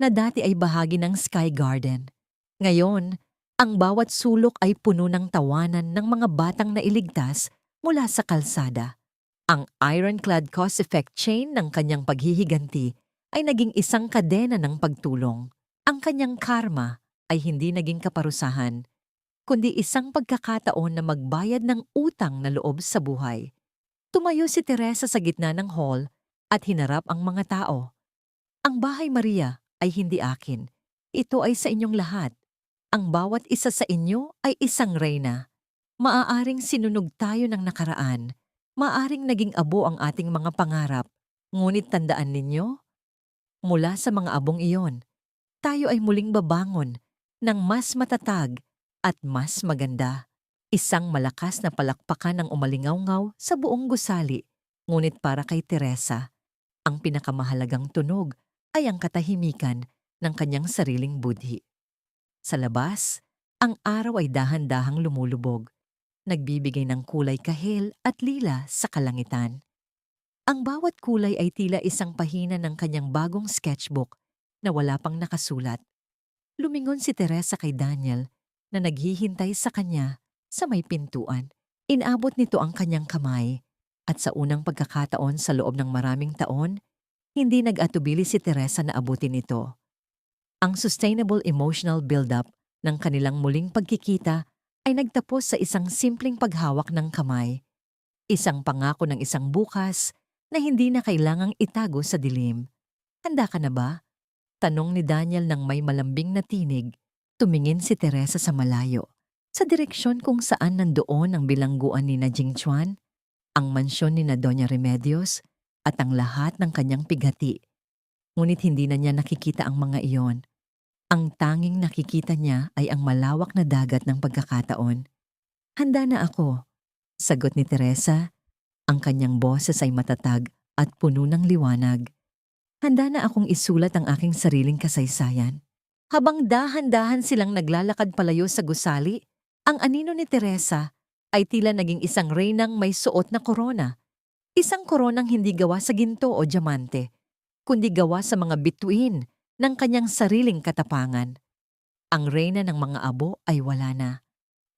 na dati ay bahagi ng Sky Garden. Ngayon, ang bawat sulok ay puno ng tawanan ng mga batang nailigtas mula sa kalsada. Ang ironclad cause-effect chain ng kanyang paghihiganti ay naging isang kadena ng pagtulong. Ang kanyang karma ay hindi naging kaparusahan, kundi isang pagkakataon na magbayad ng utang na loob sa buhay. Tumayo si Teresa sa gitna ng hall at hinarap ang mga tao. Ang bahay Maria ay hindi akin. Ito ay sa inyong lahat. Ang bawat isa sa inyo ay isang reyna. Maaaring sinunog tayo ng nakaraan. Maaaring naging abo ang ating mga pangarap. Ngunit tandaan ninyo, mula sa mga abong iyon, tayo ay muling babangon ng mas matatag at mas maganda. Isang malakas na palakpakan ang umalingaw-ngaw sa buong gusali. Ngunit para kay Teresa, ang pinakamahalagang tunog ay ang katahimikan ng kanyang sariling budhi. Sa labas, ang araw ay dahan-dahang lumulubog, nagbibigay ng kulay kahel at lila sa kalangitan. Ang bawat kulay ay tila isang pahina ng kanyang bagong sketchbook na wala pang nakasulat. Lumingon si Teresa kay Daniel na naghihintay sa kanya sa may pintuan. Inabot nito ang kanyang kamay at sa unang pagkakataon sa loob ng maraming taon, hindi nag-atubili si Teresa na abutin ito. Ang sustainable emotional build-up ng kanilang muling pagkikita ay nagtapos sa isang simpleng paghawak ng kamay. Isang pangako ng isang bukas na hindi na kailangang itago sa dilim. Handa ka na ba? Tanong ni Daniel nang may malambing na tinig. Tumingin si Teresa sa malayo, sa direksyon kung saan nandoon ang bilangguan ni na Jingchuan, ang mansyon ni na Doña Remedios, at ang lahat ng kanyang pighati. Ngunit hindi na niya nakikita ang mga iyon. Ang tanging nakikita niya ay ang malawak na dagat ng pagkakataon. Handa na ako, sagot ni Teresa. Ang kanyang boses ay matatag at puno ng liwanag. Handa na akong isulat ang aking sariling kasaysayan. Habang dahan-dahan silang naglalakad palayo sa gusali, ang anino ni Teresa ay tila naging isang reynang may suot na korona. Isang koronang hindi gawa sa ginto o diamante, kundi gawa sa mga bituin ng kanyang sariling katapangan. Ang reyna ng mga abo ay wala na.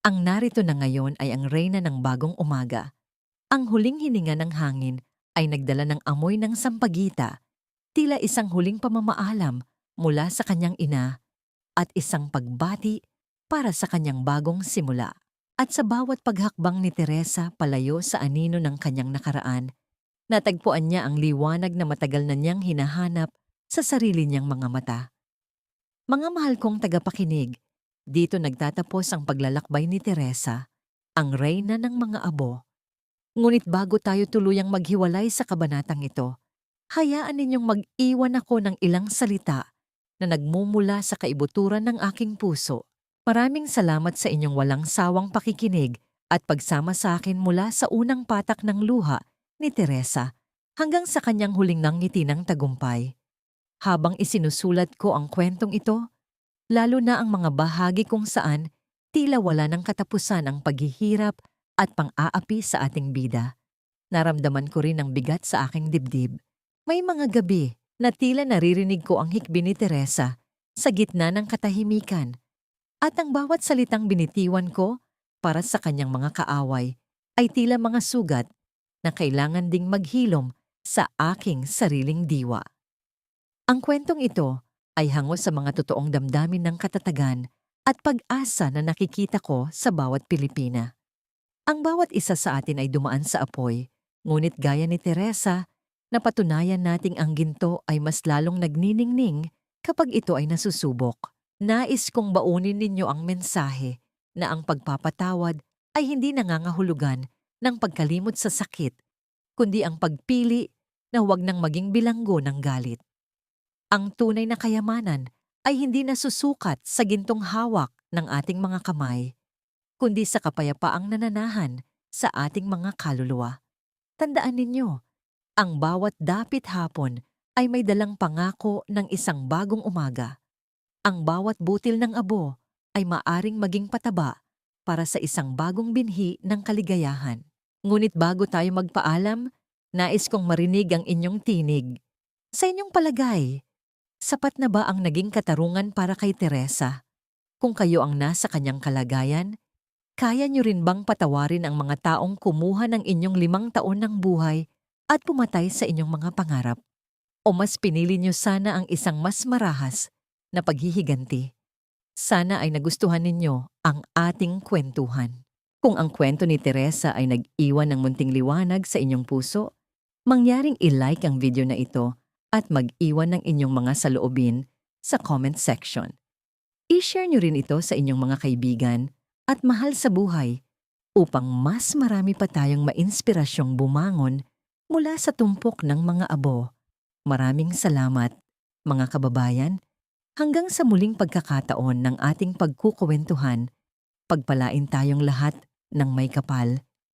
Ang narito na ngayon ay ang reyna ng bagong umaga. Ang huling hininga ng hangin ay nagdala ng amoy ng sampagita, tila isang huling pamamaalam mula sa kanyang ina at isang pagbati para sa kanyang bagong simula. At sa bawat paghakbang ni Teresa palayo sa anino ng kanyang nakaraan, natagpuan niya ang liwanag na matagal na niyang hinahanap sa sarili niyang mga mata. Mga mahal kong tagapakinig, dito nagtatapos ang paglalakbay ni Teresa, ang reyna ng mga abo. Ngunit bago tayo tuluyang maghiwalay sa kabanatang ito, hayaan ninyong mag-iwan ako ng ilang salita na nagmumula sa kaibuturan ng aking puso. Maraming salamat sa inyong walang sawang pakikinig at pagsama sa akin mula sa unang patak ng luha ni Teresa hanggang sa kanyang huling nangiti ng tagumpay. Habang isinusulat ko ang kwentong ito, lalo na ang mga bahagi kung saan tila wala ng katapusan ang paghihirap at pang-aapi sa ating bida, naramdaman ko rin ang bigat sa aking dibdib. May mga gabi na tila naririnig ko ang hikbi ni Teresa sa gitna ng katahimikan. At ang bawat salitang binitiwan ko para sa kanyang mga kaaway ay tila mga sugat na kailangan ding maghilom sa aking sariling diwa. Ang kwentong ito ay hango sa mga totoong damdamin ng katatagan at pag-asa na nakikita ko sa bawat Pilipina. Ang bawat isa sa atin ay dumaan sa apoy, ngunit gaya ni Teresa, napatunayan nating ang ginto ay mas lalong nagniningning kapag ito ay nasusubok. Nais kong baunin ninyo ang mensahe na ang pagpapatawad ay hindi nangangahulugan ng pagkalimot sa sakit, kundi ang pagpili na huwag nang maging bilanggo ng galit. Ang tunay na kayamanan ay hindi nasusukat sa gintong hawak ng ating mga kamay, kundi sa kapayapaang nananahan sa ating mga kaluluwa. Tandaan ninyo, ang bawat dapit hapon ay may dalang pangako ng isang bagong umaga. Ang bawat butil ng abo ay maaring maging pataba para sa isang bagong binhi ng kaligayahan. Ngunit bago tayo magpaalam, nais kong marinig ang inyong tinig. Sa inyong palagay, sapat na ba ang naging katarungan para kay Teresa? Kung kayo ang nasa kanyang kalagayan, kaya niyo rin bang patawarin ang mga taong kumuha ng inyong 5 taon ng buhay at pumatay sa inyong mga pangarap? O mas pinili niyo sana ang isang mas marahas na paghihiganti? Sana ay nagustuhan ninyo ang ating kwentuhan. Kung ang kwento ni Teresa ay nag-iwan ng munting liwanag sa inyong puso, mangyaring i-like ang video na ito at mag-iwan ng inyong mga saloobin sa comment section. I-share nyo rin ito sa inyong mga kaibigan at mahal sa buhay upang mas marami pa tayong mainspirasyong bumangon mula sa tumpok ng mga abo. Maraming salamat, mga kababayan. Hanggang sa muling pagkakataon ng ating pagkukuwentuhan, pagpalain tayong lahat ng may kapal